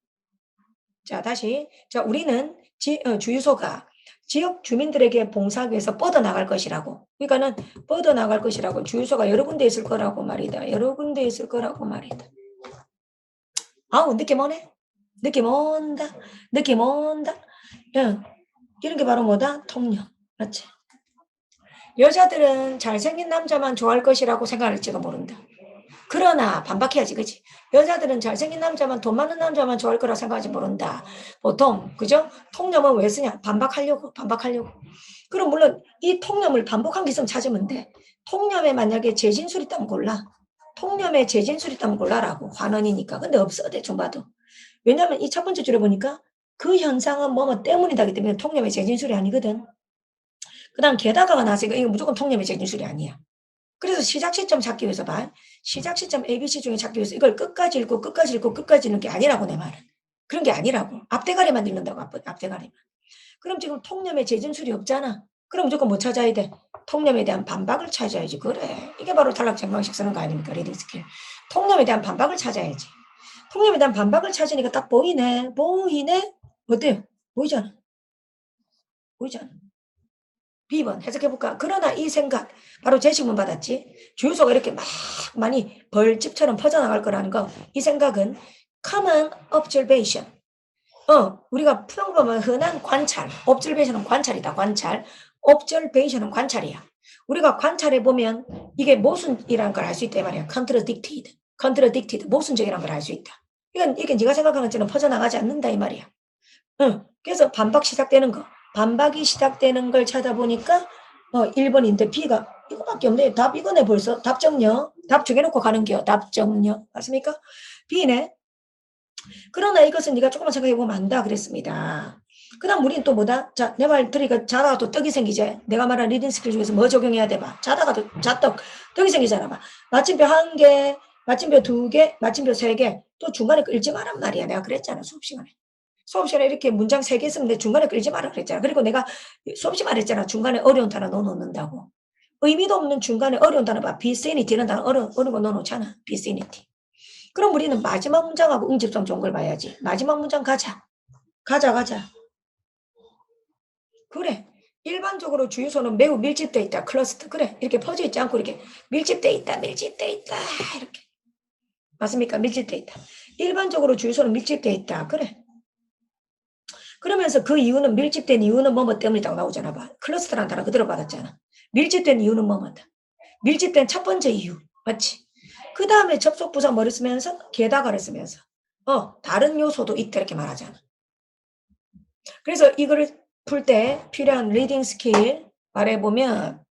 자, 다시. 자, 우리는 주유소가 지역 주민들에게 봉사하기 위해서 뻗어나갈 것이라고. 그러니까는 뻗어나갈 것이라고. 주유소가 여러 군데 있을 거라고 말이다. 여러 군데 있을 거라고 말이다. 느낌 오네? 느낌 온다. 느낌 온다. 야, 이런 게 바로 뭐다? 통념. 맞지? 여자들은 잘생긴 남자만 좋아할 것이라고 생각할지도 모른다. 그러나 반박해야지, 그치? 여자들은 잘생긴 남자만, 돈 많은 남자만 좋아할 거라 생각하지 모른다. 보통, 그죠? 통념은 왜 쓰냐? 반박하려고. 그럼 물론 이 통념을 반복한 기성 찾으면 돼. 통념에 만약에 재진술 있다면 골라. 통념에 재진술 있다면 골라라고. 환원이니까. 근데 없어, 대충 봐도. 왜냐면 이 첫 번째 줄에 보니까 그 현상은 뭐뭐 때문이다기 때문에 통념의 재진술이 아니거든. 그 다음 게다가가 나왔으니까 이거 무조건 통념의 재진술이 아니야. 그래서 시작 시점 찾기 위해서 봐. 시작 시점 ABC 중에 찾기 위해서 이걸 끝까지 읽고 끝까지 읽고 끝까지 읽는 게 아니라고 내 말은. 그런 게 아니라고. 앞대가리만 읽는다고 앞대가리만. 그럼 지금 통념의 재진술이 없잖아. 그럼 무조건 뭐 찾아야 돼? 통념에 대한 반박을 찾아야지. 그래. 이게 바로 탈락증강식 쓰는 거 아닙니까? 리딩 스킬. 통념에 대한 반박을 찾아야지. 통념에 대한 반박을 찾으니까 딱 보이네. 보이네? 어때요? 보이잖아. 보이잖아. B번 해석해볼까? 그러나 이 생각, 바로 제시문 받았지? 주유소가 이렇게 막 많이 벌집처럼 퍼져나갈 거라는 거, 이 생각은 common observation. 우리가 평범한 흔한 관찰, observation은 관찰이다, 관찰. observation은 관찰이야. 우리가 관찰해보면 이게 모순이라는 걸 알 수 있다, 이 말이야. contradicted, 모순적이라는 걸 알 수 있다. 이게 네가 생각하는 것처럼 퍼져나가지 않는다, 이 말이야. 그래서 반박이 시작되는 걸 찾아보니까 1번인데 B가 이거밖에 없네. 답 이거네 벌써. 답 정려. 답 정해놓고 가는 게요. 답 정려. 맞습니까? B네. 그러나 이것은 네가 조금만 생각해보면 안다 그랬습니다. 그 다음 우리는 또 뭐다? 자, 내 말 들으니까 자다가 또 떡이 생기지. 내가 말한 리딩 스킬 중에서 뭐 적용해야 돼 봐. 자다가 또 떡이 생기잖아 봐. 마침표 1개, 마침표 2개, 마침표 3개. 또 중간에 끌지 마란 말이야. 내가 그랬잖아 수업 시간에. 수업 시간에 이렇게 문장 3개 쓰면 내 중간에 끌지 마라 그랬잖아. 그리고 내가 수업 시간에 했잖아. 중간에 어려운 단어 넣어놓는다고. 의미도 없는 중간에 어려운 단어 봐. 비세니티는 단어 어려운 거 넣어놓잖아. 비세니티. 그럼 우리는 마지막 문장하고 응집성 좋은 걸 봐야지. 마지막 문장 가자. 가자. 그래. 일반적으로 주유소는 매우 밀집돼 있다. 클러스터. 그래. 이렇게 퍼져 있지 않고 이렇게 밀집돼 있다. 이렇게. 맞습니까? 밀집돼 있다. 일반적으로 주유소는 밀집돼 있다. 그래. 그러면서 그 이유는 밀집된 이유는 뭐뭐 때문이라고 나오잖아. 봐. 클러스터라는 단어 그대로 받았잖아. 밀집된 이유는 뭐뭐다. 밀집된 첫 번째 이유. 맞지? 그 다음에 접속부사 뭐를 쓰면서? 게다가를 쓰면서. 다른 요소도 있다 이렇게 말하잖아. 그래서 이거를 풀 때 필요한 리딩 스킬 말해보면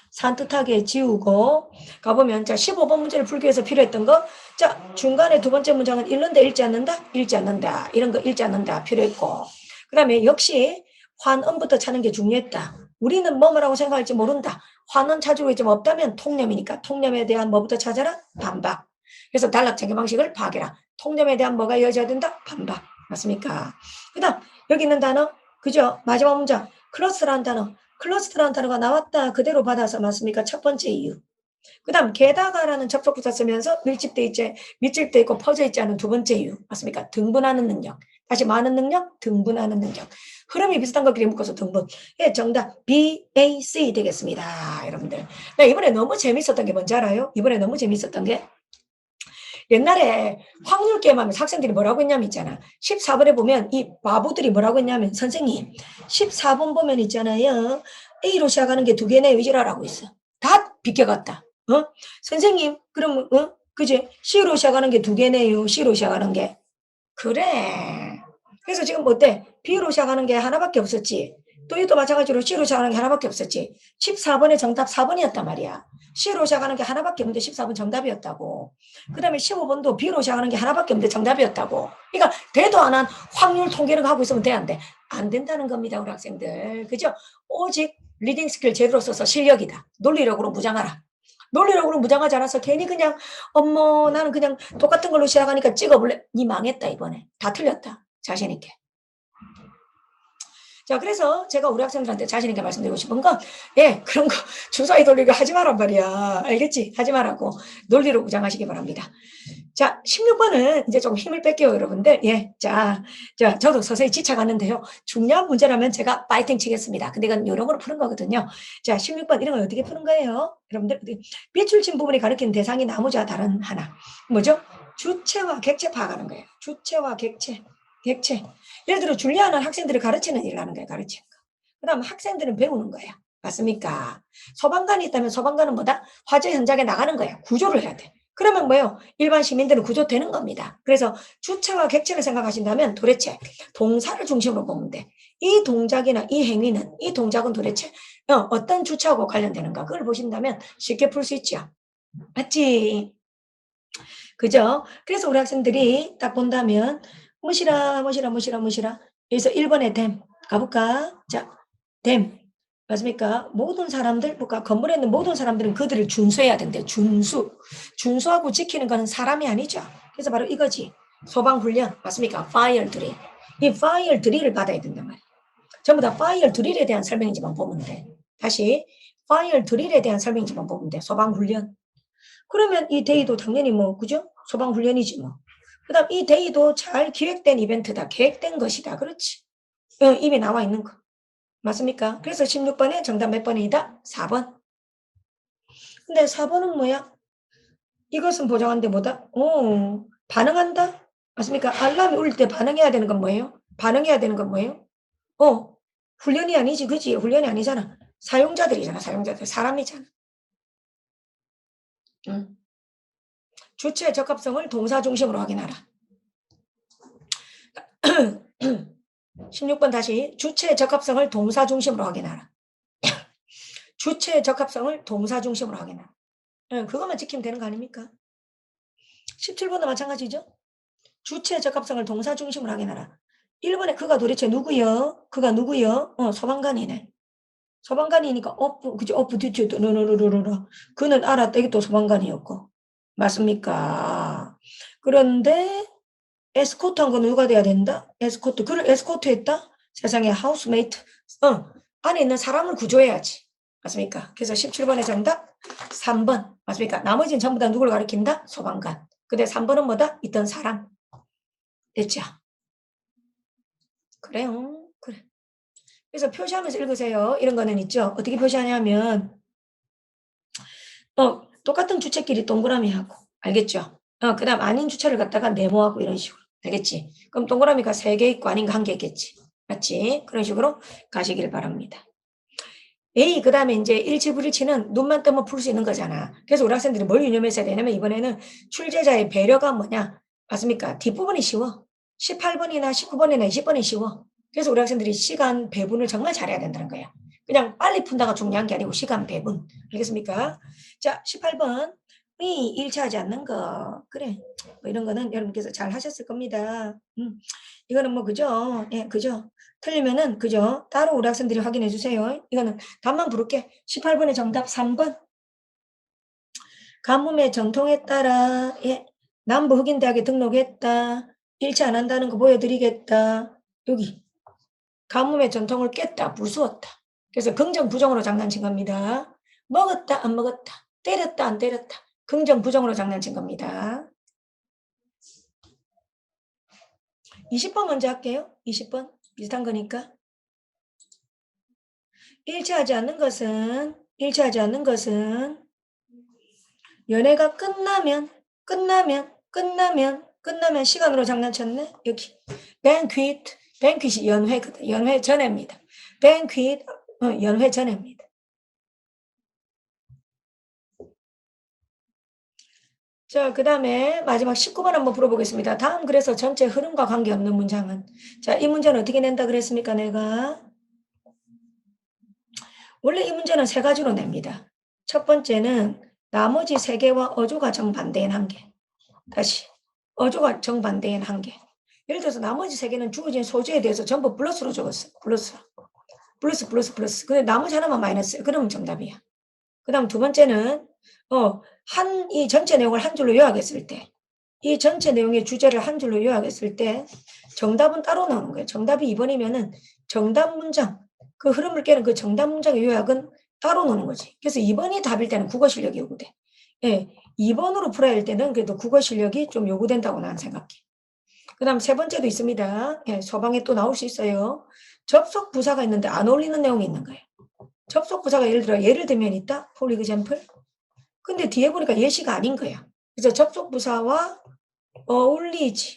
산뜻하게 지우고 가보면 자 15번 문제를 풀기 위해서 필요했던 거 자 중간에 두 번째 문장은 읽는다 읽지 않는다 읽지 않는다 이런 거 읽지 않는다 필요했고 그 다음에 역시 환음부터 찾는 게 중요했다. 우리는 뭐라고 생각할지 모른다. 환음 찾고 있지만 없다면 통념이니까 통념에 대한 뭐부터 찾아라? 반박. 그래서 단락 체계 방식을 파악해라. 통념에 대한 뭐가 이어져야 된다? 반박. 맞습니까? 그 다음 여기 있는 단어 그죠? 마지막 문장 클러스라는 단어 클러스터라는 단어가 나왔다 그대로 받아서 맞습니까? 첫 번째 이유. 그 다음 게다가라는 접속부사 쓰면서 밀집돼 있고 퍼져 있지 않은 두 번째 이유. 맞습니까? 등분하는 능력. 다시 많은 능력, 등분하는 능력. 흐름이 비슷한 것끼리 묶어서 등분. 예, 정답 B, A, C 되겠습니다. 여러분들. 나 이번에 너무 재밌었던 게 뭔지 알아요? 이번에 너무 재밌었던 게 옛날에 확률 게임하면서 학생들이 뭐라고 했냐면 있잖아. 14번에 보면 이 바보들이 뭐라고 했냐면 선생님 14번 보면 있잖아요. A로 시작하는 게 두 개네요. 이지라라고 있어. 다 비껴갔다. 선생님 그럼 그지? C로 시작하는 게 두 개네요. C로 시작하는 게. 그래. 그래서 지금 뭐 어때? B로 시작하는 게 하나밖에 없었지. 또 이것도 마찬가지로 C로 시작하는 게 하나밖에 없었지. 14번의 정답 4번이었단 말이야. C로 시작하는 게 하나밖에 없는데 14번 정답이었다고. 그 다음에 15번도 B로 시작하는 게 하나밖에 없는데 정답이었다고. 그러니까 대도 안 한 확률 통계를 하고 있으면 돼, 안 돼? 안 된다는 겁니다, 우리 학생들. 그죠? 오직 리딩 스킬 제대로 써서 실력이다. 논리력으로 무장하라. 논리력으로 무장하지 않아서 괜히 그냥 나는 그냥 똑같은 걸로 시작하니까 찍어볼래? 니 망했다 이번에. 다 틀렸다. 자신 있게. 자, 그래서 제가 우리 학생들한테 자신 있게 말씀드리고 싶은 건, 예, 그런 거 주사위 돌리고 하지 마란 말이야. 알겠지? 하지 말라고. 논리로 무장하시기 바랍니다. 자, 16번은 이제 좀 힘을 뺄게요, 여러분들. 예, 자, 저도 서서히 지쳐가는데요. 중요한 문제라면 제가 파이팅 치겠습니다. 근데 이건 요령으로 푸는 거거든요. 자, 16번 이런 걸 어떻게 푸는 거예요? 여러분들, 밑줄친 부분이 가리키는 대상이 나머지와 다른 하나. 뭐죠? 주체와 객체 파악하는 거예요. 주체와 객체. 예를 들어 줄리아는 학생들을 가르치는 일을 하는 거예요. 가르치는 거. 그 다음 학생들은 배우는 거예요. 맞습니까? 소방관이 있다면 소방관은 뭐다? 화재 현장에 나가는 거예요. 구조를 해야 돼. 그러면 뭐예요? 일반 시민들은 구조되는 겁니다. 그래서 주체와 객체를 생각하신다면 도대체 동사를 중심으로 보면 돼. 이 동작이나 이 행위는 이 동작은 도대체 어떤 주체하고 관련되는가 그걸 보신다면 쉽게 풀 수 있죠. 맞지? 그죠? 그래서 우리 학생들이 딱 본다면 무시라. 여기서 1번에 댐 가볼까? 자, 댐 맞습니까? 모든 사람들, 건물에 있는 모든 사람들은 그들을 준수해야 된대. 준수하고 지키는 거는 사람이 아니죠. 그래서 바로 이거지. 소방훈련 맞습니까? 파이어 드릴. 이 파이어 드릴을 받아야 된단 말이에요. 전부 다 파이어 드릴에 대한 설명이지만 보면 돼. 다시 파이어 드릴에 대한 설명이지만 보면 돼. 소방훈련. 그러면 이 데이도 당연히 그죠? 소방훈련이지 뭐. 그 다음 이 데이도 잘 기획된 이벤트다. 계획된 것이다. 그렇지. 이미 나와 있는 거. 맞습니까? 그래서 16번에 정답 몇 번이다? 4번. 근데 4번은 뭐야? 이것은 보장한데 뭐다? 반응한다? 맞습니까? 알람이 울릴 때 반응해야 되는 건 뭐예요? 반응해야 되는 건 뭐예요? 훈련이 아니지, 그지? 훈련이 아니잖아. 사용자들이잖아, 사용자들. 사람이잖아. 주체 적합성을 동사 중심으로 확인하라. 16번 다시 주체 적합성을 동사 중심으로 확인하라. 주체의 적합성을 동사 중심으로 확인하라. 그것만 지키면 되는 거 아닙니까? 17번도 마찬가지죠. 주체의 적합성을 동사 중심으로 확인하라. 1번에 그가 도대체 누구여? 그가 누구여? 소방관이네. 소방관이니까 그죠? 듀티, 노노노노노. 그는 알았다. 이게 또 소방관이었고. 맞습니까? 그런데 에스코트한 건 누가 돼야 된다? 에스코트. 그를 에스코트했다? 세상에 하우스메이트. 안에 있는 사람을 구조해야지. 맞습니까? 그래서 17번의 정답 3번. 맞습니까? 나머지는 전부 다 누굴 가리킨다? 소방관. 근데 3번은 뭐다? 있던 사람. 됐죠? 그래요. 그래. 그래서 표시하면서 읽으세요. 이런 거는 있죠. 어떻게 표시하냐면 똑같은 주체끼리 동그라미 하고. 알겠죠? 그 다음 아닌 주체를 갖다가 네모하고 이런 식으로. 알겠지? 그럼 동그라미가 3개 있고 아닌 거 1개 있겠지. 맞지? 그런 식으로 가시길 바랍니다. A, 그 다음에 이제 일치불일치는 눈만 뜨면 풀 수 있는 거잖아. 그래서 우리 학생들이 뭘 유념했어야 되냐면 이번에는 출제자의 배려가 뭐냐? 맞습니까? 뒷부분이 쉬워. 18번이나 19번이나 20번이 쉬워. 그래서 우리 학생들이 시간 배분을 정말 잘해야 된다는 거야. 그냥 빨리 푼다가 중요한 게 아니고 시간 배분. 알겠습니까? 자, 18번. 이 일치하지 않는 거. 그래. 뭐 이런 거는 여러분께서 잘 하셨을 겁니다. 이거는 뭐 그죠? 예, 그죠? 틀리면은 그죠? 따로 우리 학생들이 확인해 주세요. 이거는 답만 부를게. 18번의 정답 3번. 가뭄의 전통에 따라 남부 흑인대학에 등록했다. 일치 안 한다는 거 보여드리겠다. 여기 가뭄의 전통을 깼다. 부수었다. 그래서 긍정 부정으로 장난친 겁니다. 먹었다 안 먹었다. 때렸다 안 때렸다. 긍정 부정으로 장난친 겁니다. 20번 먼저 할게요. 20번 비슷한 거니까. 일치하지 않는 것은 연애가 끝나면 시간으로 장난쳤네. 여기 banquet이 연회거든. 연회 전에입니다. banquet 연회 전에입니다. 자, 그 다음에 마지막 19번 한번 풀어보겠습니다. 다음 그래서 전체 흐름과 관계없는 문장은 자, 이 문제는 어떻게 낸다 그랬습니까? 내가 원래 이 문제는 3가지로 냅니다. 첫 번째는 나머지 3개와 어조가 정반대인 한 개. 다시 어조가 정반대인 한 개. 예를 들어서 나머지 3개는 주어진 소재에 대해서 전부 플러스로 적었어. 플러스. 근데 나머지 하나만 마이너스. 그러면 정답이야. 그 다음 두 번째는 이 전체 내용을 한 줄로 요약했을 때 이 전체 내용의 주제를 한 줄로 요약했을 때 정답은 따로 나오는 거예요. 정답이 2번이면은 정답 문장, 그 흐름을 깨는 그 정답 문장의 요약은 따로 노는 거지. 그래서 2번이 답일 때는 국어 실력이 요구돼. 예, 2번으로 풀어야 할 때는 그래도 국어 실력이 좀 요구된다고 나는 생각해. 그 다음 세 번째도 있습니다. 예, 소방에 또 나올 수 있어요. 접속 부사가 있는데 안 어울리는 내용이 있는 거예요. 접속 부사가 예를 들면 있다. for example. 근데 뒤에 보니까 예시가 아닌 거야. 그래서 접속 부사와 어울리지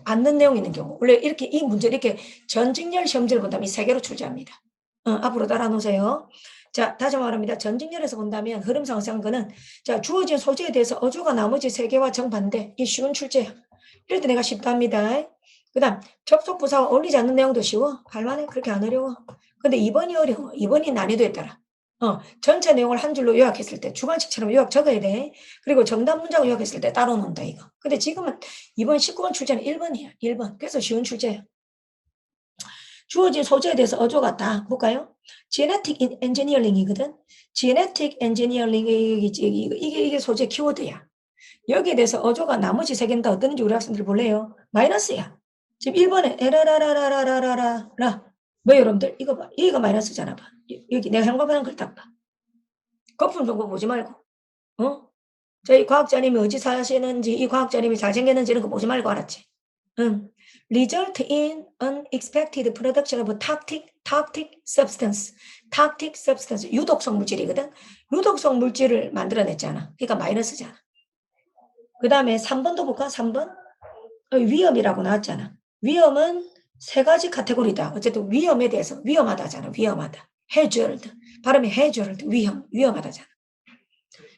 않는 내용이 있는 경우. 원래 이렇게 이 문제를 이렇게 전직렬 시험지를 본다면 이 3개로 출제합니다. 앞으로 따라 놓으세요. 자, 다시 말합니다. 전직렬에서 본다면 흐름상 거는 자, 주어진 소재에 대해서 어조가 나머지 3개와 정반대. 이 쉬운 출제야. 이럴 때 내가 쉽다 합니다. 그 다음 접속 부사와 어울리지 않는 내용도 쉬워. 할만해. 그렇게 안 어려워. 근데 2번이 어려워. 2번이 난이도에 따라. 전체 내용을 한 줄로 요약했을 때 주관식처럼 요약 적어야 돼. 그리고 정답 문장을 요약했을 때 따로 논다 이거. 근데 지금은 이번 19번 출제는 1번이야. 1번. 그래서 쉬운 출제야. 주어진 소재에 대해서 어조가 다 볼까요? Genetic Engineering이거든. Genetic Engineering 이게 소재 키워드야. 여기에 대해서 어조가 나머지 3개는 다 어떤지 우리 학생들 볼래요? 마이너스야. 지금 1번에 에라라라라라라라 뭐 여러분들 이거 봐. 이거 마이너스잖아 봐. 여기 내가 형광펜 걸 딱 봐. 거품 정보 보지 말고. 저희 과학자님이 어디 사시는지 이 과학자님이 잘생겼는지 이런 거 보지 말고 알았지? 응. Result in unexpected production of toxic substance. toxic substance. 유독성 물질이거든. 유독성 물질을 만들어냈잖아. 그러니까 마이너스잖아. 그 다음에 3번도 볼까? 3번? 위험이라고 나왔잖아. 위험은 3가지 카테고리다. 어쨌든 위험에 대해서 위험하다잖아. 위험하다. hazard. 발음이 hazard. 위험하다잖아.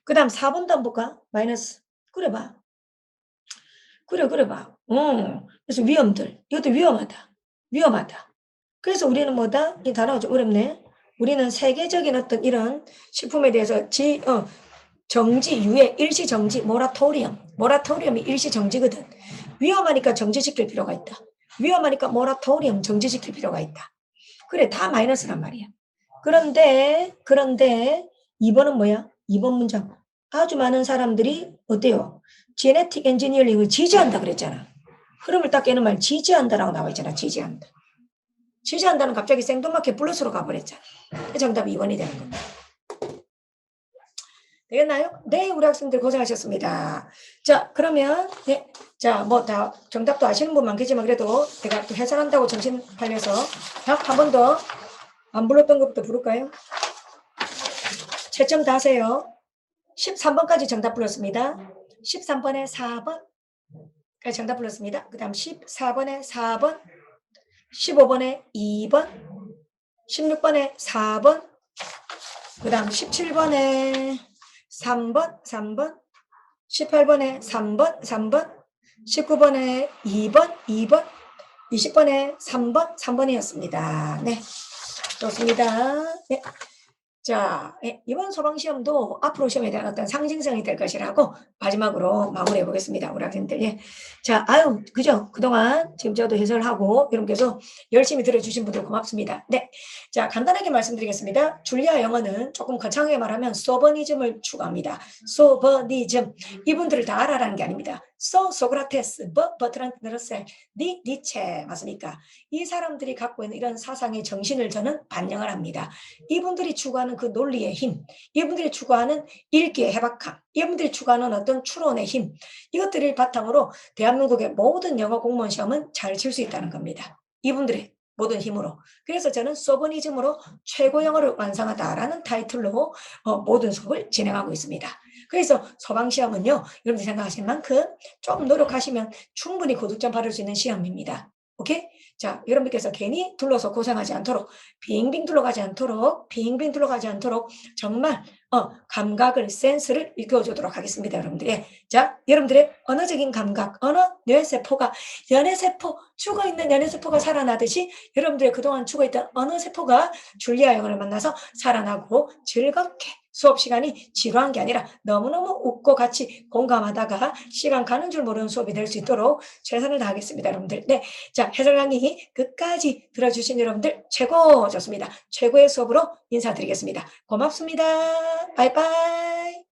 그 다음 4번도 한번 볼까? 마이너스. 그래 봐. 그래서 위험들. 이것도 위험하다. 그래서 우리는 뭐다? 이 단어가 좀 어렵네. 우리는 세계적인 어떤 이런 식품에 대해서 정지, 유예, 일시 정지, 모라토리엄이 일시 정지거든. 위험하니까 정지시킬 필요가 있다. 위험하니까 모라토리엄 정지시킬 필요가 있다. 그래, 다 마이너스란 말이야. 그런데 2번은 뭐야? 2번 문장. 아주 많은 사람들이 어때요? 제네틱 엔지니어링을 지지한다 그랬잖아. 흐름을 딱 깨는 말 지지한다라고 나와 있잖아. 지지한다. 지지한다는 갑자기 생뚱맞게 플러스로 가버렸잖아. 정답이 2번이 되는 겁니다. 되겠나요? 네, 우리 학생들 고생하셨습니다. 자, 그러면 네, 자, 뭐 다 정답도 아시는 분 많겠지만 그래도 제가 또 해설한다고 정신 팔려서 한 번 더 안 불렀던 것부터 부를까요? 채점 다 하세요. 13번까지 정답 불렀습니다. 13번에 4번까지 정답 불렀습니다. 그 다음 14번에 4번, 15번에 2번, 16번에 4번, 그 다음 17번에 3번, 18번에 3번, 19번에 2번, 20번에 3번이었습니다. 네. 좋습니다. 네. 자, 이번 소방시험도 앞으로 시험에 대한 어떤 상징성이 될 것이라고 마지막으로 마무리해 보겠습니다. 우리 학생들. 예. 자, 그죠? 그동안 지금 저도 해설하고 여러분께서 열심히 들어주신 분들 고맙습니다. 네. 자, 간단하게 말씀드리겠습니다. 줄리아 영어는 조금 거창하게 말하면 소버니즘을 추구합니다. 소버니즘. 이분들을 다 알아라는 게 아닙니다. 소크라테스, 버트란트 러셀, 니체 맞습니까? 이 사람들이 갖고 있는 이런 사상의 정신을 저는 반영을 합니다. 이분들이 추구하는 그 논리의 힘, 이분들이 추구하는 읽기의 해박함, 이분들이 추구하는 어떤 추론의 힘, 이것들을 바탕으로 대한민국의 모든 영어 공무원 시험은 잘 칠 수 있다는 겁니다. 이분들의 모든 힘으로. 그래서 저는 소버니즘으로 최고 영어를 완성하다라는 타이틀로 모든 수업을 진행하고 있습니다. 그래서 소방시험은요, 여러분들이 생각하시는 만큼 좀 노력하시면 충분히 고득점 받을 수 있는 시험입니다. 오케이? 자, 여러분께서 괜히 둘러서 고생하지 않도록, 빙빙 둘러가지 않도록 정말 감각을, 센스를 일깨워주도록 하겠습니다, 여러분들. 자, 여러분들의 언어적인 감각, 뇌세포가, 연애세포, 죽어있는 연애세포가 살아나듯이 여러분들의 그동안 죽어있던 언어세포가 줄리아 영어를 만나서 살아나고 즐겁게 수업 시간이 지루한 게 아니라 너무너무 웃고 같이 공감하다가 시간 가는 줄 모르는 수업이 될 수 있도록 최선을 다하겠습니다, 여러분들. 네. 자, 해설 강의 끝까지 들어주신 여러분들 최고 좋습니다. 최고의 수업으로 인사드리겠습니다. 고맙습니다. 바이바이.